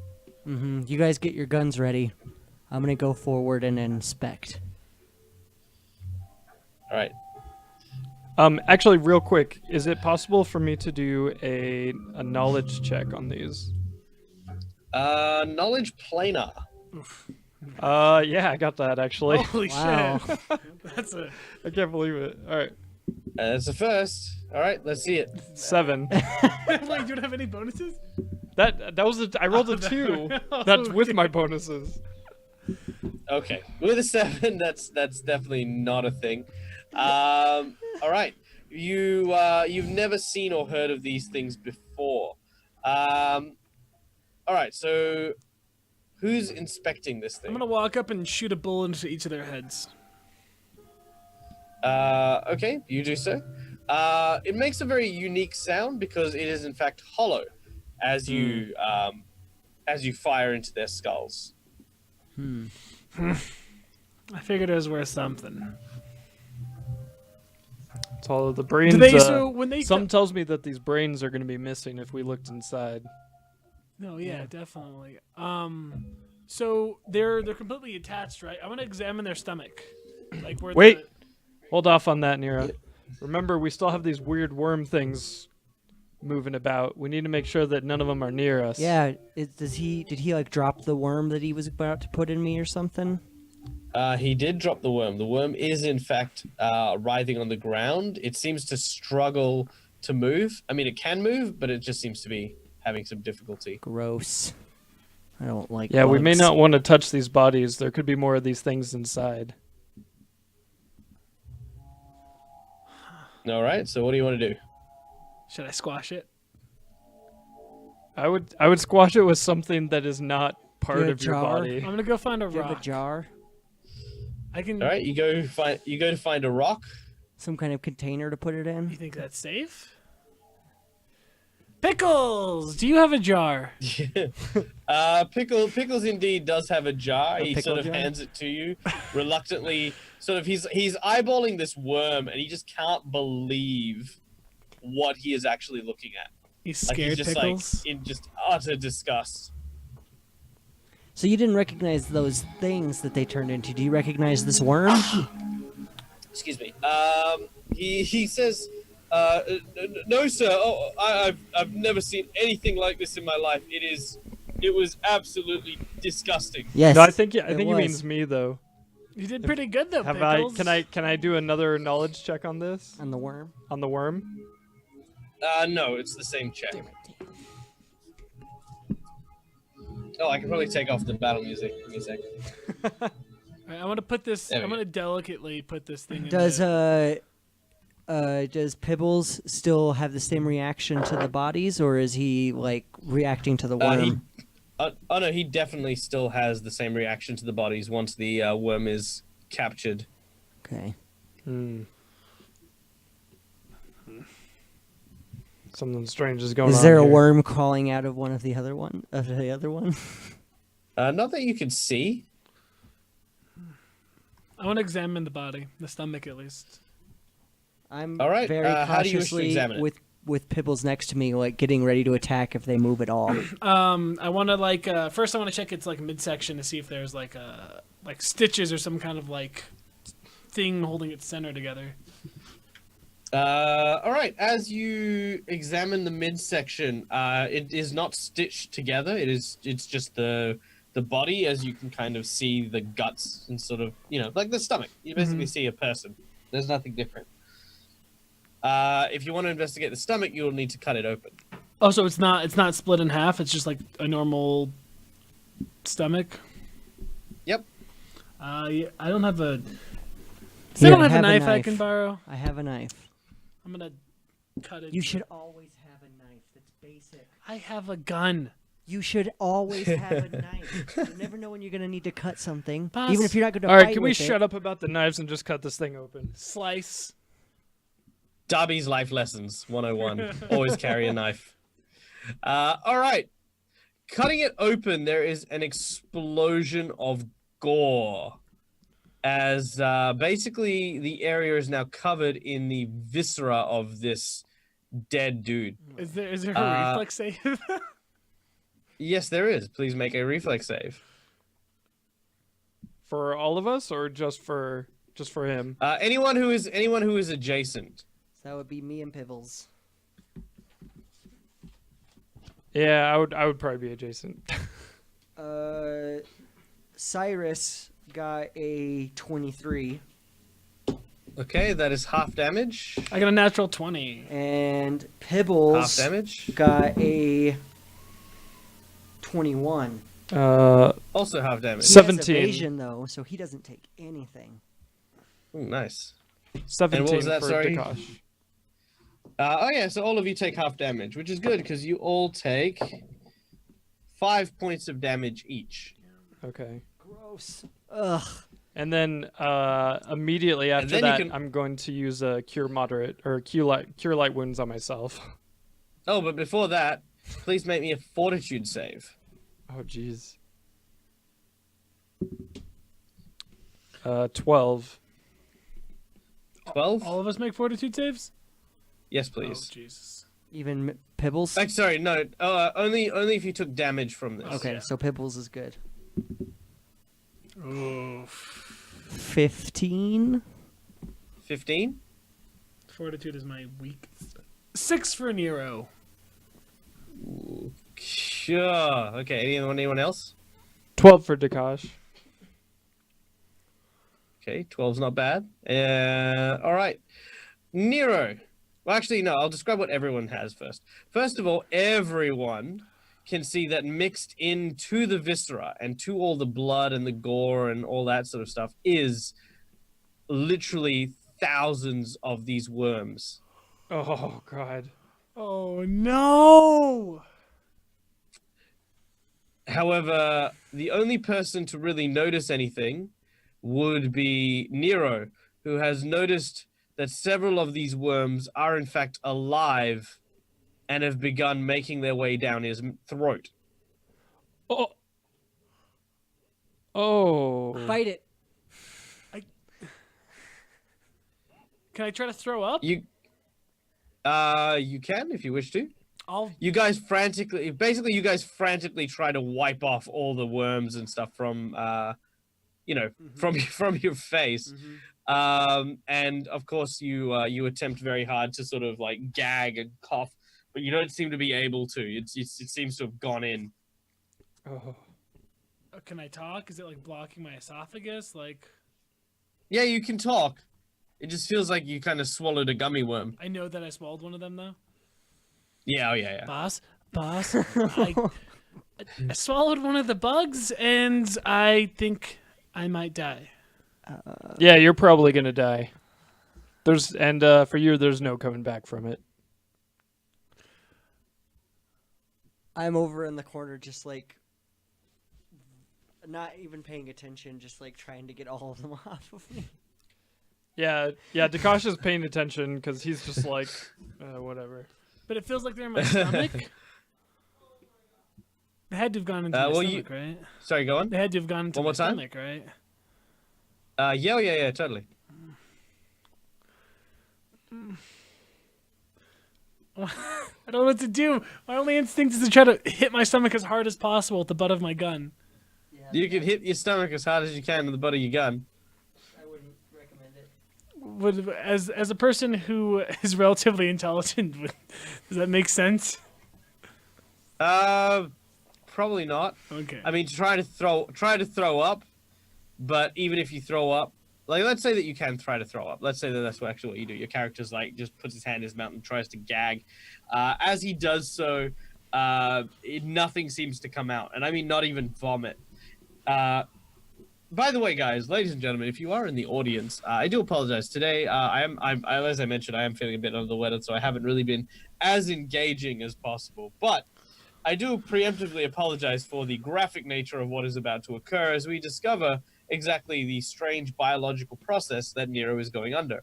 Mm-hmm. You guys get your guns ready. I'm gonna go forward and inspect. All right. Actually, real quick, is it possible for me to do a knowledge check on these? Knowledge planar. Yeah, I got that actually. Holy Wow. shit. That's a. I can't believe it. All right, That's the first. All right, let's see it. 7. Wait, you don't have any bonuses? That was I rolled a 2. That's with my bonuses. Okay, with a 7, that's definitely not a thing. All right, you've never seen or heard of these things before. All right, so who's inspecting this thing? I'm gonna walk up and shoot a bullet into each of their heads. Okay, you do so. It makes a very unique sound because it is in fact hollow as you fire into their skulls. I figured it was worth something. It's all of the brains. Do they? So when they some tells me that these brains are going to be missing if we looked inside. No, yeah, definitely. So they're completely attached, right? I'm gonna examine their stomach. Like where Wait. the... Hold off on that, Nero. Remember, we still have these weird worm things moving about. We need to make sure that none of them are near us. Yeah. Did he like drop the worm that he was about to put in me or something? He did drop the worm. The worm is in fact writhing on the ground. It seems to struggle to move. I mean, it can move, but it just seems to be having some difficulty. Gross. I don't like. Yeah, we may bugs. not want to touch these bodies. There could be more of these things inside. All right, so what do you want to do? Should I squash it? I would squash it with something that is not part Good of your jar. body. I'm gonna go find a Do you have rock. a jar? I can. All right, you go to find a rock. Some kind of container to put it You in? think that's safe? Pickles, do you have a jar? Pickles indeed does have a jar. A He pickle sort of jar? hands it to you reluctantly. Sort of, he's eyeballing this worm, and he just can't believe what he is actually looking at. He's Like scared. he's just Pickles. like in just utter disgust. So you didn't recognize those things that they turned into. Do you recognize this worm? Excuse me. He says, "No, sir. Oh, I've never seen anything like this in my life. It was absolutely disgusting." Yes. No, I think he was. means me though. You did pretty good though, Have Pickles. Can I do another knowledge check on this? On the worm. On the worm? No, it's the same check. Oh, I can probably take off the battle music. Give me a second. All right, I'm gonna put this. There we I'm go. gonna delicately put this thing. in Does the- does Pibbles still have the same reaction to the bodies, or is he like reacting to the He worm? Oh no, he definitely still has the same reaction to the bodies once the worm is captured. Okay. Hmm. Something strange is going on. Is there a here. worm crawling out of one of the other one? Not that you could see. I want to examine the body, the stomach at least. I'm All right, very how do you wish to cautiously examine it? with Pibbles next to me, like getting ready to attack if they move at all. I want to first I want to check its like midsection to see if there's like stitches or some kind of like thing holding its center together. All right. As you examine the midsection, it is not stitched together. It's just the body, as you can kind of see the guts and sort of like the stomach. You basically see a person. There's nothing different. If you want to investigate the stomach, you'll need to cut it open. Oh, so it's not split in half. It's just like a normal stomach. Yep. Yeah, I don't have a. Here, I don't have a have a knife I knife. can borrow. I have a knife. I'm gonna cut it. You should always have a knife. That's basic. I have a gun. You should always have a knife. You never know when you're gonna need to cut something, Boss. even if you're not gonna. All right, fight can we with it. shut up about the knives and just cut this thing open? Slice. Darby's life lessons 101. Always carry a knife. All right. Cutting it open, there is an explosion of gore. As basically the area is now covered in the viscera of this dead dude. Is there a reflex save? Yes, there is. Please make a reflex save. For all of us, or just for him? Anyone who is adjacent. So that would be me and Pibbles. Yeah, I would probably be adjacent. Cyrus got a 23, Okay, that is half damage. I got a natural 20. and Pibbles Half damage. got a 21. Also half damage. He 17. has evasion though, so he doesn't take anything. Ooh, nice. 17 was that, for sorry? Dakash. Oh yeah, so all of you take half damage, which is good because you all take 5 points of damage each. Okay. Gross. Ugh. And then immediately after then you that, can- I'm going to use a cure moderate or cure light wounds on myself. Oh, but before that, please make me a fortitude save. Oh jeez. 12. 12? All of us make fortitude saves? Yes, Oh, please. Jesus. Even Pibbles? Sorry, no. Only if you took damage from this. Okay, Yeah. so Pibbles is good. Oof. 15? 15? Fortitude is my weak. 6 for Nero. Sure. Okay, anyone else? 12 for Dakash. Okay, 12's not bad. All right. Nero. Well, actually, no, I'll describe what everyone has first. First of all, everyone can see that mixed into the viscera and to all the blood and the gore and all that sort of stuff is literally thousands of these worms. Oh god. Oh, no! However, the only person to really notice anything would be Nero, who has noticed that several of these worms are in fact alive and have begun making their way down his throat. Oh. Oh. Fight it. Can I try to throw up? You can if you wish to. I'll. You guys frantically try to wipe off all the worms and stuff from from your face. And of course you attempt very hard to sort of like gag and cough, but you don't seem to be able to. It seems to have gone in. Oh. Can I talk? Is it like blocking my esophagus? Like, Yeah, you can talk. It just feels like you kind of swallowed a gummy worm. I know that I swallowed one of them though. Yeah, yeah. Boss, I swallowed one of the bugs, and I think I might die. Yeah, you're probably gonna die. For you, there's no coming back from it. I'm over in the corner just like not even paying attention, just like trying to get all of them off of me. Yeah, Dakash is paying attention because he's just like, whatever. But it feels like they're in my stomach. They had to have gone into my stomach, right? Sorry, go on. They had to have gone into One my more time? stomach, right? Yeah, totally. I don't know what to do. My only instinct is to try to hit my stomach as hard as possible with the butt of my gun. Yeah, You can hit your stomach as hard as you can with the butt of your gun. I wouldn't recommend it. As a person who is relatively intelligent, does that make sense? Probably not. Okay. I mean, try to throw up, but even if you throw up, like, let's say that you can try to throw up. Let's say that that's actually what you do. Your character's like just puts his hand in his mouth and tries to gag. As he does so, nothing seems to come out, and I mean not even vomit. By the way, guys, ladies and gentlemen, if you are in the audience, I do apologize. Today, as I mentioned, I am feeling a bit under the weather, so I haven't really been as engaging as possible. But I do preemptively apologize for the graphic nature of what is about to occur as we discover exactly the strange biological process that Nero is going under.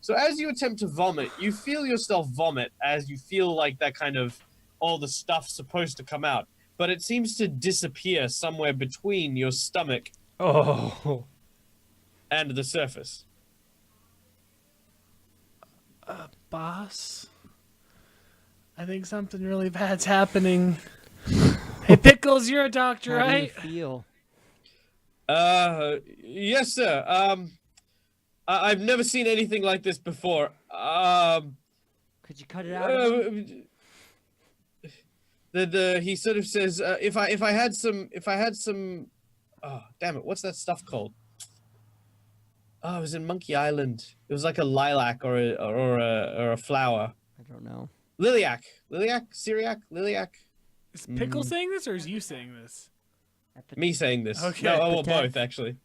So as you attempt to vomit, you feel yourself vomit as you feel like that kind of all the stuff's supposed to come out, but it seems to disappear somewhere between your stomach Oh. and the surface. Boss, I think something really bad's happening. Hey, Pickles, you're a doctor, How right? do you feel? Yes, sir. I've never seen anything like this before. Could you cut it out? Of him? He sort of says, if I had some, oh damn it, what's that stuff called? Oh, it was in Monkey Island. It was like a lilac or a flower. I don't know. Lilac, lilac. Is Pickle saying this or is you saying this? Me saying this. Okay. No, well, Epitaph. both actually. Do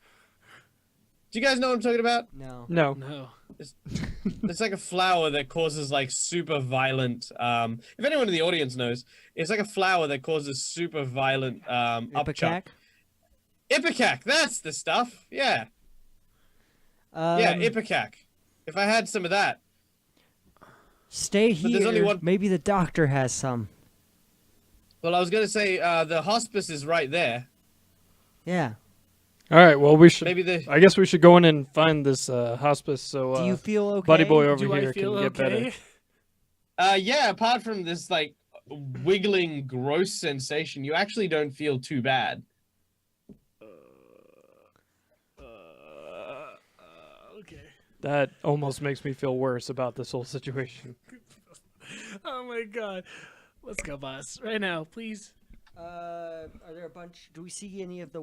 you guys know what I'm talking about? No. No. No. It's like a flower that causes like super violent. If anyone in the audience knows, it's like a flower that causes super violent upchuck. Ipecac? Ipecac, that's the stuff. Yeah, yeah, Ipecac. If I had some of that. Stay But there's only here. one- Maybe the doctor has some. Well, I was gonna say the hospice is right there. Yeah. All right. Well, we should. Maybe the. I guess we should go in and find this hospice so Do you feel okay? Buddy Boy over Do here I feel can get okay? better. Yeah. Apart from this like wiggling, gross sensation, you actually don't feel too bad. Okay. That almost makes me feel worse about this whole situation. Oh my god. Let's go, boss. Right now, please. Are there a bunch? Do we see any of the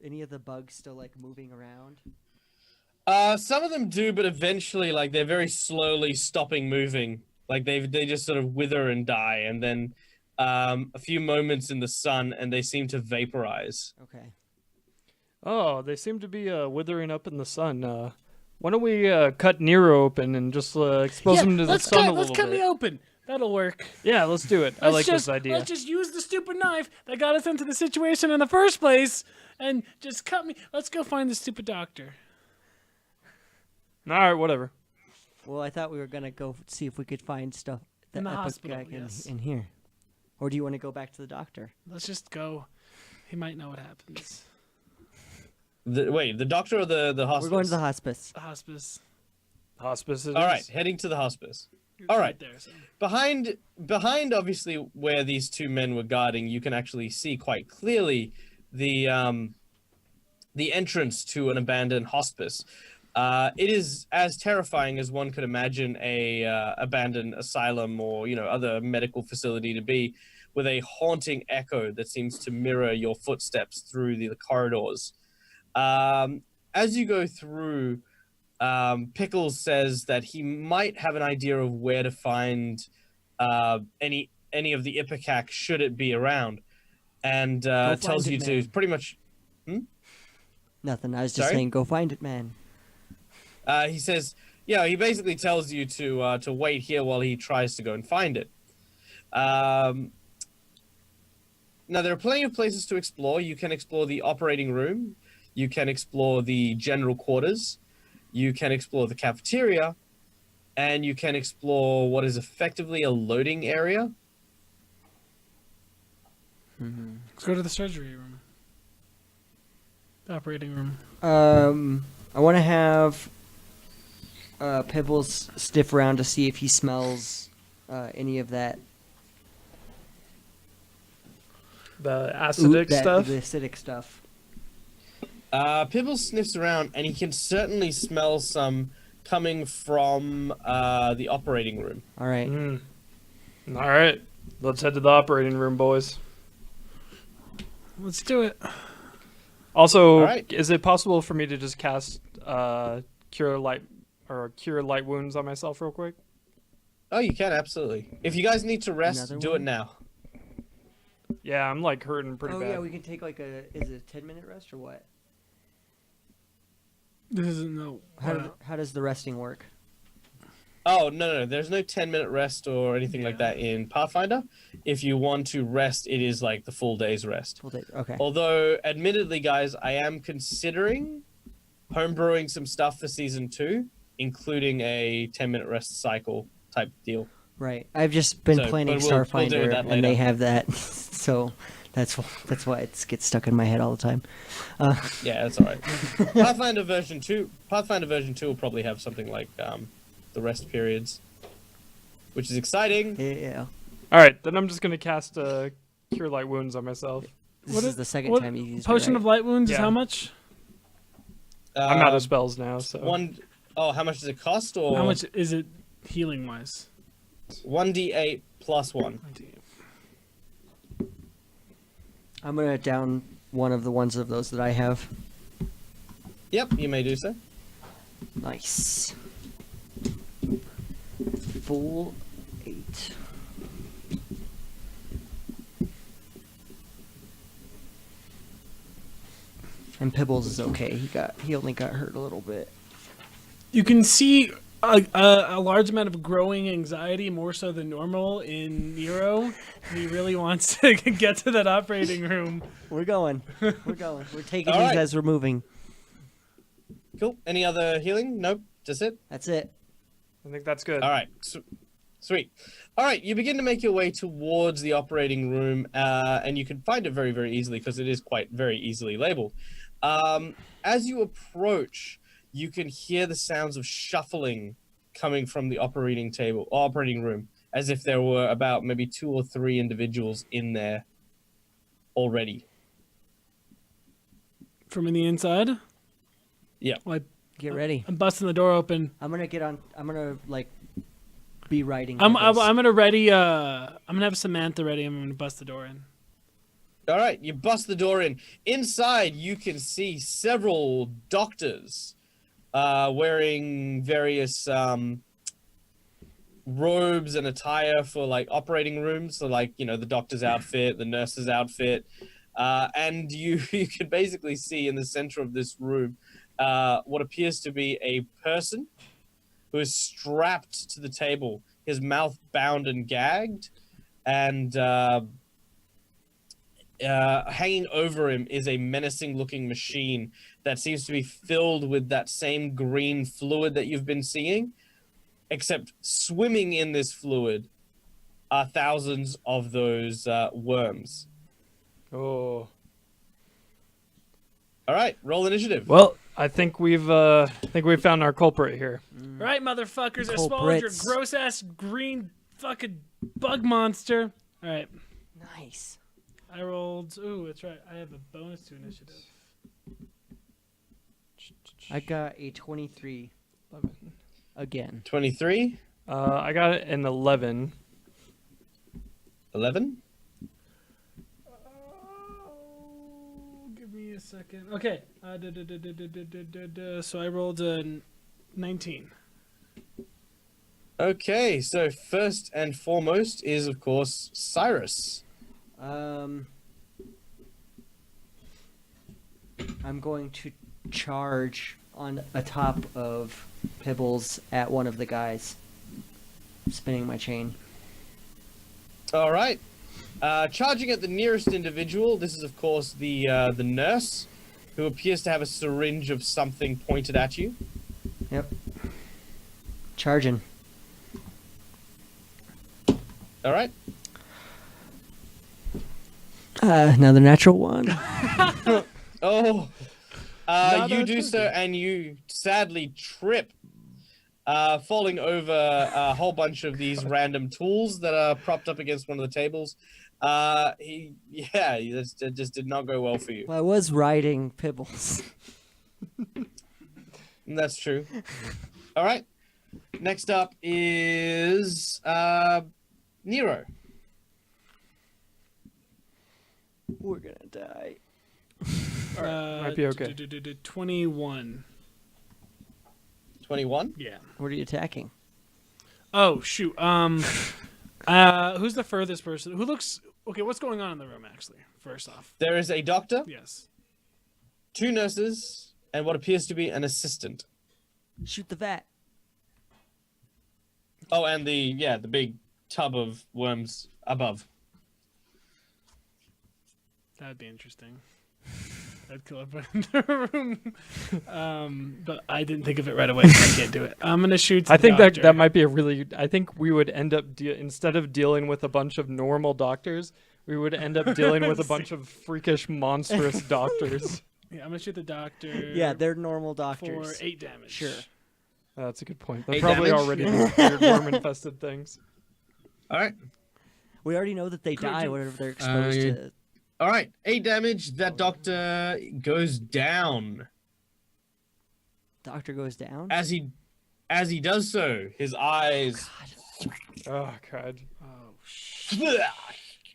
any of the bugs still like moving around? Some of them do, but eventually, like they're very slowly stopping moving. Like they just sort of wither and die, and then a few moments in the sun, and they seem to vaporize. Okay. Oh, they seem to be withering up in the sun. Why don't we cut Nero open and just expose him to the sun a let's little cut bit? me open. That'll work. Yeah, let's do it. I like this idea. Let's just use the stupid knife that got us into the situation in the first place and just cut me. Let's go find the stupid doctor. All right, whatever. Well, I thought we were gonna go see if we could find stuff In the Ipecac hospital, yes. in here. Or do you want to go back to the doctor? Let's just go. He might know what happens. Wait, the doctor or the hospice? We're going to the hospice. The hospice. Hospice it All right, is. heading to the hospice. It's All right. there. So. Behind, obviously, where these two men were guarding, you can actually see quite clearly the entrance to an abandoned hospice. It is as terrifying as one could imagine a abandoned asylum or other medical facility to be, with a haunting echo that seems to mirror your footsteps through the corridors. As you go through, Pickles says that he might have an idea of where to find any of the Ipecac should it be around, and tells you to pretty much. Nothing. I was just Sorry? saying, go find it, man. He says, yeah, he basically tells you to wait here while he tries to go and find it. Now, there are plenty of places to explore. You can explore the operating room. You can explore the general quarters. You can explore the cafeteria. And you can explore what is effectively a loading area. Let's go to the surgery room. The operating room. I want to have Pibbles sniff around to see if he smells any of that. The acidic stuff. The acidic stuff. Pibble sniffs around, and he can certainly smell some coming from the operating room. All right. All right, let's head to the operating room, boys. Let's do it. Also, All right. is it possible for me to just cast cure light wounds on myself real quick? Oh, you can, absolutely. If you guys need to rest, Another do one? it now. Yeah, I'm like hurting pretty bad. Yeah, we can take like is it a 10-minute rest or what? This isn't no. How does the resting work? Oh, no. There's no 10-minute rest or anything like that in Pathfinder. If you want to rest, it is like the full day's rest. Full day. Okay. Although, admittedly, guys, I am considering homebrewing some stuff for Season 2, including a 10-minute rest cycle type deal. Right. I've just been So, planning but we'll Starfinder, do that and they later. have that, so that's why it gets stuck in my head all the time. Yeah, that's all right. Pathfinder version 2 will probably have something like the rest periods, which is exciting. Yeah. All right, then I'm just gonna cast cure light wounds on myself. This is the second time you've used Potion it, of right? light wounds is Yeah. how much? I'm out of spells now, so How much does it cost? Or How much is it healing wise? 1d8 plus 1. I'm gonna down one of the ones of those that I have. Yep, you may do so. Nice. Full 8. And Pibbles is okay. He only got hurt a little bit. You can see a large amount of growing anxiety, more so than normal, in Nero. And he really wants to get to that operating room. We're going. We're going. We're taking All these right. as we're moving. Cool. Any other healing? Nope. Just it. That's it. I think that's good. All right. Sweet. All right. You begin to make your way towards the operating room, and you can find it very, very easily because it is quite very easily labeled. As you approach, you can hear the sounds of shuffling coming from the operating room, as if there were about maybe 2 or 3 individuals in there already. From in the inside? Yeah. Well, Get ready. I'm busting the door open. I'm gonna like be writing. I'm Pibbles. gonna ready. I'm gonna have Samantha ready. I'm gonna bust the door in. All right, you bust the door in. Inside, you can see several doctors wearing various robes and attire for like operating rooms. So like, the doctor's outfit, the nurse's outfit. And you can basically see in the center of this room what appears to be a person who is strapped to the table, his mouth bound and gagged, and hanging over him is a menacing-looking machine that seems to be filled with that same green fluid that you've been seeing, except swimming in this fluid are thousands of those worms. Oh. All right, roll initiative. Well, I think we've found our culprit here. All right, motherfuckers! I swallowed your Culprits. gross ass green fucking bug monster. All right, Nice. I rolled. Ooh, that's right. I have a bonus to initiative. I got a 23 again. 23, I got an 11. 11. Give me a second. Okay. So I rolled a 19. Okay, so first and foremost is, of course, Cyrus. I'm going to charge on atop of Pibbles at one of the guys, spinning my chain. All right. Charging at the nearest individual. This is, of course, the nurse, who appears to have a syringe of something pointed at you. Yep. Charging. All right. Another natural one. Oh. Not You a do so, turkey. and you sadly trip, falling over a whole bunch of these random tools that are propped up against one of the tables. That just did not go well for you. Well, I was riding Pibbles. That's true. All right. Next up is Nero. We're gonna die. Might be okay. 21. 21. Yeah. What are you attacking? Oh shoot. Who's the furthest person? Who looks okay? What's going on in the room actually? First off. There is a doctor, Yes. 2 nurses, and what appears to be an assistant. Shoot the vat. Oh, and the big tub of worms above. That'd be interesting. I'd kill everyone in the room. But I didn't think of it right away, so I can't do it. I'm gonna shoot. I think doctor. that might be a really. I think we would end up instead of dealing with a bunch of normal doctors, we would end up dealing with a bunch of freakish, monstrous doctors. Yeah, I'm gonna shoot the doctor. Yeah, they're normal for doctors. 8 damage. Sure. That's a good point. They're 8 probably damage? already weird worm-infested things. All right. We already know that they Could die you- whenever they're exposed you- to. All right. 8 damage. That doctor goes down. Doctor goes down. As he does so, his eyes Oh god. Oh shit.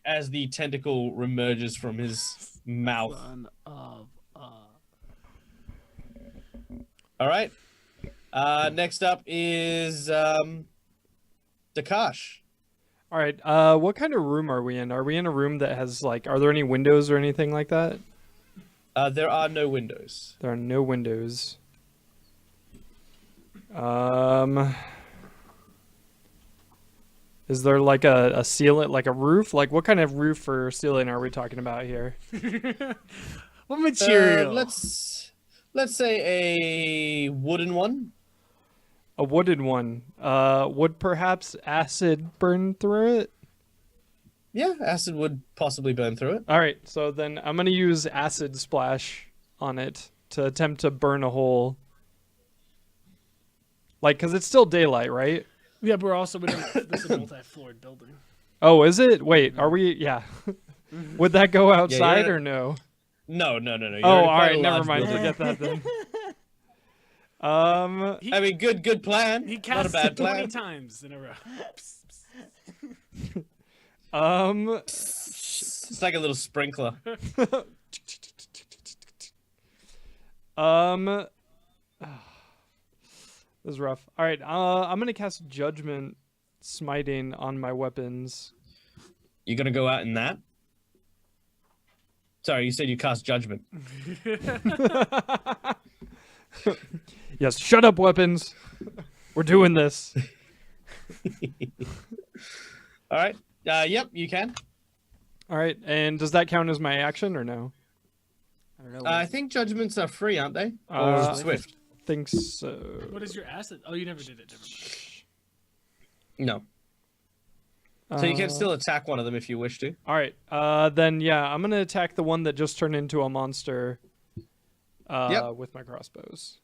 as the tentacle remerges from his mouth. Son of a. All right. Next up is Dakash. All right. What kind of room are we in? Are we in a room that has like? Are there any windows or anything like that? There are no windows. There are no windows. Is there like a ceiling, like a roof? Like what kind of roof or ceiling are we talking about here? What material? Let's say a wooden one. A wooden one. Would perhaps acid burn through it? Yeah, acid would possibly burn through it. All right, so then I'm gonna use acid splash on it to attempt to burn a hole. Like, cause it's still daylight, right? Yeah, but we're also within this is a multi-floored building. Oh, is it? Wait, are we? Yeah. Would that go outside you're- or no? No. You're Oh, in all quite right, a never large mind. building. Forget that then. I mean, good plan. He Not a casts bad it 20 plan. times in a row. It's like a little sprinkler. This is rough. All right, I'm gonna cast Judgment Smiting on my weapons. You're gonna go out in that? Sorry, you said you cast judgment. Yes, shut up, weapons. We're doing this. All right. Yep, you can. All right, and does that count as my action or no? I don't know. I think judgments are free, aren't they? Or Uh, swift? Think so. What is your acid? Oh, you never did it. Never mind. No. So you can Uh, still attack one of them if you wish to. All right. Then yeah, I'm gonna attack the one that just turned into a monster. Yep. With my crossbows.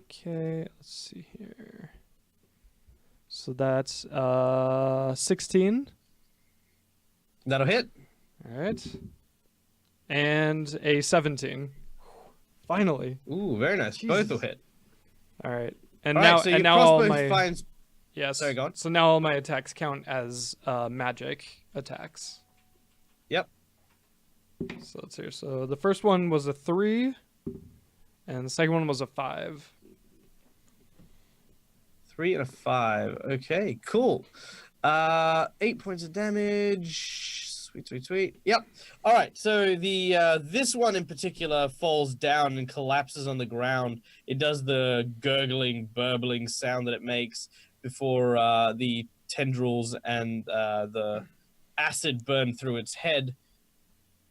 Okay. Let's see here. So that's 16. That'll hit. All right. And a 17. Finally. Ooh, very nice. Both will hit. All right. And All now right, so your and now all crossbow my finds. yes. Sorry, go on. So now all my attacks count as magic attacks. Yep. So let's see. So the first one was a 3, and the second one was a 5. 3 and a 5. Okay, cool. 8 points of damage. Sweet. Yep. All right. So the this one in particular falls down and collapses on the ground. It does the gurgling, burbling sound that it makes before the tendrils and the acid burn through its head.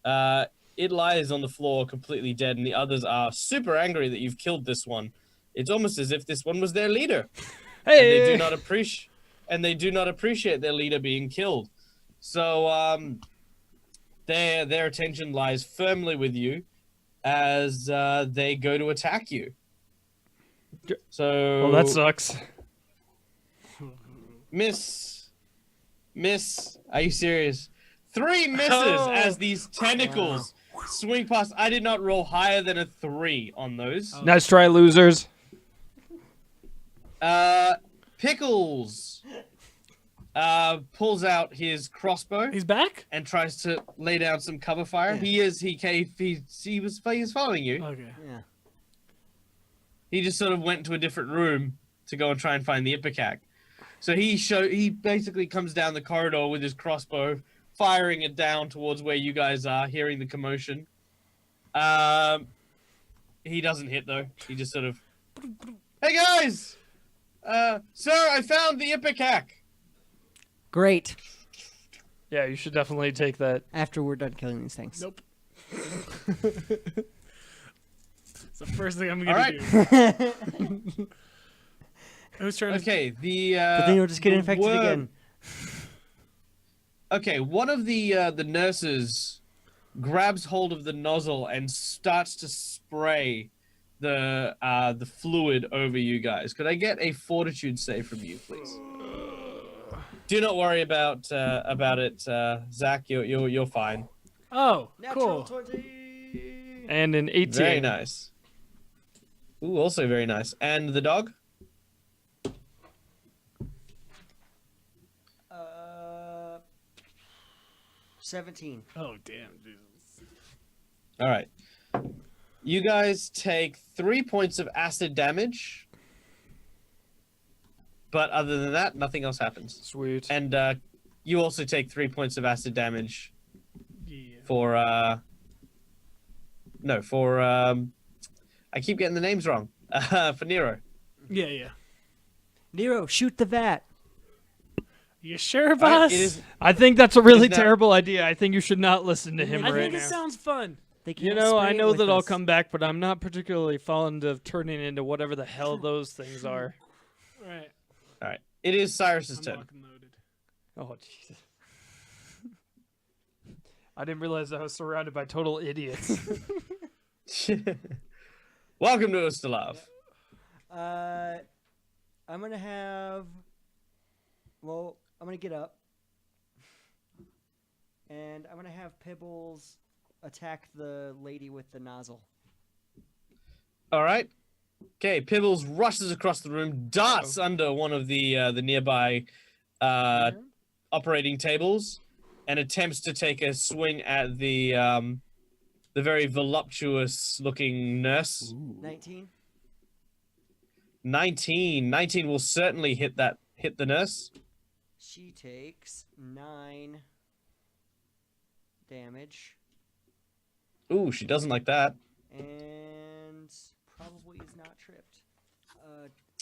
It lies on the floor completely dead, and the others are super angry that you've killed this one. It's almost as if this one was their leader. Hey! And they do not appreciate their leader being killed. So their attention lies firmly with you as they go to attack you. So Well, that sucks. Miss, are you serious? 3 misses as these tentacles swing past. I did not roll higher than a 3 on those. Nice try, losers. Pickles pulls out his crossbow He's back? and tries to lay down some cover fire. Yeah. He was following you. Okay. Yeah. He just sort of went to a different room to go and try and find the Ipecac. So he basically comes down the corridor with his crossbow, firing it down towards where you guys are, hearing the commotion. He doesn't hit though. He just sort of, hey guys, sir, I found the Ipecac. Great. Yeah, you should definitely take that. After we're done killing these things. Nope. It's the first thing I'm gonna All right. do. Who's turn? Okay, But then you'll just get the infected worm- again. Okay, one of the nurses grabs hold of the nozzle and starts to spray the fluid over you guys. Could I get a fortitude save from you, please? Do not worry about it, Zach. You're fine. Oh, cool. 20. And an 18. Very nice. Ooh, also very nice. And the dog? 17. Oh, damn, Jesus. All right. You guys take 3 points of acid damage. But other than that, nothing else happens. Sweet. And you also take 3 points of acid damage Yeah. for I keep getting the names wrong. For Nero. Yeah. Nero, shoot the vat. You sure, All right, boss? it is I think that's a really Is that- terrible idea. I think you should not listen to him I right think now. it sounds fun. They You can't know, I spray know with that I'll us. come back, but I'm not particularly fond of turning into whatever the hell those things are. All right. all right. It is Cyrus's I'm turn. locked and loaded. Oh, Jesus. I didn't realize I was surrounded by total idiots. Welcome to Ustalav. I'm gonna have. Well, I'm gonna get up, and I'm gonna have Pibbles attack the lady with the nozzle. All right. Okay, Pibbles rushes across the room, darts under one of the nearby operating tables, and attempts to take a swing at the very voluptuous-looking nurse. 19. 19 will certainly hit the nurse. She takes 9 damage, Ooh, she doesn't like that. and probably is not tripped.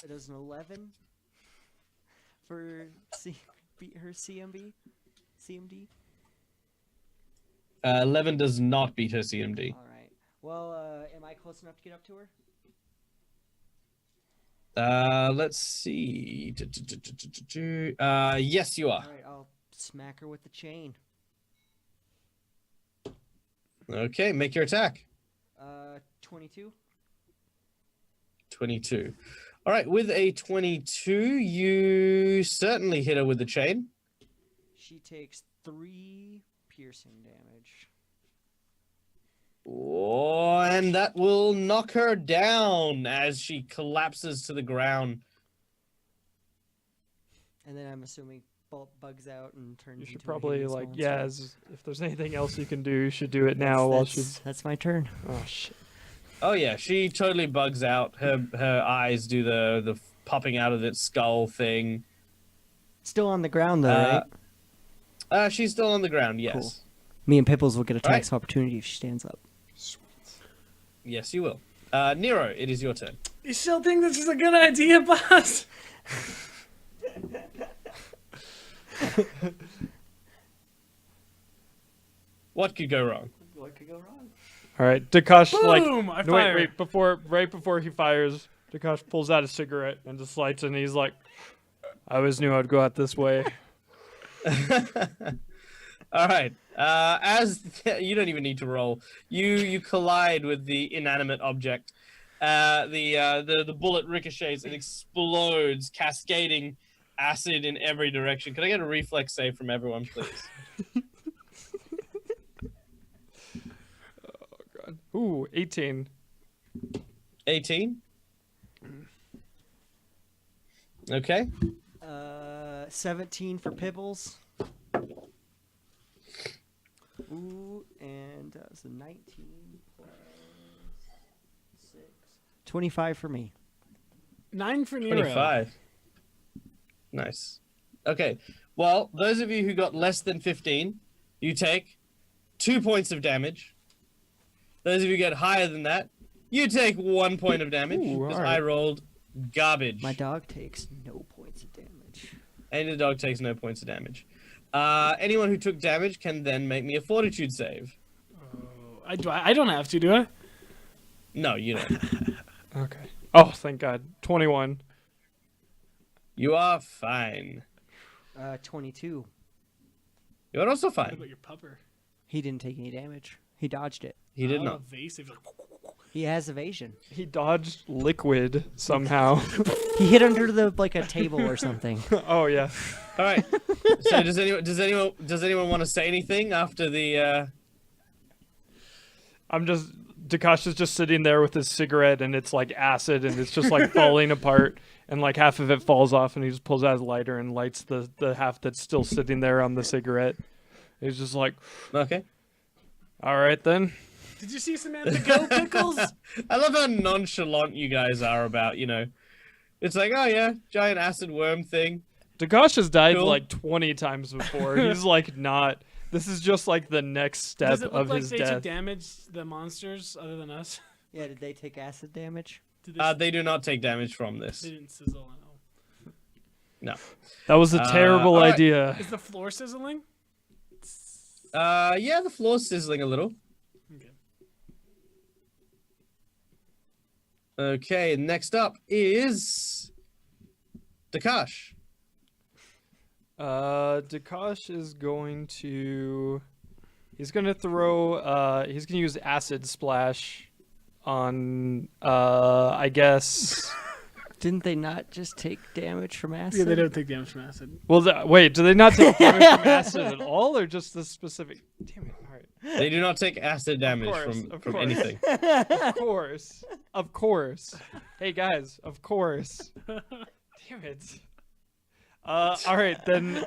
It does an 11 for beat her CMD. 11 does not beat her CMD. All right. Well, am I close enough to get up to her? Let's see. Yes, you are. All right. I'll smack her with the chain. Okay, make your attack. 22. 22. All right, with a 22, you certainly hit her with the chain. She takes 3 piercing damage. Oh, and that will knock her down as she collapses to the ground. And then I'm assuming Bolt bugs out and turns You should into a probably, hideous like, monster. yeah, if there's anything else you can do, you should do it now while she's... That's my turn. Oh, shit. Oh yeah, she totally bugs out. Her eyes do the popping out of its skull thing. Still on the ground though, right? She's still on the ground. Yes. Cool. Me and Pipples will get attacks Right. of opportunity if she stands up. Yes, you will. Nero, it is your turn. You still think this is a good idea, boss? What could go wrong? What could go wrong? All right, Dakash Boom! I like fire. wait right before he fires, Dakash pulls out a cigarette and just lights it, and he's like, "I always knew I'd go out this way." All right. As you don't even need to roll, you collide with the inanimate object. The bullet ricochets and explodes, cascading acid in every direction. Can I get a reflex save from everyone, please? God. Ooh, 18. 18. Okay. 17 for Pibbles. Ooh, and so 19 plus 6. 25 for me. 9 for Nero. 25. Nice. Okay. Well, those of you who got less than 15, you take 2 points of damage. Those of you who get higher than that, you take 1 point of damage. Ooh, Because alright. I rolled garbage. My dog takes no points of damage. And the dog takes no points of damage. Anyone who took damage can then make me a fortitude save. I don't have to, do I? No, you don't. Okay. Oh, thank God. 21. You are fine. 22. You are also What fine. about your pupper? He didn't take any damage. He dodged it. He did Oh, not. Evasive. He has evasion. He dodged liquid somehow. He hid under the like a table or something. Oh yeah. All right. So does anyone want to say anything after the? Dakash is just sitting there with his cigarette, and it's like acid, and it's just like falling apart, and like half of it falls off, and he just pulls out his lighter and lights the half that's still sitting there on the cigarette. He's just like, Okay. all right then. Did you see Samantha go, Pickles? I love how nonchalant you guys are about, it's like, oh yeah, giant acid worm thing. Dakash has died Cool. like 20 times before. He's like not. This is just like the next step Does it look of like his they took death. damage, the monsters, other than us? Yeah, did they take acid damage? Did they, They do not take damage from they this. didn't sizzle at all. No. That was a terrible alright. idea. Is the floor sizzling? Yeah, the floor's sizzling a little. Okay. Okay, next up is Dakash. Dakash is going to. He's gonna throw. He's gonna use acid splash on. I guess. Didn't they not just take damage from acid? Yeah, they don't take damage from acid. Well, wait. Do they not take damage from acid at all, or just the specific? Damn it! All right. They do not take acid damage course, from of course. anything. Of course. Hey guys, of course. Damn it. All right then.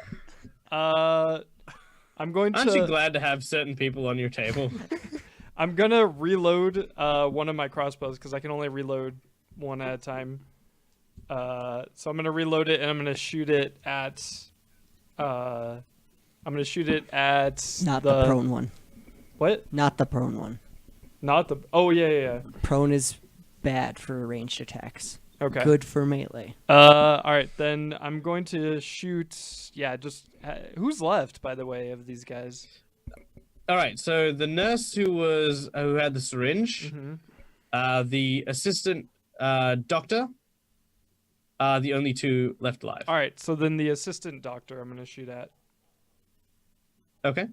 I'm going Aren't you to. glad to have certain people on your table? I'm gonna reload one of my crossbows because I can only reload one at a time. So I'm gonna reload it and I'm gonna shoot it at. I'm gonna shoot it at. Not the prone one. What? Not the prone one. Not the. Oh yeah. Prone is bad for ranged attacks. Okay. Good for melee. All right, then I'm going to shoot. Yeah, just who's left, by the way, of these guys? All right, so the nurse who had the syringe, the assistant doctor, are the only two left alive. All right, so then the assistant doctor I'm going to shoot at. Okay.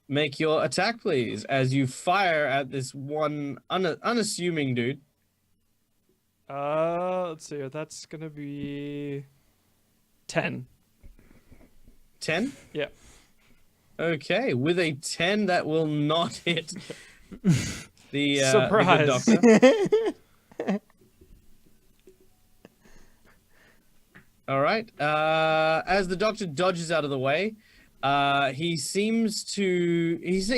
Make your attack, please, as you fire at this one unassuming dude. Let's see here. That's going to be 10. 10? Yeah. Okay, with a 10, that will not hit the Surprise. good doctor. All right. As the doctor dodges out of the way, he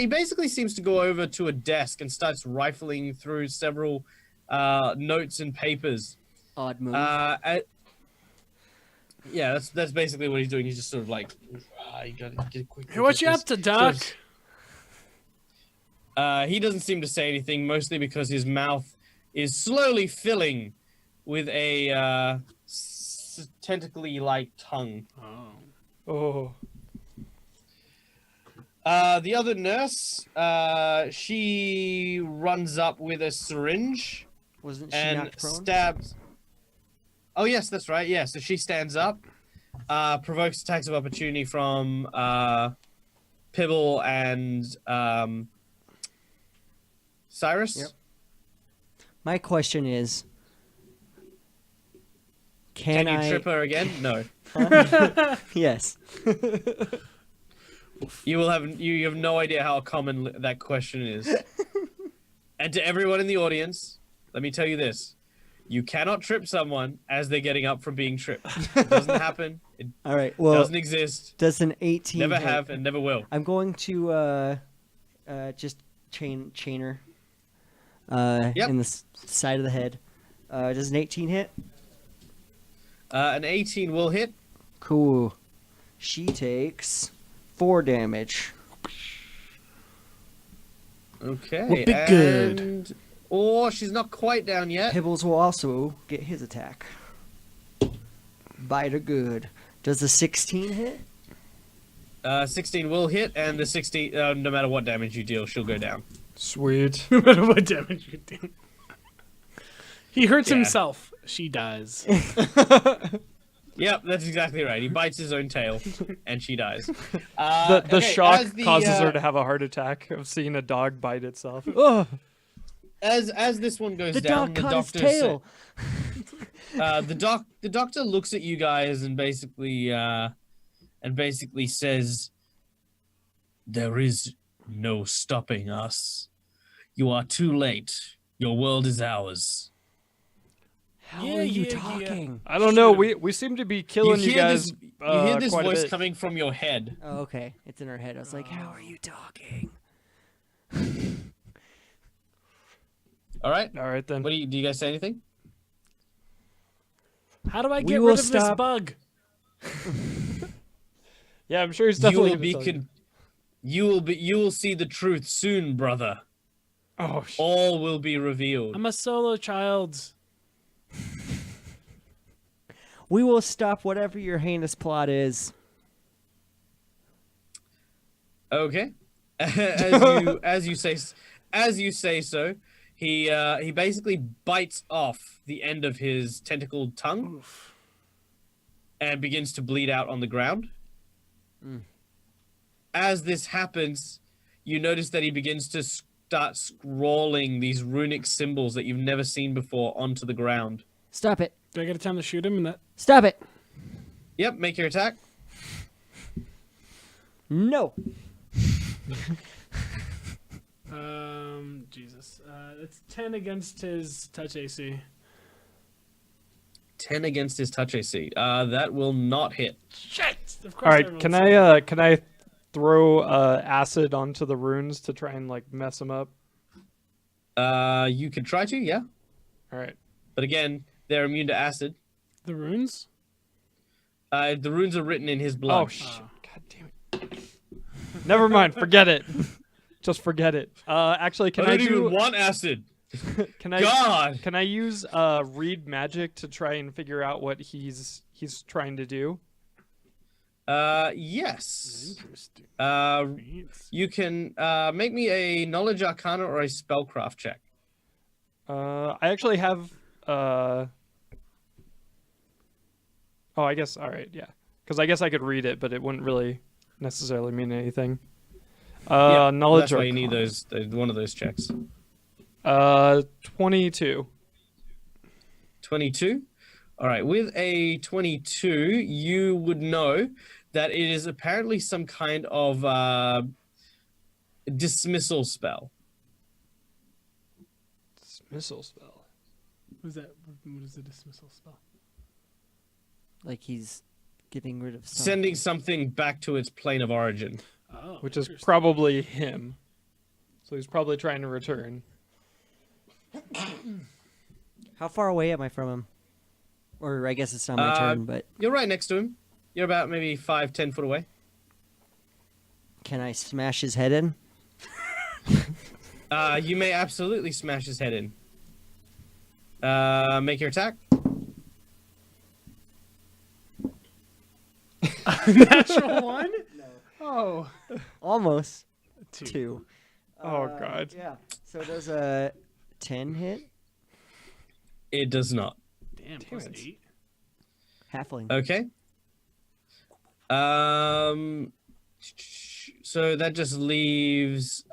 basically seems to go over to a desk and starts rifling through several notes and papers. Odd move. Yeah, that's basically what he's doing. He's just sort of like, you gotta get quick. Hey, what you up to, Doc? He doesn't seem to say anything, mostly because his mouth is slowly filling with a tentacly-like tongue. Oh. Oh. The other nurse, she runs up with a syringe Wasn't she and knocked prone? stabs. Oh yes, that's right. Yeah, so she stands up, provokes attacks of opportunity from Pibble and Cyrus. Yep. My question is, Can can you I trip her again? No. Yes. You have no idea how common that question is. And to everyone in the audience, let me tell you this. You cannot trip someone as they're getting up from being tripped. It doesn't happen. It All right. Well, doesn't exist. does an 18 Never hit? have and never will. I'm going to just chain her Yep. in the side of the head. Does an 18 hit? An 18 will hit. Cool. She takes 4 damage. Okay. Well, be good. And... Or she's not quite down yet. Pibbles will also get his attack. Bite her good. Does the 16 hit? 16 will hit, and the 16, no matter what damage you deal, she'll go down. Sweet. No matter what damage you do. He hurts Yeah. himself. She dies. Yep, that's exactly right. He bites his own tail, and she dies. The Okay, shock as the, causes her to have a heart attack of seeing a dog bite itself. Ugh. As this one goes The down, dog the cut his doctor tail. the doctor looks at you guys and basically says, "There is no stopping us. You are too late. Your world is ours." How Yeah, are you yeah, yeah. talking? I don't know. Shoot We seem to be killing you hear guys. this, you hear this quite a voice bit. coming from your head. Oh, okay. It's in her head. I was like, how are you talking? All right. All right then. What do you guys say anything? How do I We get will rid of this stop- bug? Yeah, I'm sure he's You definitely will gonna be tell you. you will see the truth soon, brother. Oh, All will be revealed. I'm a solo child. We will stop whatever your heinous plot is. Okay. as you say so, he basically bites off the end of his tentacled tongue and begins to bleed out on the ground. As this happens, you notice that he begins to start scrawling these runic symbols that you've never seen before onto the ground. Stop it. Do I get a time to shoot him in that? Stop it. Yep, make your attack. No. Jesus. It's 10 against his touch AC. 10 against his touch AC. That will not hit. Shit! Of course All I right. rolled Can something. can I throw acid onto the runes to try and like mess them up? You could try to, yeah. All right. But again, they're immune to acid. The runes? The runes are written in his blood. Oh shit! God damn it. Never mind. Forget it. Just forget it. Actually, can I I don't do? even want acid. Can I? God. Can I use read magic to try and figure out what he's trying to do? Yes. Interesting. You can make me a knowledge arcana or a spellcraft check. I actually have. Oh, I guess. All right. Yeah. Because I guess I could read it, but it wouldn't really necessarily mean anything. Yeah, Knowledge That's why you need arcana. one of those checks. 22. 22. All right. With a 22, you would know that it is apparently some kind of dismissal spell. Dismissal spell. What is that? What is the dismissal spell? Like he's getting rid of something. Sending something back to its plane of origin. Oh, Which is interesting. probably him. So he's probably trying to return. How far away am I from him? Or I guess it's not my turn, but You're right next to him. You're about maybe 5-10 foot away. can I smash his head in? You may absolutely smash his head in. Make your attack. Natural one? No. Oh. Almost. Two. 2. Oh, God. Yeah. So does a 10 hit? It does not. Damn, Damn plus it. 8. Halfling. Okay. So that just leaves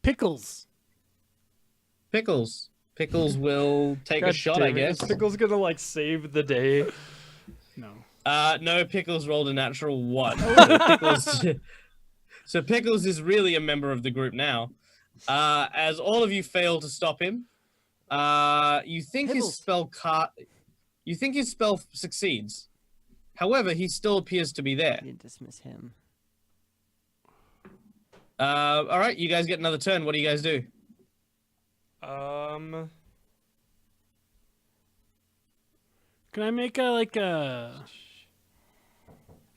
Pickles. Pickles. Pickles will take a God shot, damn I it, guess. Is Pickle's gonna like save the day? No. No, Pickles rolled a natural 1. So Pickles is really a member of the group now. As all of you fail to stop him, you think you think his spell succeeds. However, he still appears to be there. You dismiss him. All right, you guys get another turn. What do you guys do? Can I make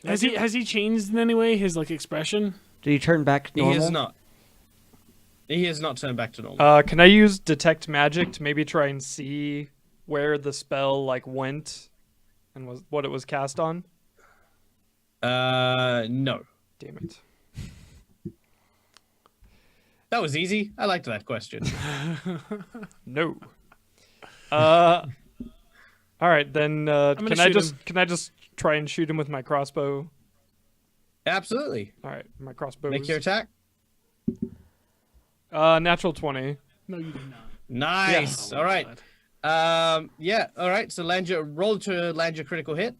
has he changed in any way, his like expression? Did he turn back normal? He has not. He has not turned back to normal. Can I use detect magic to maybe try and see where the spell like went and was what it was cast on? No. Damn it. That was easy. I liked that question. No. All right, then gonna can I shoot him. just try and shoot him with my crossbow? Absolutely. All right, my crossbow. Make your attack. Natural 20. No, you did not. Nice. Oh, All right. God. Yeah. All right. So roll to land your critical hit.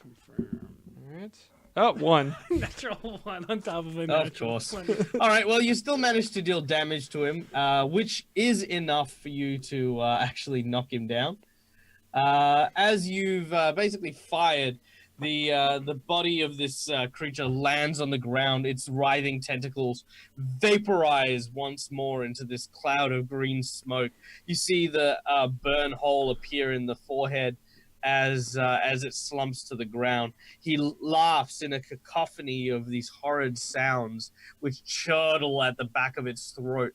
Confirm. All right. Oh, 1. Natural 1 on top of a Of natural course. 20. All right. Well, you still managed to deal damage to him, which is enough for you to actually knock him down. As you've basically fired, the body of this creature lands on the ground. Its writhing tentacles vaporize once more into this cloud of green smoke. You see the burn hole appear in the forehead as it slumps to the ground. He laughs in a cacophony of these horrid sounds which chortle at the back of its throat.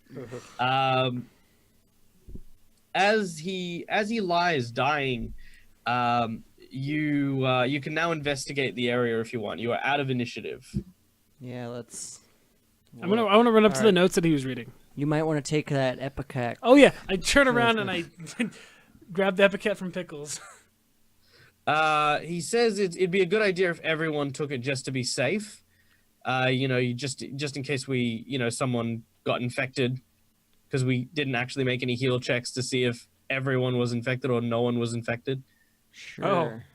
As he lies dying, you can now investigate the area if you want. You are out of initiative. Yeah, let's. I want to run up to the Alright. notes that he was reading. You might want to take that Epicac. Oh yeah, I turn around and I grab the Epicat from Pickles. He says it'd be a good idea if everyone took it just to be safe. You just in case someone got infected, because we didn't actually make any heal checks to see if everyone was infected or no one was infected. Sure.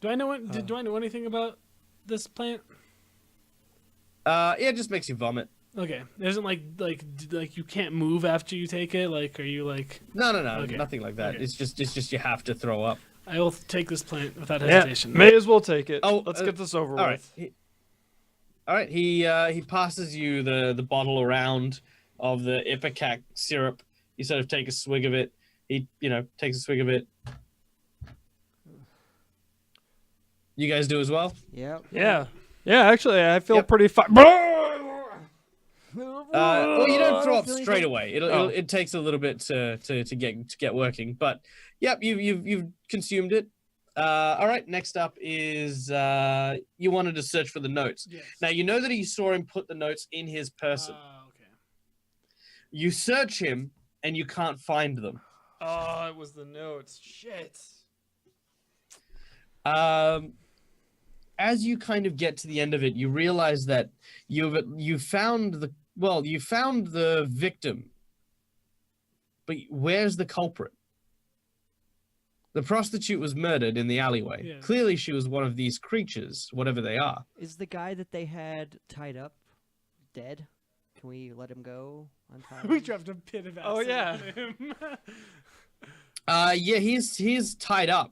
Do I know do I know anything about this plant? Yeah, it just makes you vomit. Okay, there isn't like you can't move after you take it. Like, are you like? No, Okay. nothing like that. Okay. It's just you have to throw up. I will take this plant without Yeah, hesitation. may as well take it. Oh, Let's get this over All right. with. All right. He passes you the bottle around of the Ipecac syrup. You sort of take a swig of it. He takes a swig of it. You guys do as well. Yep. Yeah. Yeah, actually, I feel Yep. pretty fine. Well, you don't throw up Feeling straight good. away. Oh. It takes a little bit to get working. But yep, you've consumed it. All right. Next up is you wanted to search for the notes. Yes. Now you know that he saw him put the notes in his person. Okay. You search him and you can't find them. Oh, it was the notes. Shit. As you kind of get to the end of it, you realize that you found the victim, but where's the culprit? The prostitute was murdered in the alleyway. Yeah. Clearly, she was one of these creatures, whatever they are. Is the guy that they had tied up dead? Can we let him go? We dropped a pit of acid Oh, yeah. on him. Yeah, he's tied up.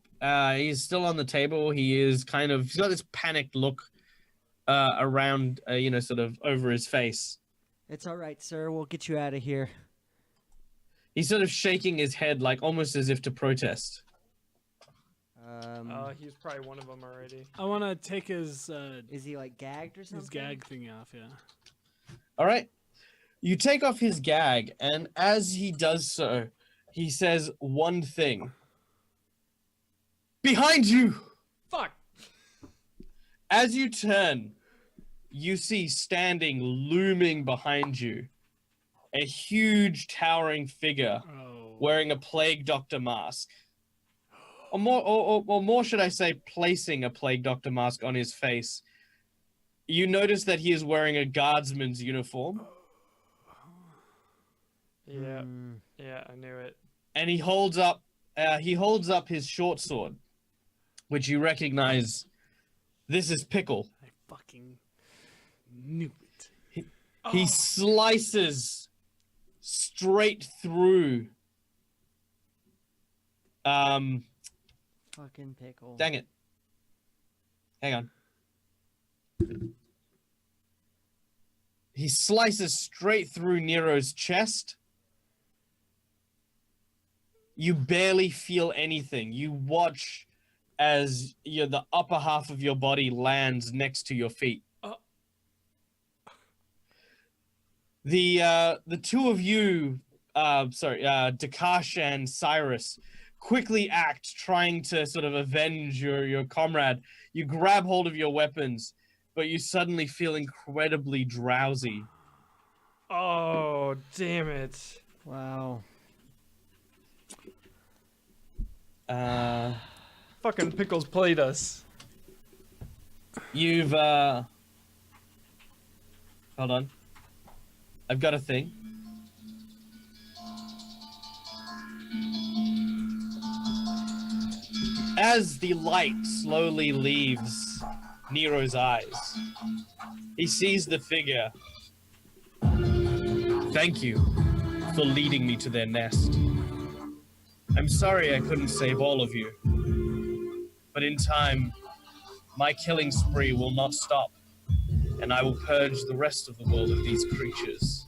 He's still on the table. He's got this panicked look around, sort of over his face. It's all right, sir. We'll get you out of here. He's sort of shaking his head, like almost as if to protest. He's probably one of them already. I want to take his Is he like gagged or something? gag thing off. Yeah. All right. You take off his gag, and as he does so, he says one thing. Behind you! Fuck. As you turn, you see standing, looming behind you, a huge towering figure wearing a plague doctor mask. Or more should I say, placing a plague doctor mask on his face. You notice that he is wearing a guardsman's uniform. Yeah, yeah, I knew it. And he holds up his short sword, which you recognize. This is Pickle. I fucking knew it. He slices straight through. Fucking Pickle. Dang it. Hang on. He slices straight through Nero's chest. You barely feel anything. You watch as the upper half of your body lands next to your feet. The two of you, Dakash and Cyrus, quickly act, trying to sort of avenge your comrade. You grab hold of your weapons, but you suddenly feel incredibly drowsy. Oh, damn it. Wow. Fucking Pickles played us. You've hold on. I've got a thing. As the light slowly leaves Nero's eyes, he sees the figure. Thank you for leading me to their nest. I'm sorry I couldn't save all of you, but in time, my killing spree will not stop, and I will purge the rest of the world of these creatures.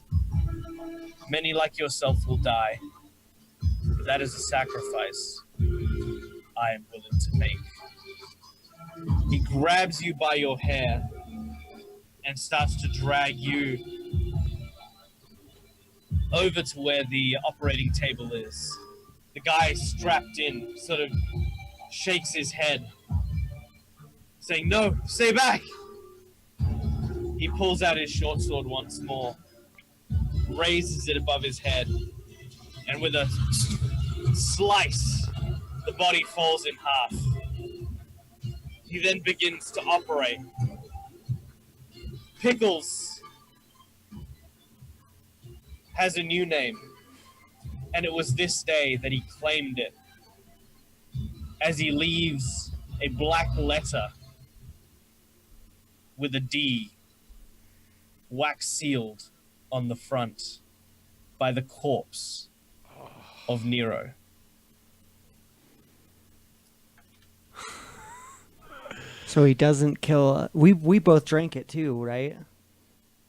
Many like yourself will die, but that is a sacrifice I am willing to make. He grabs you by your hair and starts to drag you over to where the operating table is. The guy strapped in sort of shakes his head, saying, "No, stay back!" He pulls out his short sword once more, raises it above his head, and with a slice, the body falls in half. He then begins to operate. Pickles has a new name, and it was this day that he claimed it, as he leaves a black letter with a D wax sealed on the front by the corpse of Nero. So he doesn't kill. We both drank it too, right?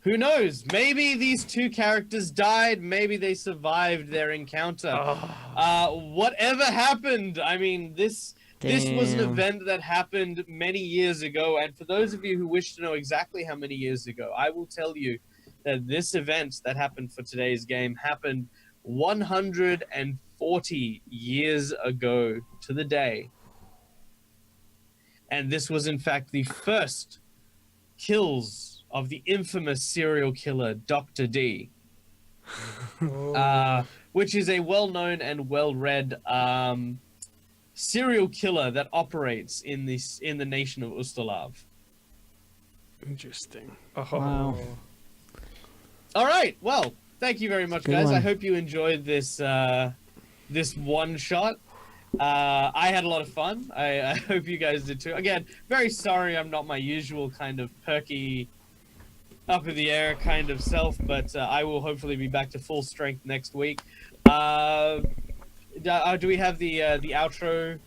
Who knows? Maybe these two characters died. Maybe they survived their encounter. Whatever happened, I mean, this was an Damn. event that happened many years ago. And for those of you who wish to know exactly how many years ago, I will tell you that this event that happened for today's game happened 140 years ago to the day. And this was, in fact, the first kills of the infamous serial killer, Dr. D, which is a well-known and well-read serial killer that operates in the nation of Ustalav. Interesting. Wow. All right. Well, thank you very much, Good guys. one. I hope you enjoyed this this one shot. I had a lot of fun. I hope you guys did too. Again, very sorry I'm not my usual kind of perky, up in the air kind of self, but I will hopefully be back to full strength next week. Do we have the outro,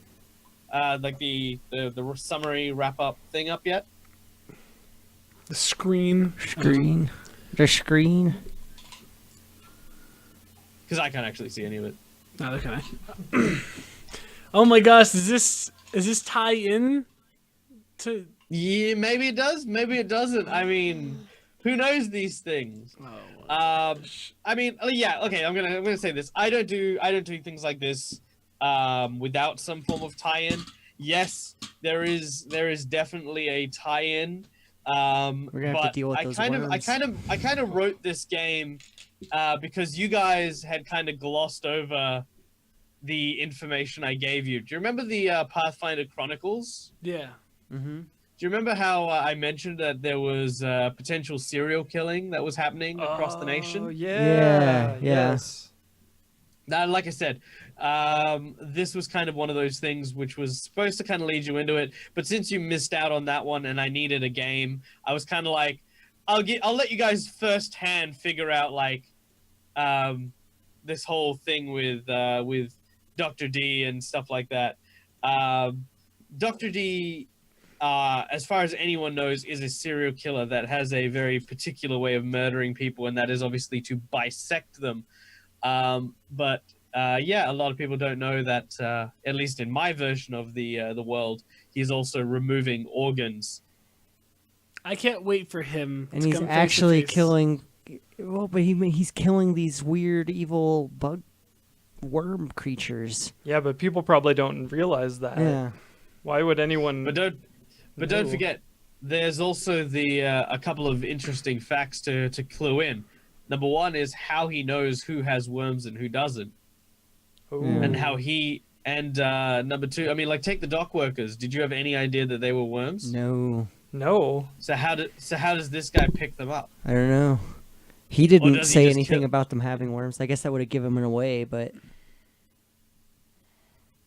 like the summary wrap up thing up yet? The screen. The screen. Because I can't actually see any of it. Neither can I. Oh my gosh, is this tie in to? Yeah, maybe it does. Maybe it doesn't. I mean, who knows these things? Oh, I mean, yeah. Okay, I'm gonna say this. I don't do things like this without some form of tie-in. Yes, there is definitely a tie-in We're gonna have to But deal with I those kind worms. I kind of wrote this game because you guys had kind of glossed over the information I gave you. Do you remember the Pathfinder Chronicles? Yeah. Mm-hmm. Do you remember how I mentioned that there was potential serial killing that was happening across the Oh, nation? Yeah. Yes. Now, like I said, this was kind of one of those things which was supposed to kind of lead you into it, but since you missed out on that one and I needed a game, I was kind of like, I'll let you guys firsthand figure out like this whole thing with Dr. D and stuff like that. Dr. D, as far as anyone knows, is a serial killer that has a very particular way of murdering people, and that is obviously to bisect them. But yeah, a lot of people don't know that, at least in my version of the world, he's also removing organs. I can't wait for him. And to he's come face to actually face. killing. Well, but he's killing these weird, evil bug worm creatures. Yeah, but people probably don't realize that. Yeah. Why would anyone? But don't forget, there's also the a couple of interesting facts to clue in. Number one is how he knows who has worms and who doesn't, Ooh. and how he. And number two, I mean, like take the dock workers. Did you have any idea that they were worms? No, No. So how does this guy pick them up? I don't know. He Or didn't does he say just anything kill- about them having worms. I guess that would have given him away, but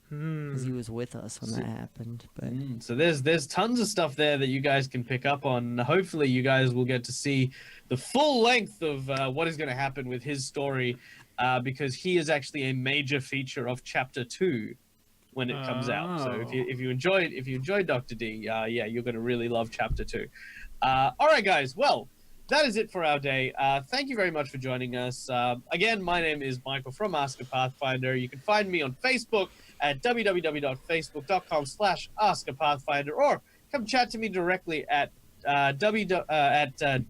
because he was with us when that happened. But So there's tons of stuff there that you guys can pick up on. Hopefully, you guys will get to see the full length of what is going to happen with his story, because he is actually a major feature of Chapter 2 when it comes out. So if you enjoyed Dr. D, yeah, you're going to really love Chapter 2. All right, guys. Well, that is it for our day. Thank you very much for joining us. Again, my name is Michael from Ask a Pathfinder. You can find me on Facebook at www.facebook.com/askapathfinder, or come chat to me directly at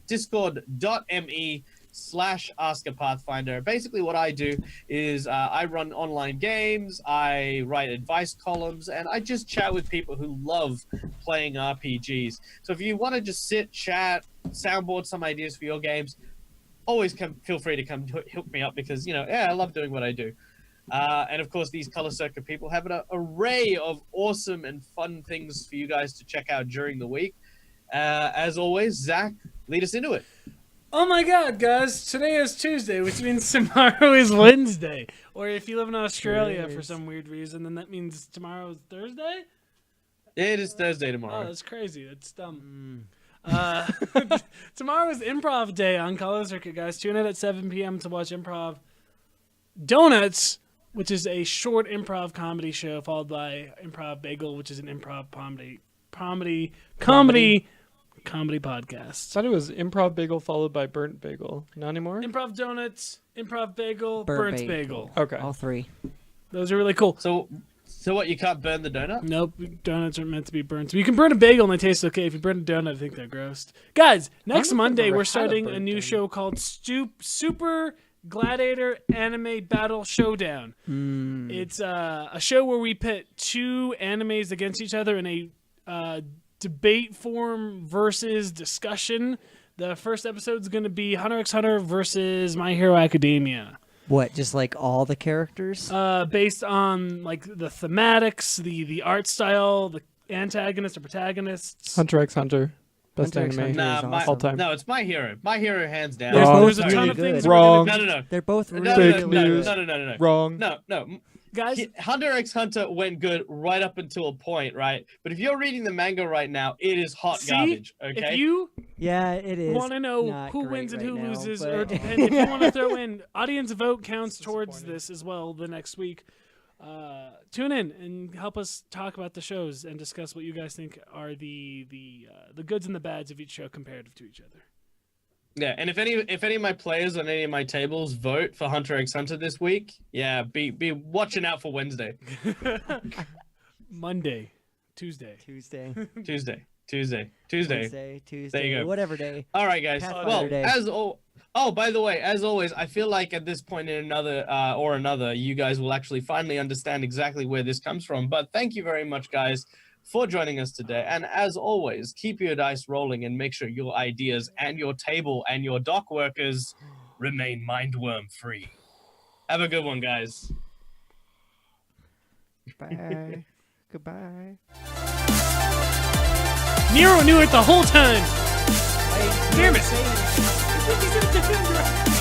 discord.me/askapathfinder. Basically, what I do is I run online games, I write advice columns, and I just chat with people who love playing RPGs. So if you want to just sit, chat, soundboard some ideas for your games, always feel free to come hook me up, because I love doing what I do. And of course, these Color Circuit people have an array of awesome and fun things for you guys to check out during the week. As always, Zach, lead us into it. Oh my god, guys. Today is Tuesday, which means tomorrow is Wednesday. Or if you live in Australia for some weird reason, then that means tomorrow is Thursday? It is Thursday Oh, tomorrow. that's crazy. That's dumb. Tomorrow is Improv Day on Color Circuit, guys. Tune in at 7 p.m. to watch Improv Donuts, which is a short improv comedy show, followed by Improv Bagel, which is an improv comedy podcast. I thought it was improv bagel followed by burnt bagel. Not anymore. Improv Donuts, Improv Bagel, Burnt Bagel. Okay. all three. Those are really cool. So what? You can't burn the donut? Nope, donuts aren't meant to be burnt. You can burn a bagel and they taste okay. If you burn a donut, I think they're gross. Guys, next don't know if I've Monday ever we're had a starting a burnt new donut. show called Super Gladiator Anime Battle Showdown. It's a show where we pit two animes against each other in a debate form versus discussion. The first episode is going to be Hunter x Hunter versus My Hero Academia. What? Just like all the characters? Based on like the thematics, the art style, the antagonists or protagonists. Hunter x Hunter. Best Hunter x anime. Hunter. Nah, all time. no, it's My Hero. My Hero, hands down. There's, Wrong. there's a ton Really of things. good. we're gonna Wrong. be- No. They're both No, really, Fake really news. good. No. Wrong. No. Guys, Hunter x Hunter went good right up until a point, right? But if you're reading the manga right now, it is hot see, garbage, okay? if you Yeah, it is. want to know not who great wins and right who now, loses, but- or depend, if you want to throw in audience vote counts towards disappointing. this as well the next week, tune in and help us talk about the shows and discuss what you guys think are the goods and the bads of each show comparative to each other. Yeah, and if any of my players on any of my tables vote for Hunter x Hunter this week, yeah, be watching out for Wednesday, Monday, Tuesday. Tuesday, Tuesday. Tuesday, There you go. whatever day. All right, guys. Pathfinder Well, Day. by the way, as always, I feel like at this point in another, you guys will actually finally understand exactly where this comes from. But thank you very much, guys, for joining us today. And as always, keep your dice rolling and make sure your ideas and your table and your dock workers remain mindworm free. Have a good one, guys. Bye. Goodbye. Nero knew it the whole time. Wait, Damn it. say- He's in a different direction.